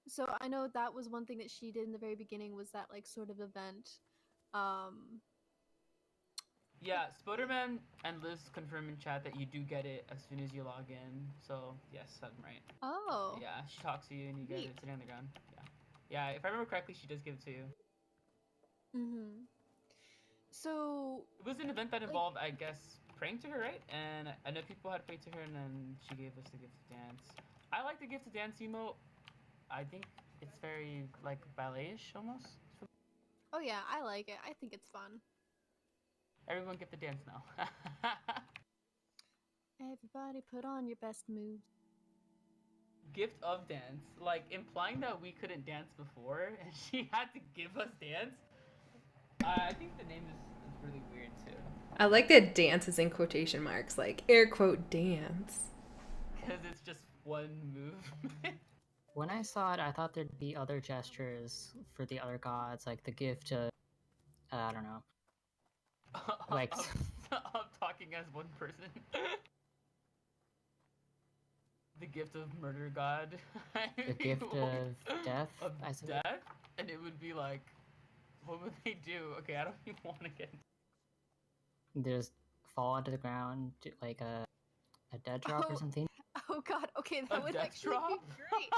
S1: So I know that was one thing that she did in the very beginning was that like sort of event. Um,
S2: Yeah, Spoderman and Liz confirm in chat that you do get it as soon as you log in. So yes, I'm right.
S1: oh,
S2: Yeah, she talks to you and you get
S1: neat.
S2: it sitting on the ground. Yeah. Yeah, if I remember correctly, she does give it to you.
S1: Mm-hmm. So
S2: It was an event that
S1: like,
S2: involved, I guess, praying to her, right? And I know people had prayed to her, and then she gave us the gift to dance. I like the gift to dance emote. I think it's very like ballet-ish almost.
S1: oh yeah, I like it. I think it's fun.
S2: Everyone get the dance now.
S1: Everybody put on your best moves.
S2: Gift of dance, like implying that we couldn't dance before, and she had to give us dance. I think the name is really weird too.
S4: I like that dance is in quotation marks, like air quote dance.
S2: Because it's just one movement.
S3: When I saw it, I thought there'd be other gestures for the other gods, like the gift to, I don't know, like
S2: of talking as one person. The gift of murder god.
S3: the gift of death.
S2: Of
S3: I suppose.
S2: death? And it would be like, what would they do? Okay, I don't even want to get.
S3: Just fall onto the ground, like a dead drop or
S1: Oh,
S3: something.
S1: oh god. Okay,
S2: A
S1: that would
S2: death
S1: actually
S2: drop?
S1: be great.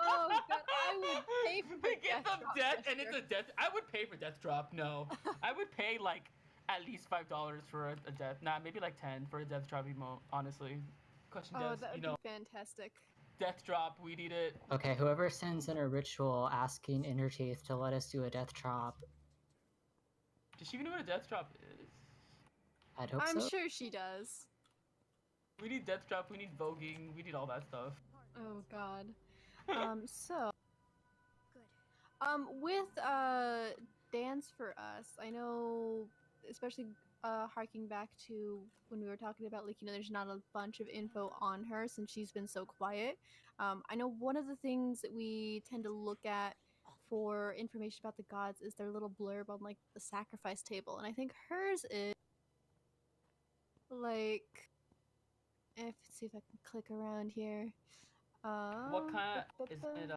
S1: Oh god, I would pay for
S2: the
S1: a
S2: gift
S1: death
S2: of
S1: drop
S2: death,
S1: gesture.
S2: and it's a death. I would pay for death drop. No, I would pay like at least $5 for a death. Nah, maybe like 10 for a death drop emote. Honestly, question
S1: Oh,
S2: does
S1: that would be fantastic.
S2: death drop. We need it.
S3: Okay, whoever sends in a ritual asking Interteeth to let us do a death drop,
S2: Does she even know what a death drop is?
S3: I'd hope
S1: I'm
S3: so.
S1: sure she does.
S2: We need death drop. We need voguing. We need all that stuff.
S1: Oh god. So
S5: Good.
S1: with Dance for Us, I know, especially harking back to when we were talking about like, you know, there's not a bunch of info on her since she's been so quiet. I know one of the things that we tend to look at for information about the gods is their little blurb on like the sacrifice table, and I think hers is like, if see if I can click around here.
S2: What kind
S1: Ba-
S2: is
S1: ba-
S2: it?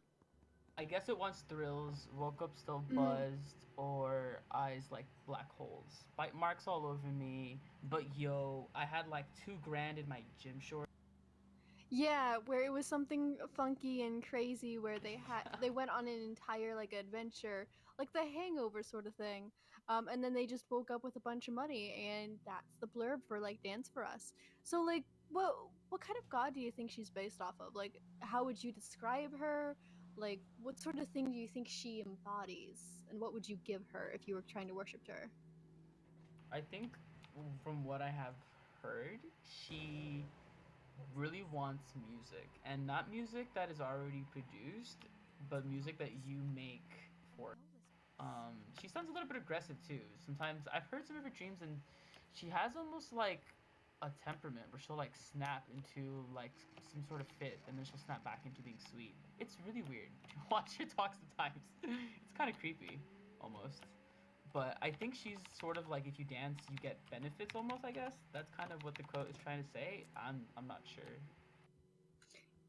S2: I guess it wants thrills. Woke up still
S1: Mm,
S2: buzzed, or eyes like black holes. Bite marks all over me. But yo, I had like 2 grand in my gym shorts.
S1: yeah, where it was something funky and crazy where they went on an entire like adventure, like the Hangover sort of thing. And then they just woke up with a bunch of money, and that's the blurb for like Dance for Us. So like, what kind of god do you think she's based off of? Like, how would you describe her? Like, what sort of thing do you think she embodies, and what would you give her if you were trying to worship her?
S2: I think from what I have heard, she really wants music, and not music that is already produced, but music that you make for. She sounds a little bit aggressive too. Sometimes I've heard some of her dreams, and she has almost like a temperament where she'll like snap into like some sort of fit, and then she'll snap back into being sweet. It's really weird to watch her talk sometimes. It's kind of creepy, almost. But I think she's sort of like if you dance, you get benefits almost. I guess that's kind of what the quote is trying to say. I'm not sure.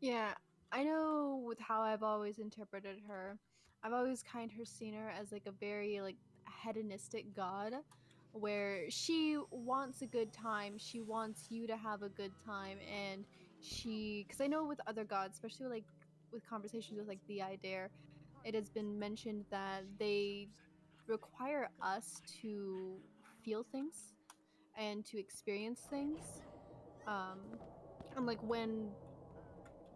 S1: Yeah, I know with how I've always interpreted her, I've always kind of seen her as like a very like hedonistic god where she wants a good time, she wants you to have a good time, and cuz I know with other gods, especially like with conversations with like the Idare, it has been mentioned that they require us to feel things and to experience things. Um and like when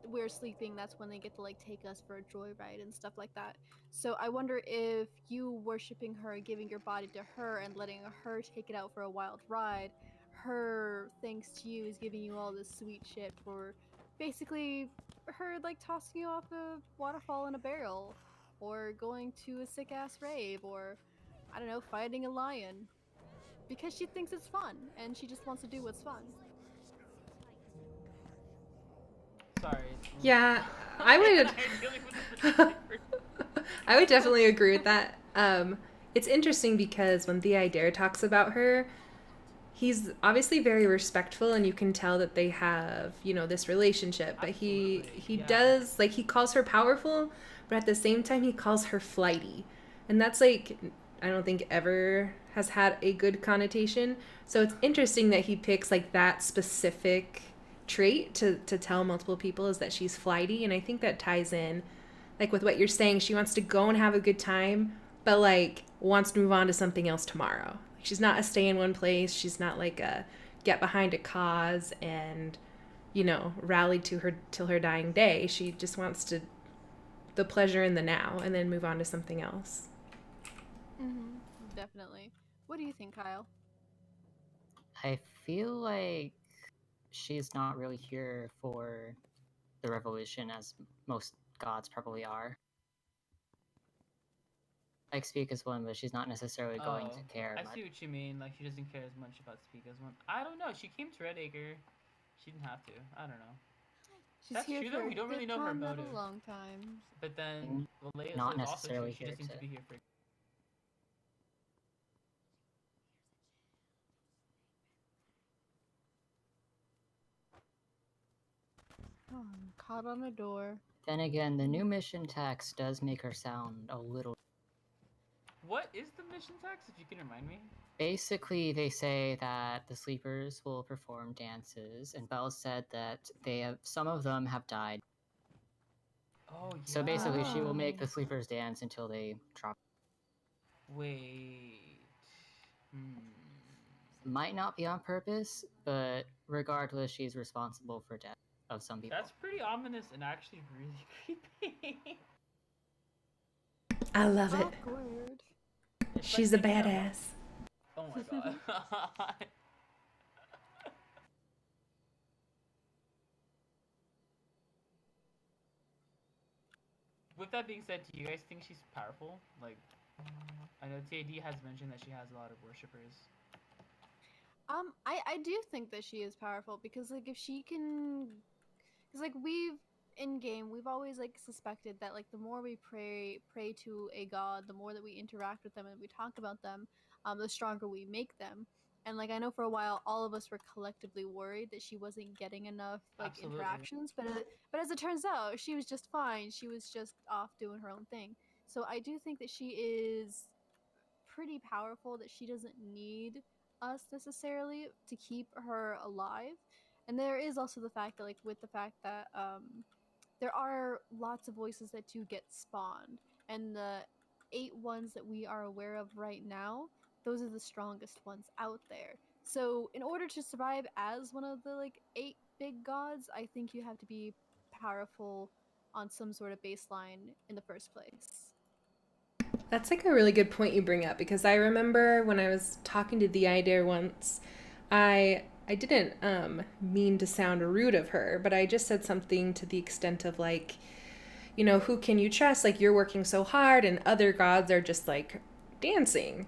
S1: we're sleeping, that's when they get to like take us for a joyride and stuff like that. So I wonder if you worshiping her, giving your body to her and letting her take it out for a wild ride, her thanks to you is giving you all this sweet shit for basically her like tossing you off a waterfall in a barrel, or going to a sick ass rave, or I don't know, fighting a lion because she thinks it's fun and she just wants to do what's fun.
S2: Sorry.
S4: Yeah, I
S2: I'm
S4: would.
S2: dealing with this autistic person.
S4: I would definitely agree with that. It's interesting because when the Dare talks about her, he's obviously very respectful, and you can tell that they have, this relationship. But
S2: Absolutely.
S4: he
S2: Yeah.
S4: does, like, he calls her powerful, but at the same time he calls her flighty, and that's like, I don't think ever has had a good connotation. So it's interesting that he picks like that specific trait to tell multiple people is that she's flighty, and I think that ties in like with what you're saying. She wants to go and have a good time, but like wants to move on to something else tomorrow. She's not a stay in one place. She's not like a get behind a cause and rally to her till her dying day. She just wants to the pleasure in the now and then move on to something else.
S1: Mm-hmm. Definitely. What do you think, Kyle?
S3: I feel like she's not really here for the revolution as most gods probably are. Like Speak as one, but she's not necessarily going to
S2: Oh,
S3: care
S2: I
S3: much.
S2: see what you mean. Like she doesn't care as much about Speak as one. I don't know. She came to Redacre. She didn't have to. I don't know.
S1: She's
S2: That's
S1: here
S2: true
S1: for
S2: though.
S1: a
S2: We don't
S1: good
S2: really know her
S1: time, not a
S2: motive.
S1: long time.
S2: But then
S3: And
S2: what Leia
S3: not
S2: says also true.
S3: necessarily
S2: She
S3: here
S2: just seems
S3: to.
S2: to be here for.
S1: Oh, I'm caught on a door.
S3: Then again, the new mission text does make her sound a little.
S2: What is the mission text? If you can remind me.
S3: Basically, they say that the sleepers will perform dances, and Belle said that some of them have died.
S2: Oh
S3: So basically, she will make
S1: Oh.
S3: the sleepers dance until they drop.
S2: Wait. Hmm.
S3: Might not be on purpose, but regardless, she's responsible for death of some people.
S2: That's pretty ominous and actually really creepy.
S4: I love it.
S1: Awkward.
S2: It's
S4: She's
S2: like
S4: a
S2: thinking out loud.
S4: badass.
S2: Oh my god. With that being said, do you guys think she's powerful? Like, I know TAD has mentioned that she has a lot of worshippers.
S1: I do think that she is powerful because like if she can, because like we've in game we've always like suspected that like the more we pray to a god, the more that we interact with them and we talk about them, the stronger we make them. And like I know for a while all of us were collectively worried that she wasn't getting enough like
S2: Absolutely.
S1: interactions, but as it turns out she was just fine. She was just off doing her own thing. So I do think that she is pretty powerful, that she doesn't need us necessarily to keep her alive. And there is also the fact that like with the fact that there are lots of voices that do get spawned, and the 8 ones that we are aware of right now those are the strongest ones out there. So in order to survive as one of the like 8 big gods, I think you have to be powerful on some sort of baseline in the first place.
S4: That's like a really good point you bring up, because I remember when I was talking to the idea once, I didn't mean to sound rude of her, but I just said something to the extent of like, you know, who can you trust? Like, you're working so hard and other gods are just like dancing.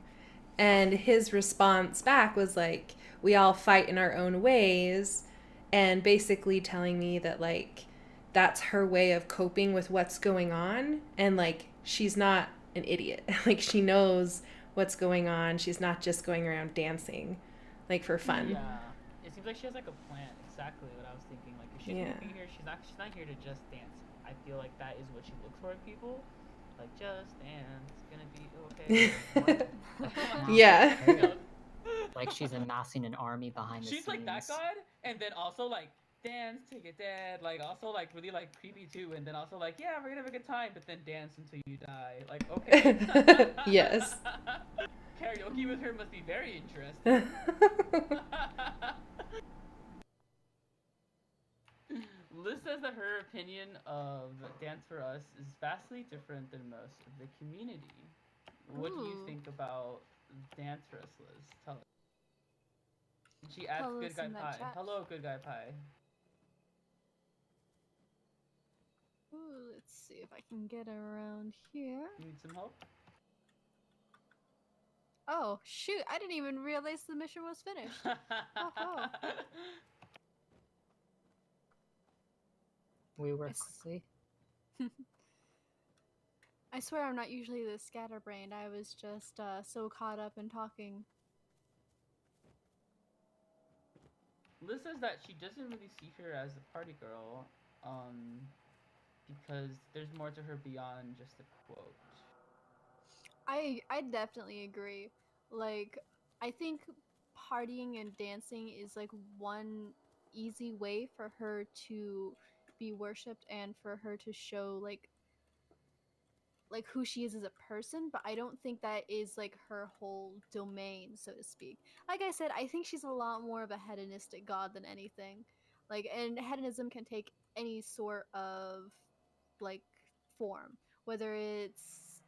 S4: And his response back was like, we all fight in our own ways, and basically telling me that like that's her way of coping with what's going on, and like she's not an idiot. Like, she knows what's going on. She's not just going around dancing like for fun.
S2: Yeah. It seems like she has like a plan. Exactly what I was thinking. Like if she's
S4: Yeah.
S2: gonna be here, she's not here to just dance. I feel like that is what she looks for in people. Like just dance, gonna be okay.
S4: Yeah.
S3: Like she's amassing an army behind the
S2: She's
S3: scenes.
S2: like that god, and then also like dance, take it dead, like also like really like creepy too, and then also like yeah we're gonna have a good time, but then dance until you die. Like okay.
S4: Yes.
S2: Karaoke with her must be very interesting. Liz says that her opinion of Dance for Us is vastly different than most of the community. What do you
S1: Ooh.
S2: think about Dance for Us, Liz? Tell us. She adds
S1: Tell
S2: Good
S1: us
S2: Guy
S1: in that
S2: Pie.
S1: chat.
S2: Hello, Good Guy Pie.
S1: Ooh, let's see if I can get around here.
S2: You need some help?
S1: Oh, shoot, I didn't even realize the mission was finished. Oh.
S3: We work quickly.
S1: I swear I'm not usually this scatterbrained. I was just so caught up in talking.
S2: Liz says that she doesn't really see her as a party girl, because there's more to her beyond just a quote.
S1: I definitely agree. Like, I think partying and dancing is like one easy way for her to be worshipped and for her to show like who she is as a person, but I don't think that is like her whole domain, so to speak. Like I said, I think she's a lot more of a hedonistic god than anything. Like, and hedonism can take any sort of like form, whether it's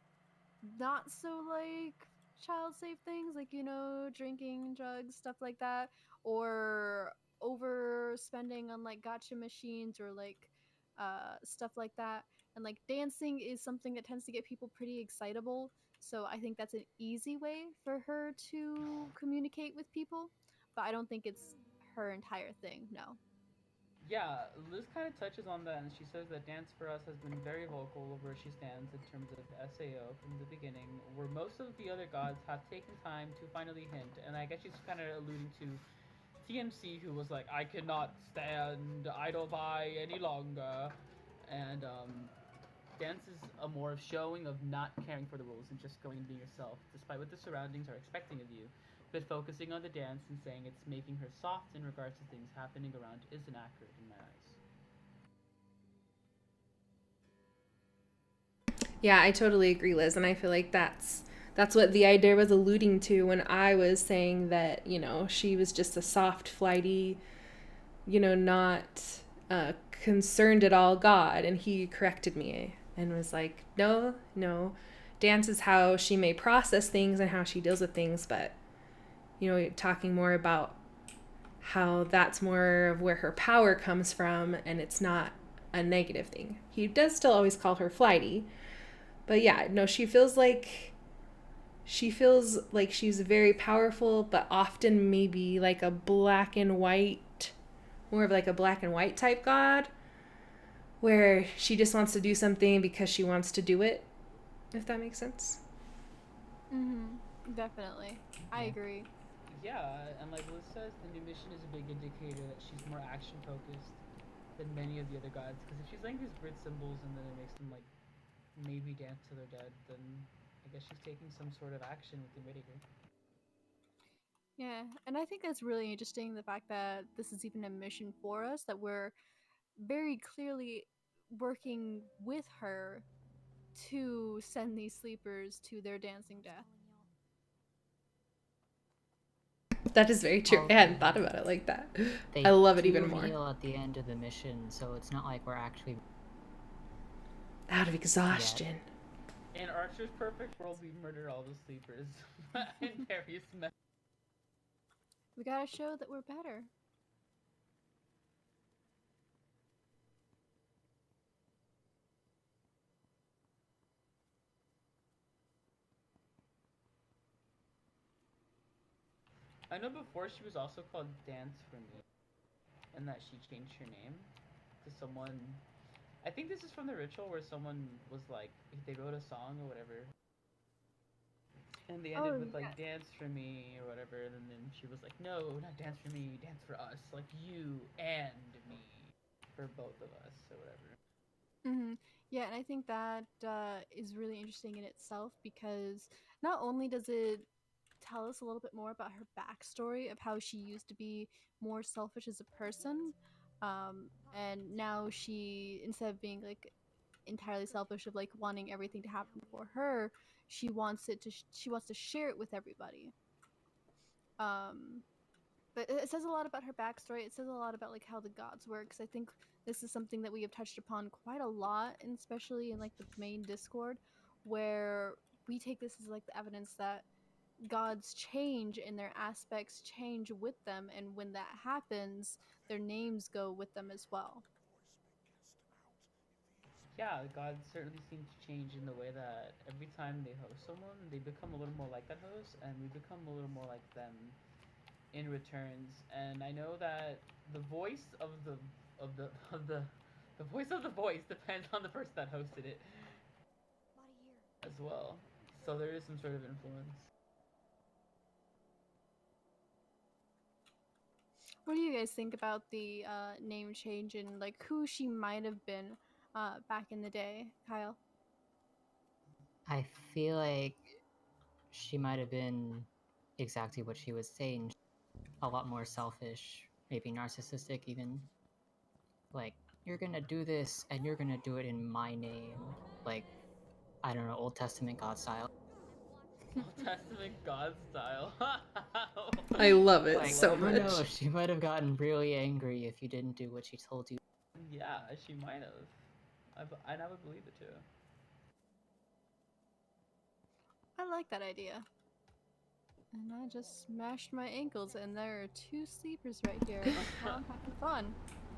S1: not so like child safe things like drinking, drugs, stuff like that, or overspending on like gotcha machines or like stuff like that. And like dancing is something that tends to get people pretty excitable, so I think that's an easy way for her to communicate with people, but I don't think it's her entire thing, no.
S2: Yeah, Liz kind of touches on that, and she says that Dance for Us has been very vocal of where she stands in terms of SAO from the beginning, where most of the other gods have taken time to finally hint, and I guess she's kind of alluding to TMC, who was like, I cannot stand Idol By any longer, and Dance is a more showing of not caring for the rules and just going and being yourself, despite what the surroundings are expecting of you, but focusing on the dance and saying it's making her soft in regards to things happening around isn't accurate in my eyes.
S4: Yeah, I totally agree, Liz, and I feel like that's what the idea was alluding to when I was saying that, you know, she was just a soft, flighty, you know, not concerned at all god, and he corrected me and was like, no, dance is how she may process things and how she deals with things, but, you know, talking more about how that's more of where her power comes from and it's not a negative thing. He does still always call her flighty, but yeah, no, she feels like she's very powerful, but often maybe like a black and white, more of like a black and white type god, where she just wants to do something because she wants to do it, if that makes sense.
S1: Definitely, I agree.
S2: Yeah, and like Liz says, the new mission is a big indicator that she's more action focused than many of the other gods. Because if she's laying these grid symbols and then it makes them like maybe dance till they're dead, then I guess she's taking some sort of action with the Whittaker.
S1: Yeah, and I think that's really interesting, the fact that this is even a mission for us, that we're very clearly working with her to send these sleepers to their dancing death.
S4: That is very true. I hadn't thought about it like that. I love it even more.
S3: They heal at the end of the mission, so it's not like we're actually
S4: out of exhaustion.
S2: In Archer's perfect world, we murder all the sleepers in various methods.
S1: We gotta show that we're better.
S2: I know before she was also called Dance for Me, and that she changed her name to someone. I think this is from the ritual where someone was like, they wrote a song or whatever, and they ended with like "Dance for Me" or whatever, and then she was like, "No, not dance for me, dance for us, like you and me, for both of us or whatever."
S1: Yeah, and I think that is really interesting in itself because not only does it tell us a little bit more about her backstory of how she used to be more selfish as a person, and now she, instead of being like entirely selfish of like wanting everything to happen for her, she wants it to she wants to share it with everybody. But it says a lot about her backstory. It says a lot about like how the gods work. Because I think this is something that we have touched upon quite a lot, and especially in like the main Discord, where we take this as like the evidence that gods change and their aspects change with them, and when that happens, their names go with them as well.
S2: Yeah, gods certainly seem to change in the way that every time they host someone, they become a little more like that host, and we become a little more like them in returns. And I know that the voice of the of the of the voice of the voice depends on the person that hosted it as well. So there is some sort of influence.
S1: What do you guys think about the name change and like who she might have been back in the day, Kyle?
S3: I feel like she might have been exactly what she was saying. A lot more selfish, maybe narcissistic even. Like, you're gonna do this and you're gonna do it in my name. Like, I don't know, Old Testament God style.
S2: Old Testament God style.
S4: I love it
S3: Like,
S4: so
S3: who
S4: much.
S3: knows? She might have gotten really angry if you didn't do what she told you.
S2: Yeah, she might have. And I would believe it too.
S1: I like that idea. And I just smashed my ankles, and there are two sleepers right here. Well, I'm having fun.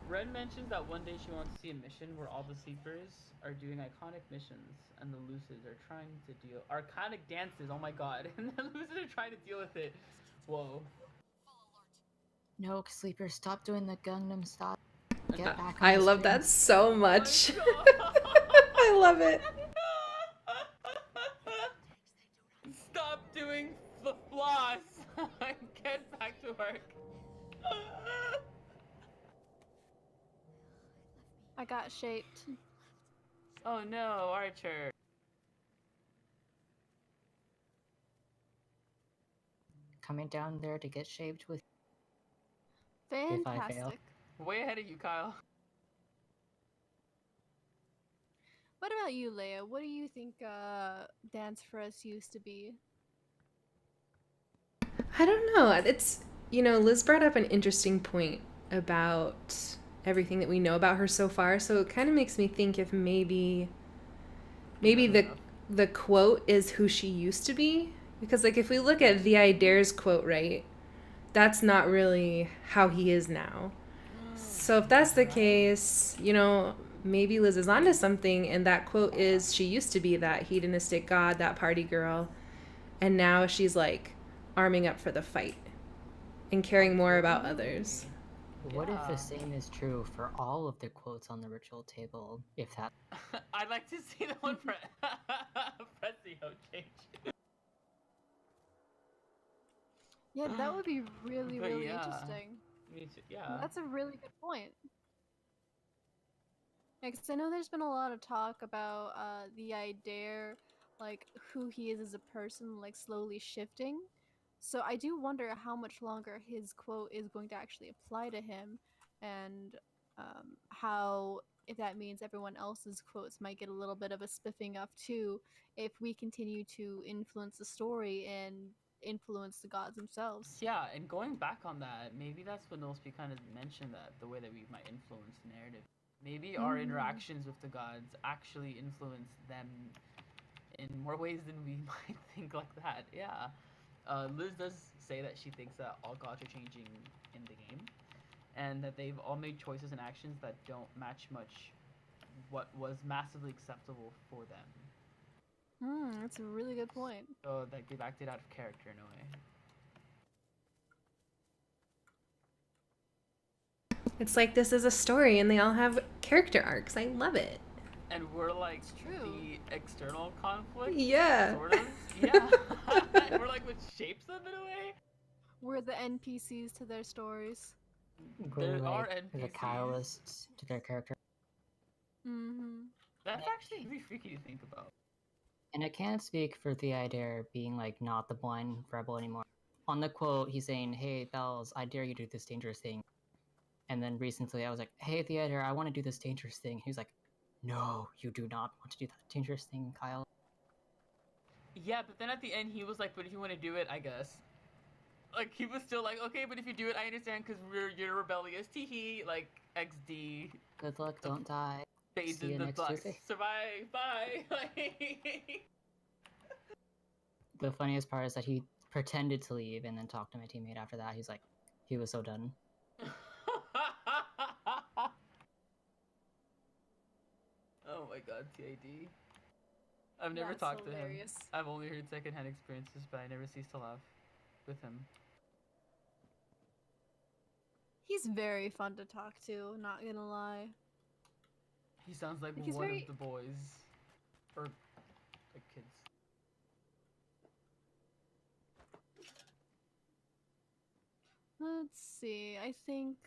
S2: Ren mentions that one day she wants to see a mission where all the sleepers are doing iconic missions and the losers are trying to deal iconic dances. Oh my god, and the losers are trying to deal with it. Whoa.
S3: No, sleeper, stop doing the Gangnam style. Get back on
S4: I
S3: the
S4: love that
S3: springs.
S4: so much. I love it.
S2: Stop doing the floss. Get back to work.
S1: I got shaped.
S2: Oh no, Archer.
S3: Coming down there to get shaved with if I fail.
S1: Fantastic.
S2: Way ahead of you, Kyle.
S1: What about you, Leia? What do you think Dance for Us used to be?
S4: I don't know. It's, Liz brought up an interesting point about everything that we know about her so far. So it kind of makes me think if maybe the quote is who she used to be, because like if we look at the I Dares quote, right? That's not really how he is now. So if that's the case, maybe Liz is onto something, and that quote is she used to be that hedonistic god, that party girl, and now she's like arming up for the fight and caring more about others.
S3: What if the same is true for all of the quotes on the ritual table? If that
S2: I'd like to see the one Prezio change.
S1: Yeah, that would be really,
S2: But
S1: really
S2: yeah.
S1: interesting.
S2: Me too. Yeah.
S1: That's a really good point. Because I know there's been a lot of talk about the idea, like who he is as a person, like slowly shifting. So I do wonder how much longer his quote is going to actually apply to him, and how, if that means everyone else's quotes might get a little bit of a spiffing up too, if we continue to influence the story and influence the gods themselves.
S2: Yeah, and going back on that, maybe that's what Nilsby kind of mentioned, that the way that we might influence the narrative. Maybe our interactions with the gods actually influence them in more ways than we might think like that. Yeah. Liz does say that she thinks that all gods are changing in the game, and that they've all made choices and actions that don't match much what was massively acceptable for them.
S1: That's a really good point.
S2: So like they've acted out of character in a way.
S4: It's like this is a story and they all have character arcs. I love it.
S2: And we're like
S1: It's true.
S2: the external conflict.
S4: Yeah.
S2: Sort of. Yeah. We're like what shapes them in a way.
S1: We're the NPCs to their stories.
S3: We're
S2: There are
S3: like the
S2: NPCs.
S3: catalysts to their character.
S2: That's actually really freaky to think about.
S3: And I can't speak for the idea being like not the blind rebel anymore. On the quote, he's saying, "Hey, Bells, I dare you to do this dangerous thing." And then recently I was like, "Hey, Theater, I want to do this dangerous thing." He was like, "No, you do not want to do that dangerous thing, Kyle."
S2: Yeah, but then at the end he was like, "But if you want to do it, I guess." Like he was still like, "Okay, but if you do it, I understand because you're rebellious." Teehee, like XD.
S3: Good luck, don't die.
S2: Fades
S3: See you
S2: in the
S3: next
S2: box.
S3: Tuesday.
S2: Survive. Bye.
S3: The funniest part is that he pretended to leave and then talked to my teammate after that. He's like, he was so done.
S2: Oh my god, TID. I've never
S1: That's
S2: talked
S1: hilarious.
S2: to him. I've only heard secondhand experiences, but I never cease to laugh with him.
S1: He's very fun to talk to, not gonna lie.
S2: He sounds like
S1: Like, he's
S2: one
S1: very-
S2: of the boys. Or like kids.
S1: Let's see. I think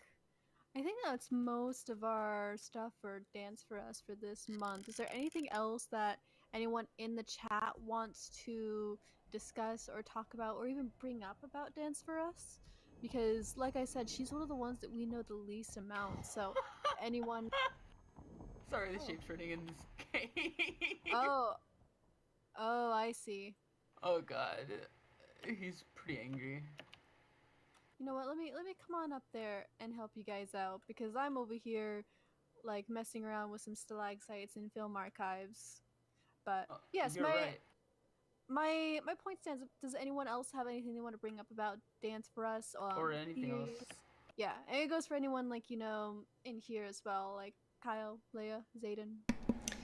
S1: that's most of our stuff for Dance for Us for this month. Is there anything else that anyone in the chat wants to discuss or talk about or even bring up about Dance for Us? Because like I said, she's one of the ones that we know the least amount. So anyone
S2: Sorry, the
S1: Oh.
S2: shape's running in this game.
S1: Oh, I see.
S2: Oh god. He's pretty angry.
S1: You know what? Let me come on up there and help you guys out because I'm over here like messing around with some stalagmites and film archives. But
S2: Oh,
S1: yes,
S2: you're right.
S1: my point stands. Does anyone else have anything they want to bring up about Dance for Us
S2: Or anything else.
S1: Yeah, and it goes for anyone like in here as well, like Kyle, Leia, Zayden.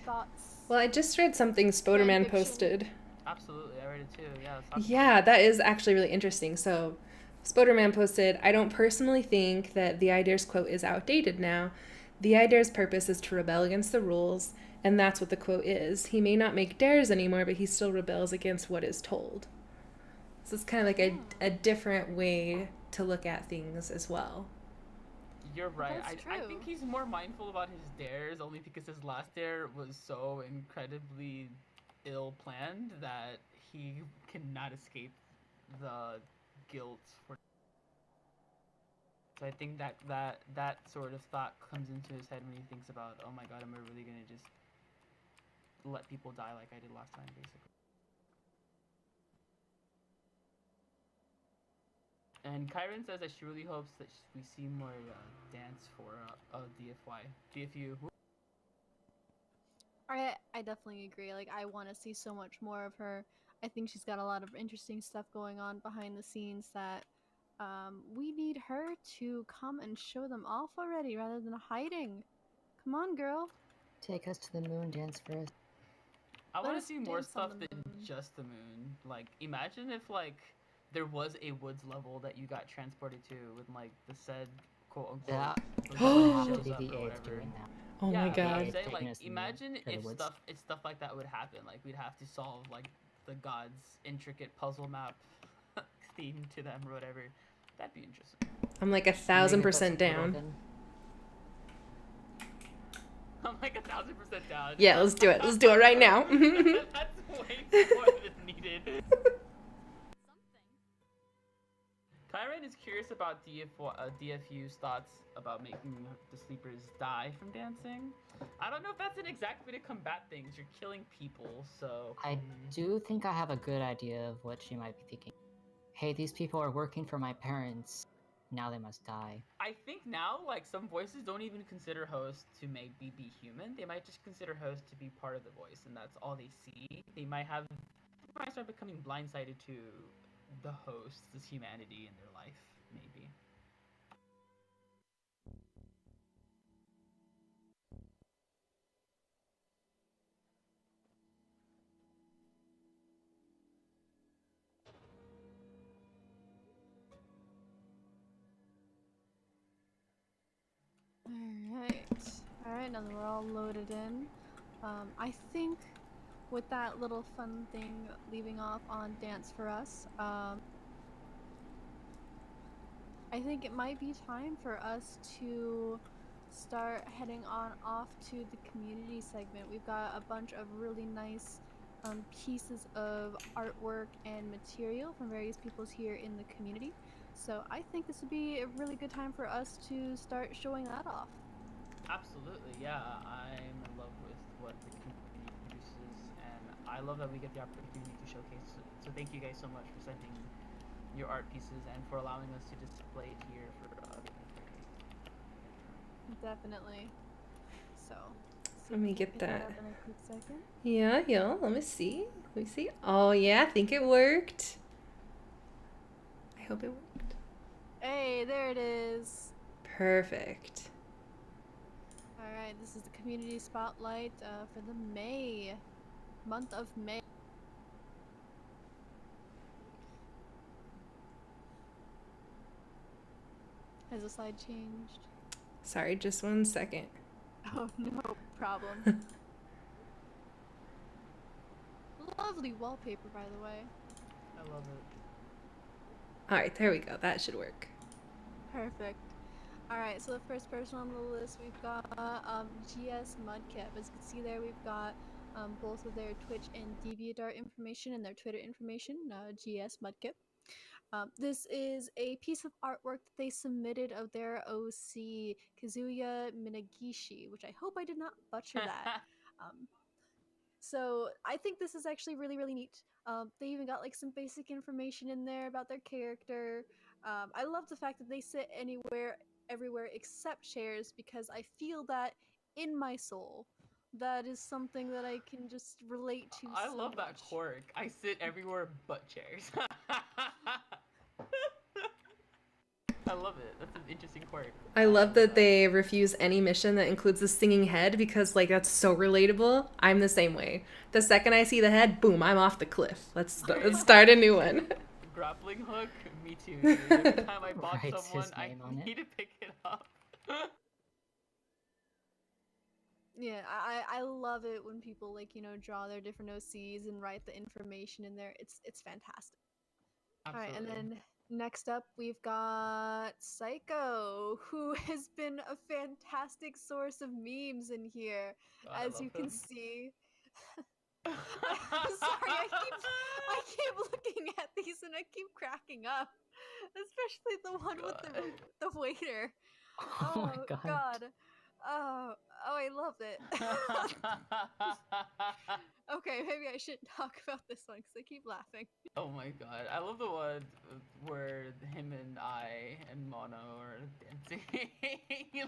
S1: Thoughts?
S4: Well, I just read something Spoderman
S1: Fanfiction.
S4: posted.
S2: Absolutely, I read it too. Yeah. Let's talk about
S4: Yeah,
S2: it.
S4: that is actually really interesting. So, Spoderman posted, "I don't personally think that the Idare's quote is outdated now. The Idare's purpose is to rebel against the rules, and that's what the quote is. He may not make dares anymore, but he still rebels against what is told." So it's kind of like a different way to look at things as well.
S2: You're right.
S1: That's
S2: I think
S1: true.
S2: he's more mindful about his dares only because his last dare was so incredibly ill planned that he cannot escape the guilt for. So I think that sort of thought comes into his head when he thinks about, oh my god, am I really gonna just let people die like I did last time, basically. And Kyron says that she really hopes that we see more dance for DFY. DFU.
S1: I definitely agree. Like I want to see so much more of her. I think she's got a lot of interesting stuff going on behind the scenes that we need her to come and show them off already rather than hiding. Come on, girl.
S3: Take us to the moon, Dance for Us.
S2: I
S1: Let
S2: want
S1: us
S2: to see more
S1: dance on
S2: stuff
S1: the
S2: than
S1: moon.
S2: just the moon. Like, imagine if like there was a woods level that you got transported to with like the said quote unquote.
S3: That
S2: like,
S3: would
S2: shows
S3: have to be
S2: up
S3: the
S2: or
S3: eighth
S2: whatever.
S3: doing that.
S4: Oh
S2: Yeah,
S4: my
S2: but I'm
S4: god.
S2: saying,
S3: Taking
S2: like,
S3: us in the-
S2: imagine
S3: to the
S2: if
S3: woods.
S2: stuff like that would happen. Like, we'd have to solve like the gods' intricate puzzle map theme to them or whatever. That'd be interesting.
S4: I'm like 1,000% down.
S2: I'm like 1,000% down.
S4: Yeah, let's do it. Let's do it right now.
S2: That's way more than needed. Kyron is curious about DFU's thoughts about making the sleepers die from dancing. I don't know if that's an exact way to combat things. You're killing people, so.
S3: I do think I have a good idea of what she might be thinking. hey, these people are working for my parents. Now they must die.
S2: I think now, like, some voices don't even consider host to maybe be human. They might just consider host to be part of the voice, and that's all they see. They might start becoming blindsided to the host's humanity in their life, maybe.
S1: Alright, now that we're all loaded in, I think with that little fun thing leaving off on Dance for Us, I think it might be time for us to start heading on off to the community segment. We've got a bunch of really nice pieces of artwork and material from various peoples here in the community. So I think this would be a really good time for us to start showing that off.
S2: Absolutely, yeah. I'm in love with what the community produces, and I love that we get the opportunity to showcase it. So thank you guys so much for sending your art pieces and for allowing us to display it here for
S1: Definitely. So,
S4: Let me get that.
S1: In a quick second.
S4: Yeah, let me see. Oh, yeah, I think it worked. I hope it worked.
S1: Hey, there it is.
S4: Perfect.
S1: Alright, this is the community spotlight for the month of May. Has the slide changed?
S4: Sorry, just 1 second.
S1: Oh, no problem. Lovely wallpaper, by the way.
S2: I love it.
S4: All right, there we go. That should work.
S1: Perfect. Alright, so the first person on the list, we've got GS Mudkip. As you can see there, we've got both of their Twitch and DeviantArt information and their Twitter information, GS Mudkip. This is a piece of artwork that they submitted of their OC, Kazuya Minagishi, which I hope I did not butcher that. So I think this is actually really, really neat. They even got like some basic information in there about their character. I love the fact that they sit anywhere, everywhere except chairs, because I feel that in my soul, that is something that I can just relate to
S2: I
S1: so
S2: love that
S1: much.
S2: quirk. I sit everywhere but chairs. I love it. That's an interesting quirk.
S4: I love that they refuse any mission that includes a singing head because, like, that's so relatable. I'm the same way. The second I see the head, boom, I'm off the cliff. Let's start a new one.
S2: Grappling hook? Me too. Dude. Every time I bought
S3: Writes
S2: someone,
S3: his
S2: I
S3: name on it.
S2: need to pick it up.
S1: Yeah, I love it when people like, draw their different OCs and write the information in there. It's fantastic.
S2: Absolutely.
S1: Alright, and then next up we've got Psycho, who has been a fantastic source of memes in here,
S2: God,
S1: as you can
S2: him.
S1: see. I'm sorry, I keep looking at these and I keep cracking up, especially the one
S2: God.
S1: with the waiter.
S3: Oh my god.
S1: Oh, I love it. Okay, maybe I shouldn't talk about this one because I keep laughing.
S2: Oh my god. I love the one where him and I and Mono are dancing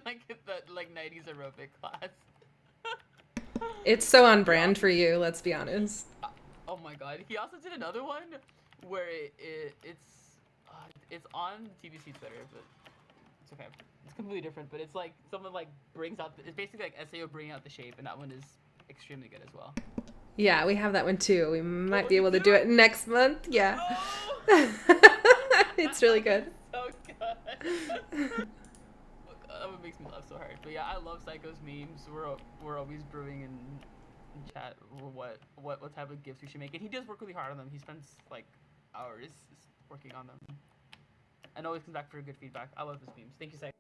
S2: like at the 90s aerobic class.
S4: It's so on brand for you, let's be honest.
S2: Oh my god. He also did another one where it's on TBC Twitter, but it's okay. It's completely different, but it's like someone like brings out it's basically like SAO bringing out the shape, and that one is extremely good as well.
S4: Yeah, we have that one too. We might be able to do it next month. Yeah.
S2: Oh!
S4: It's really good.
S2: So good. Oh god, that one makes me laugh so hard. But yeah, I love Psycho's memes. We're always brewing in chat what type of gifts we should make, and he does work really hard on them. He spends like hours working on them, and always comes back for good feedback. I love his memes. Thank you, Psycho.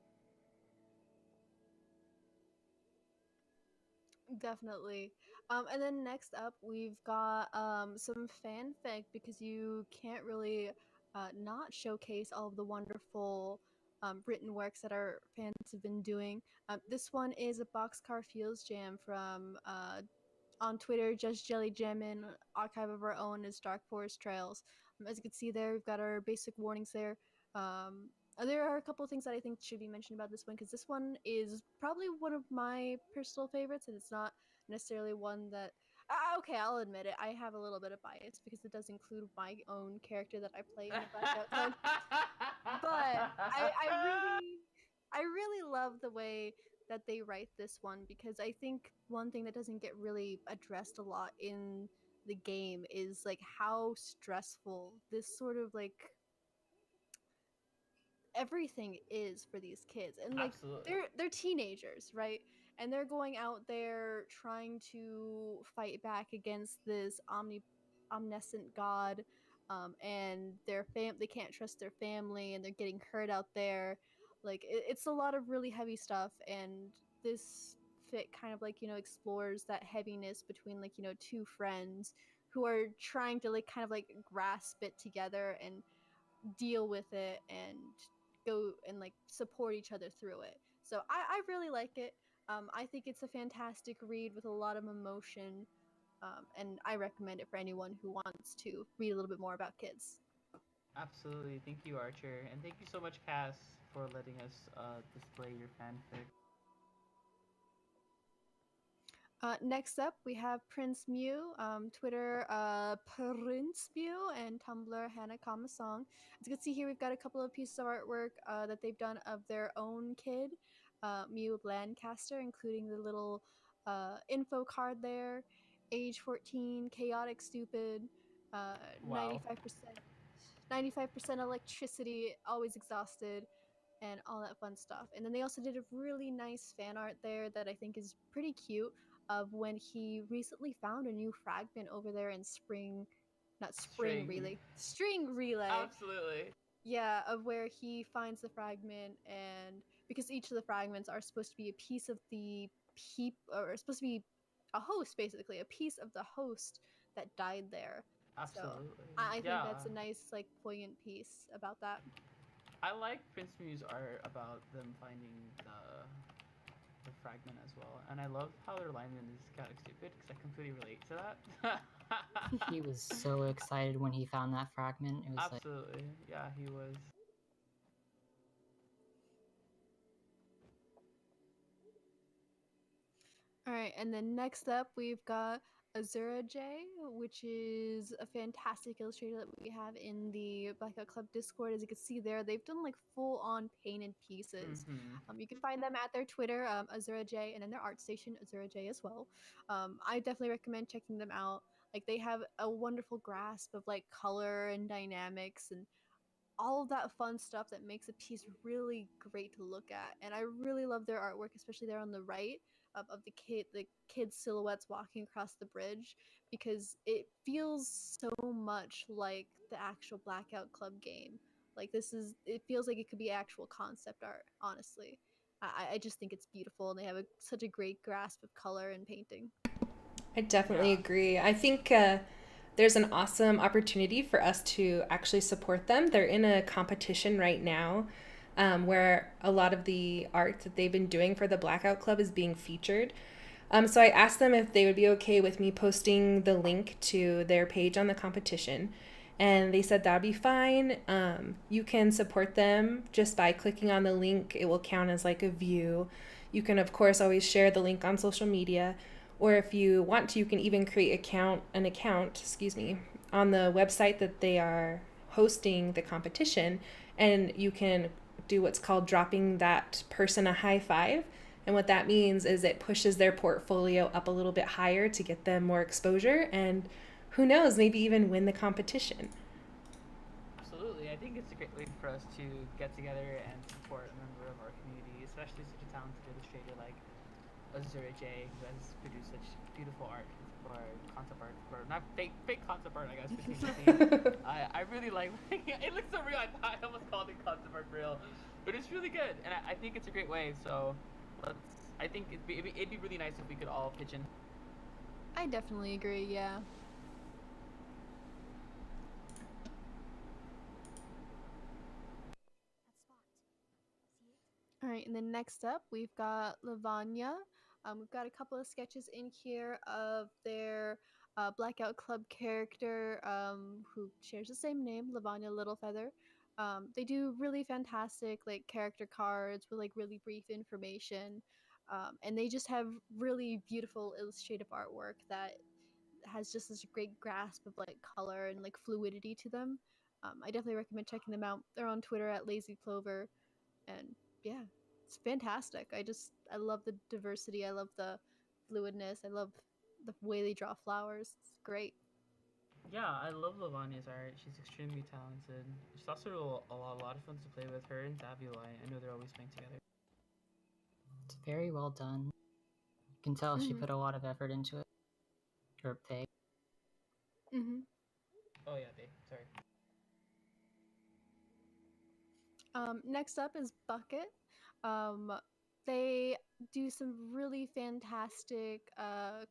S1: Definitely. And then next up, we've got some fanfic, because you can't really not showcase all of the wonderful written works that our fans have been doing. This one is a Boxcar Fields Jam from on Twitter, Just Jelly Jammin'. Archive of our own is Dark Forest Trails. As you can see there, we've got our basic warnings there. There are a couple of things that I think should be mentioned about this one, because this one is probably one of my personal favorites, and it's not necessarily one that. Okay, I'll admit it. I have a little bit of bias because it does include my own character that I play in the Blackout Club. But I really love the way that they write this one, because I think one thing that doesn't get really addressed a lot in the game is like how stressful this sort of like everything is for these kids, and like
S2: Absolutely.
S1: they're teenagers, right? And they're going out there trying to fight back against this omniscient god, and they can't trust their family, and they're getting hurt out there. Like it's a lot of really heavy stuff, and this fit kind of like explores that heaviness between like two friends who are trying to like kind of like grasp it together and deal with it and go and like support each other through it. So I really like it. I think it's a fantastic read with a lot of emotion, and I recommend it for anyone who wants to read a little bit more about kids.
S2: Absolutely. Thank you, Archer. And thank you so much, Cass, for letting us display your fanfic.
S1: Next up, we have Prince Mew, Twitter Prince Mew, and Tumblr Hannah Song. As you can see here, we've got a couple of pieces of artwork that they've done of their own kid, Mew Lancaster, including the little info card there, age 14, chaotic, stupid,
S2: Wow.
S1: 95% electricity, always exhausted, and all that fun stuff. And then they also did a really nice fan art there that I think is pretty cute, of when he recently found a new fragment over there in
S2: String.
S1: String Relay.
S2: Absolutely.
S1: Yeah, of where he finds the fragment, and because each of the fragments are supposed to be a piece of the or supposed to be a host, basically, a piece of the host that died there. So
S2: Absolutely.
S1: I think
S2: Yeah.
S1: that's a nice, like, poignant piece about that.
S2: I like Prince Mew's art about them finding the fragment as well, and I love how their alignment is kind of stupid because I completely relate to that.
S3: He was so excited when he found that fragment. It was
S2: Absolutely, yeah, he was.
S1: All right, and then next up we've got Azura J, which is a fantastic illustrator that we have in the Blackout Club Discord. As you can see there, they've done like full-on painted pieces.
S2: Mm-hmm.
S1: You can find them at their Twitter, Azura J, and then their art station, Azura J, as well. I definitely recommend checking them out. Like they have a wonderful grasp of like color and dynamics and all of that fun stuff that makes a piece really great to look at. And I really love their artwork, especially there on the right of the kids silhouettes walking across the bridge, because it feels so much like the actual Blackout Club game. Like it feels like it could be actual concept art, honestly. I just think it's beautiful, and they have such a great grasp of color and painting.
S4: I definitely
S2: Yeah.
S4: agree. I think there's an awesome opportunity for us to actually support them. They're in a competition right now where a lot of the art that they've been doing for the Blackout Club is being featured. So I asked them if they would be okay with me posting the link to their page on the competition. And they said that would be fine. You can support them just by clicking on the link. It will count as like a view. You can, of course, always share the link on social media. Or if you want to, you can even create an account, on the website that they are hosting the competition, and you can do what's called dropping that person a high five. And what that means is it pushes their portfolio up a little bit higher to get them more exposure, and who knows, maybe even win the competition.
S2: Absolutely, I think it's a great way for us to get together and support a member of our community, especially such a talented illustrator like Azura J, who has produced such beautiful art for concept art, or not fake concept art, I guess. Between the scenes. I really like. It looks so real. I almost called it concept art for real, but it's really good, and I think it's a great way. So I think it'd be really nice if we could all pitch in.
S1: I definitely agree. Yeah.
S5: That spot. See it?
S1: All right, and then next up, we've got Lavanya. We've got a couple of sketches in here of their Blackout Club character who shares the same name, Lavanya Littlefeather. They do really fantastic like character cards with like really brief information, and they just have really beautiful illustrative artwork that has just this great grasp of like color and like fluidity to them. I definitely recommend checking them out. They're on Twitter at Lazy Clover, and yeah, it's fantastic. I love the diversity. I love the fluidness. I love the way they draw flowers. It's great.
S2: Yeah, I love Lavania's art. She's extremely talented. She's also a lot of fun to play with. Her and Tabula, I know they're always playing together.
S3: It's very well done. You can tell she put a lot of effort into it. Or they.
S2: Oh yeah, they. Sorry.
S1: Next up is Bucket. They do some really fantastic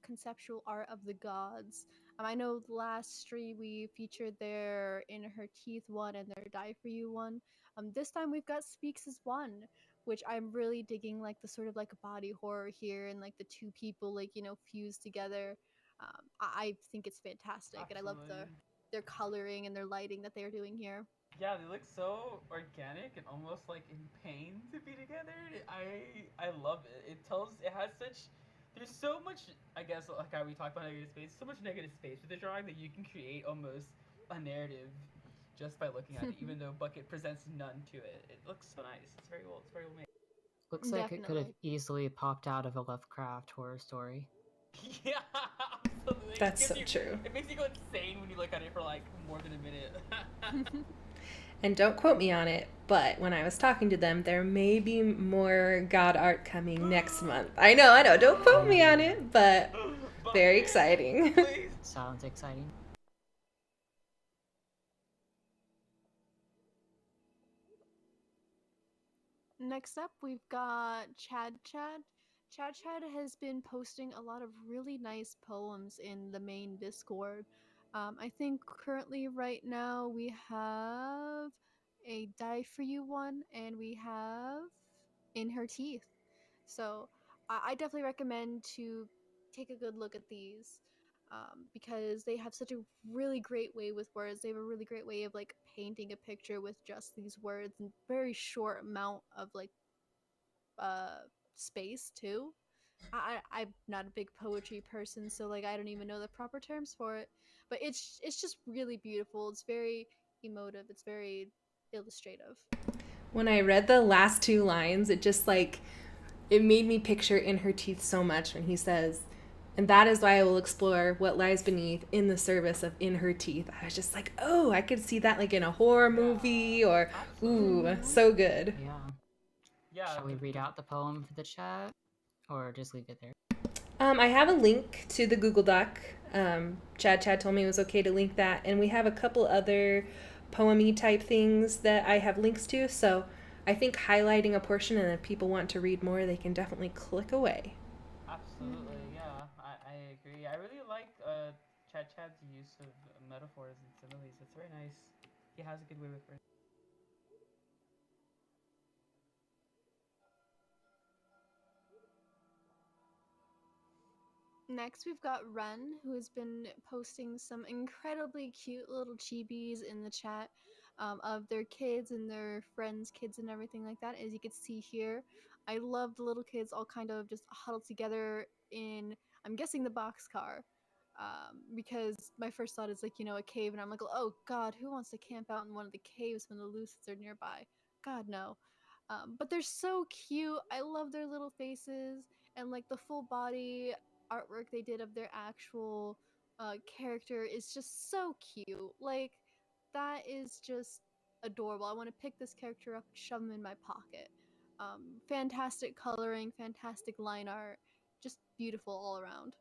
S1: conceptual art of the gods. I know last stream we featured their In Her Teeth one and their Die For You one. This time we've got Speaks as one, which I'm really digging, like the sort of like body horror here and like the two people like fused together. I think it's fantastic,
S2: Absolutely.
S1: and I love their coloring and their lighting that they're doing here.
S2: Yeah, they look so organic and almost like in pain to be together. I love it. It has such there's so much, I guess, like how we talk about negative space, so much negative space with the drawing that you can create almost a narrative just by looking at it, even though Bucket presents none to it. It looks so nice. It's very well made.
S3: Looks like it could have
S1: Definitely.
S3: easily popped out of a Lovecraft horror story.
S2: Yeah, absolutely.
S4: That's so true.
S2: It makes you go insane when you look at it for like more than a minute.
S4: And don't quote me on it, but when I was talking to them, there may be more God art coming next month. I know, don't quote me on it, but very exciting.
S3: Sounds exciting.
S1: Next up, we've got Chad Chad. Chad Chad has been posting a lot of really nice poems in the main Discord. I think currently, right now, we have a Die For You one, and we have In Her Teeth. So I definitely recommend to take a good look at these, because they have such a really great way with words. They have a really great way of like painting a picture with just these words in very short amount of like space too. I'm not a big poetry person, so like I don't even know the proper terms for it. But it's just really beautiful. It's very emotive. It's very illustrative.
S4: When I read the last two lines, it made me picture In Her Teeth so much when he says, "And that is why I will explore what lies beneath in the service of In Her Teeth." I was just like, oh, I could see that like in a horror movie or, ooh, so good.
S3: Yeah.
S2: Yeah.
S3: Shall we read out the poem for the chat? Or just leave it there?
S4: I have a link to the Google Doc. Chad told me it was okay to link that. And we have a couple other poem-y type things that I have links to. So I think highlighting a portion, and if people want to read more, they can definitely click away.
S2: Absolutely, yeah. I agree. I really like Chad's use of metaphors and similes. It's very nice. He has a good way with words.
S1: Next, we've got Ren, who has been posting some incredibly cute little chibis in the chat, of their kids and their friends' kids and everything like that. As you can see here, I love the little kids all kind of just huddled together in, I'm guessing, the boxcar. Because my first thought is like, a cave, and I'm like, oh god, who wants to camp out in one of the caves when the Lucids are nearby? God, no. But they're so cute. I love their little faces and like the full body artwork they did of their actual character is just so cute. Like, that is just adorable. I want to pick this character up and shove him in my pocket. Fantastic coloring, fantastic line art, just beautiful all around.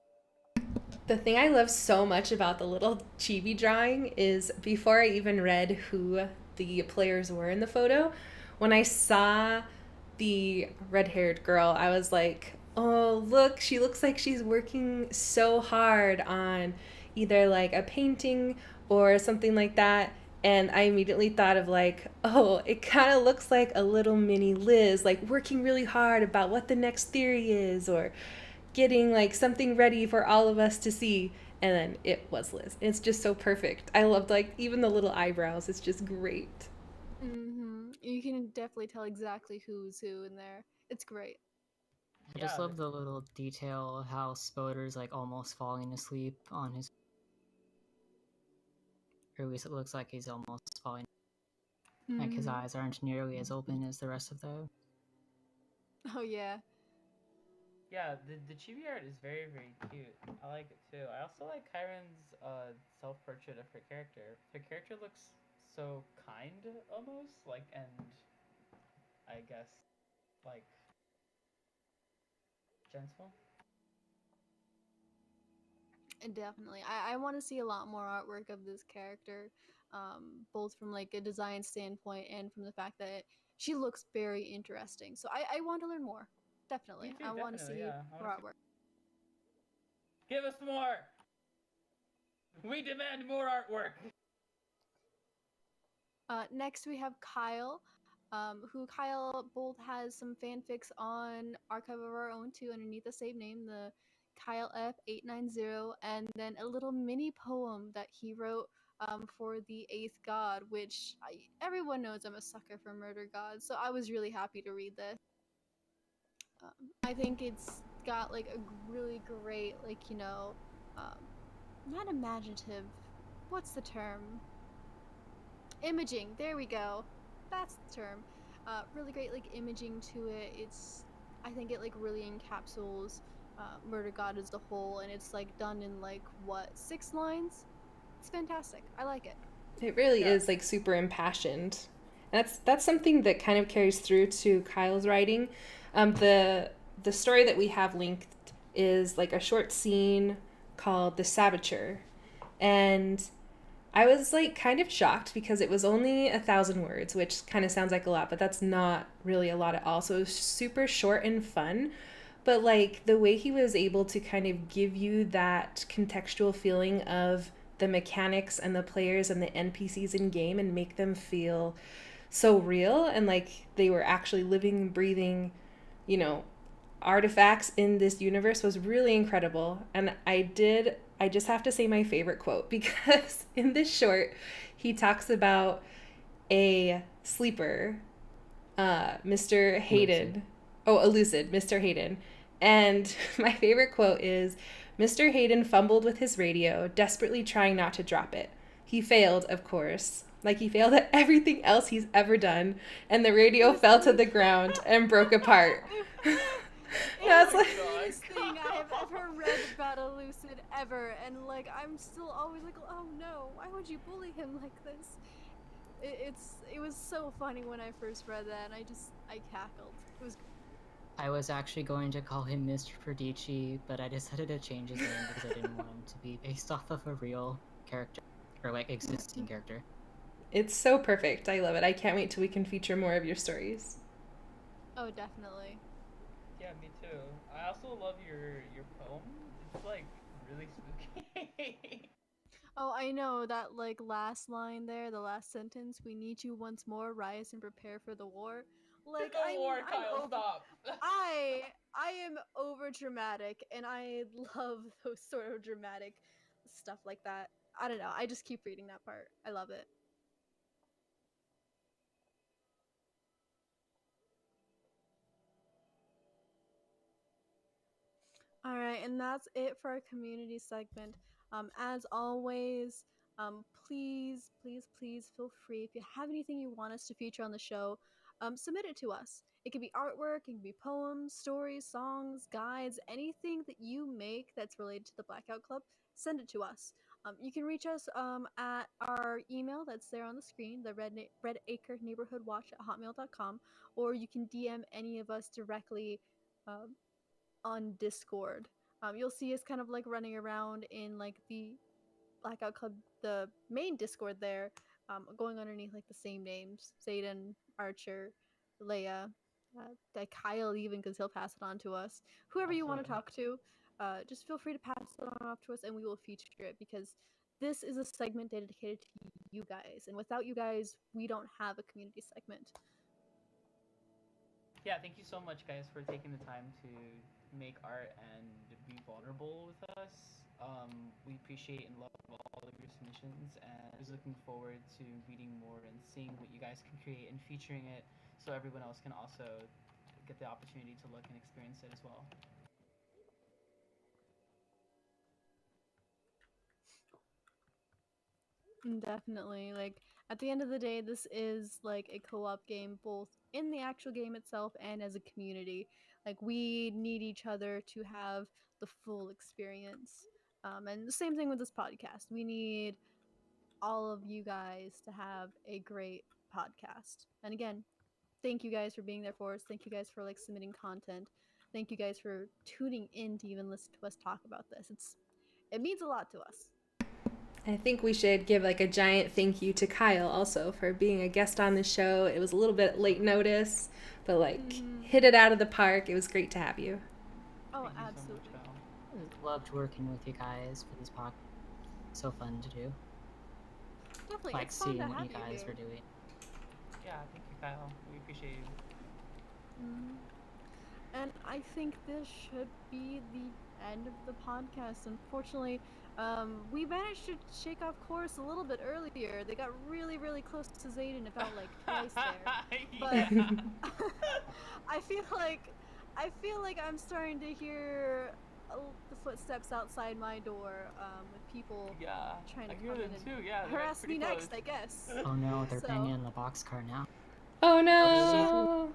S4: The thing I love so much about the little chibi drawing is before I even read who the players were in the photo, when I saw the red-haired girl, I was like, oh, look, she looks like she's working so hard on either like a painting or something like that. And I immediately thought of like, oh, it kind of looks like a little mini Liz, like working really hard about what the next theory is, or getting like something ready for all of us to see. And then it was Liz. It's just so perfect. I loved like even the little eyebrows. It's just great.
S1: You can definitely tell exactly who's who in there. It's great.
S3: I just love the little detail how Spoder's like almost falling asleep on his. Or at least it looks like he's almost falling. Like his eyes aren't nearly as open as the rest of the.
S1: Oh yeah.
S2: Yeah, the chibi art is very, very cute. I like it too. I also like Kyron's self-portrait of her character. Her character looks so kind, almost, like, and I guess, like, gentle.
S1: Definitely. I want to see a lot more artwork of this character, both from like a design standpoint and from the fact that she looks very interesting. So I want to learn more. Definitely.
S2: Me too,
S1: I want to
S2: definitely,
S1: see
S2: yeah.
S1: more artwork.
S2: Give us more! We demand more artwork!
S1: Next we have Kyle, who Kyle both has some fanfics on Archive of Our Own too underneath the same name, the Kyle F890, and then a little mini poem that he wrote for the Eighth God, which everyone knows I'm a sucker for murder gods, so I was really happy to read this. I think it's got like a really great, like, not imaginative, what's the term? Imaging, there we go. That's the term. Really great like imaging to it. I think it like really encapsulates Murder God as a whole, and it's like done in like what, 6 lines? It's fantastic. I like it.
S4: It really is like super impassioned. That's something that kind of carries through to Kyle's writing. The story that we have linked is like a short scene called The Saboteur, and I was like kind of shocked because it was only 1,000 words, which kind of sounds like a lot, but that's not really a lot at all. So it was super short and fun. But like the way he was able to kind of give you that contextual feeling of the mechanics and the players and the NPCs in game and make them feel so real and like they were actually living, breathing, artifacts in this universe was really incredible. And I just have to say my favorite quote because in this short, he talks about a sleeper, Mr. Hayden.
S3: Lucid.
S4: Oh, a lucid, Mr. Hayden. And my favorite quote is Mr. Hayden fumbled with his radio, desperately trying not to drop it. He failed, of course. Like he failed at everything else he's ever done, and the radio fell to the ground and broke apart.
S1: It's the funniest thing I have ever read about a lucid ever, and like I'm still always like, oh no, why would you bully him like this? It was so funny when I first read that, and I cackled. It was.
S3: I was actually going to call him Mr. Perdici, but I decided to change his name because I didn't want him to be based off of a real character or like existing character.
S4: It's so perfect. I love it. I can't wait till we can feature more of your stories.
S1: Oh, definitely.
S2: Yeah, me too. I also love your poem. It's like really spooky.
S1: Oh, I know that like last line there, the last sentence. We need you once more, rise and prepare for the war. Like
S2: the war, Kyle, stop.
S1: I am over dramatic, and I love those sort of dramatic stuff like that. I don't know. I just keep reading that part. I love it. All right, and that's it for our community segment. As always, please feel free. If you have anything you want us to feature on the show, submit it to us. It can be artwork, it can be poems, stories, songs, guides, anything that you make that's related to the Blackout Club. Send it to us. You can reach us at our email that's there on the screen, the Red Acre Neighborhood Watch at hotmail.com, or you can DM any of us directly. On Discord. You'll see us kind of like running around in like the Blackout Club, the main Discord there, going underneath like the same names: Zayden, Archer, Leia, that Kyle even, because he'll pass it on to us. Whoever you want to talk to, just feel free to pass it on off to us, and we will feature it because this is a segment dedicated to you guys, and without you guys, we don't have a community segment.
S2: Yeah, thank you so much, guys, for taking the time to make art and be vulnerable with us. We appreciate and love all of your submissions, and is looking forward to reading more and seeing what you guys can create and featuring it, so everyone else can also get the opportunity to look and experience it as well.
S1: Definitely. Like, at the end of the day, this is like a co-op game, both in the actual game itself and as a community. Like, we need each other to have the full experience. And the same thing with this podcast. We need all of you guys to have a great podcast. And again, thank you guys for being there for us. Thank you guys for like submitting content. Thank you guys for tuning in to even listen to us talk about this. It means a lot to us.
S4: I think we should give like a giant thank you to Kyle also for being a guest on the show. It was a little bit late notice, but like hit it out of the park. It was great to have you.
S1: Oh,
S2: Thank you
S1: absolutely.
S2: so much, Val.
S3: Loved working with you guys for this podcast. So fun to do.
S1: Definitely,
S3: Like
S1: it's fun
S3: seeing
S1: to
S3: what
S1: have
S3: you guys
S1: here.
S3: are doing.
S2: Yeah, thank you, Kyle. We appreciate you.
S1: And I think this should be the end of the podcast. Unfortunately, we managed to shake off course a little bit earlier. They got really, really close to Zayden about like twice there. But
S2: Yeah.
S1: I feel like I'm starting to hear the footsteps outside my door with people
S2: Yeah,
S1: trying to
S2: I hear
S1: come
S2: them
S1: in and
S2: too. Yeah, they're
S1: harass
S2: pretty
S1: me
S2: close.
S1: next, I guess.
S3: Oh no, they're
S1: So-
S3: banging in the boxcar now.
S4: Oh no!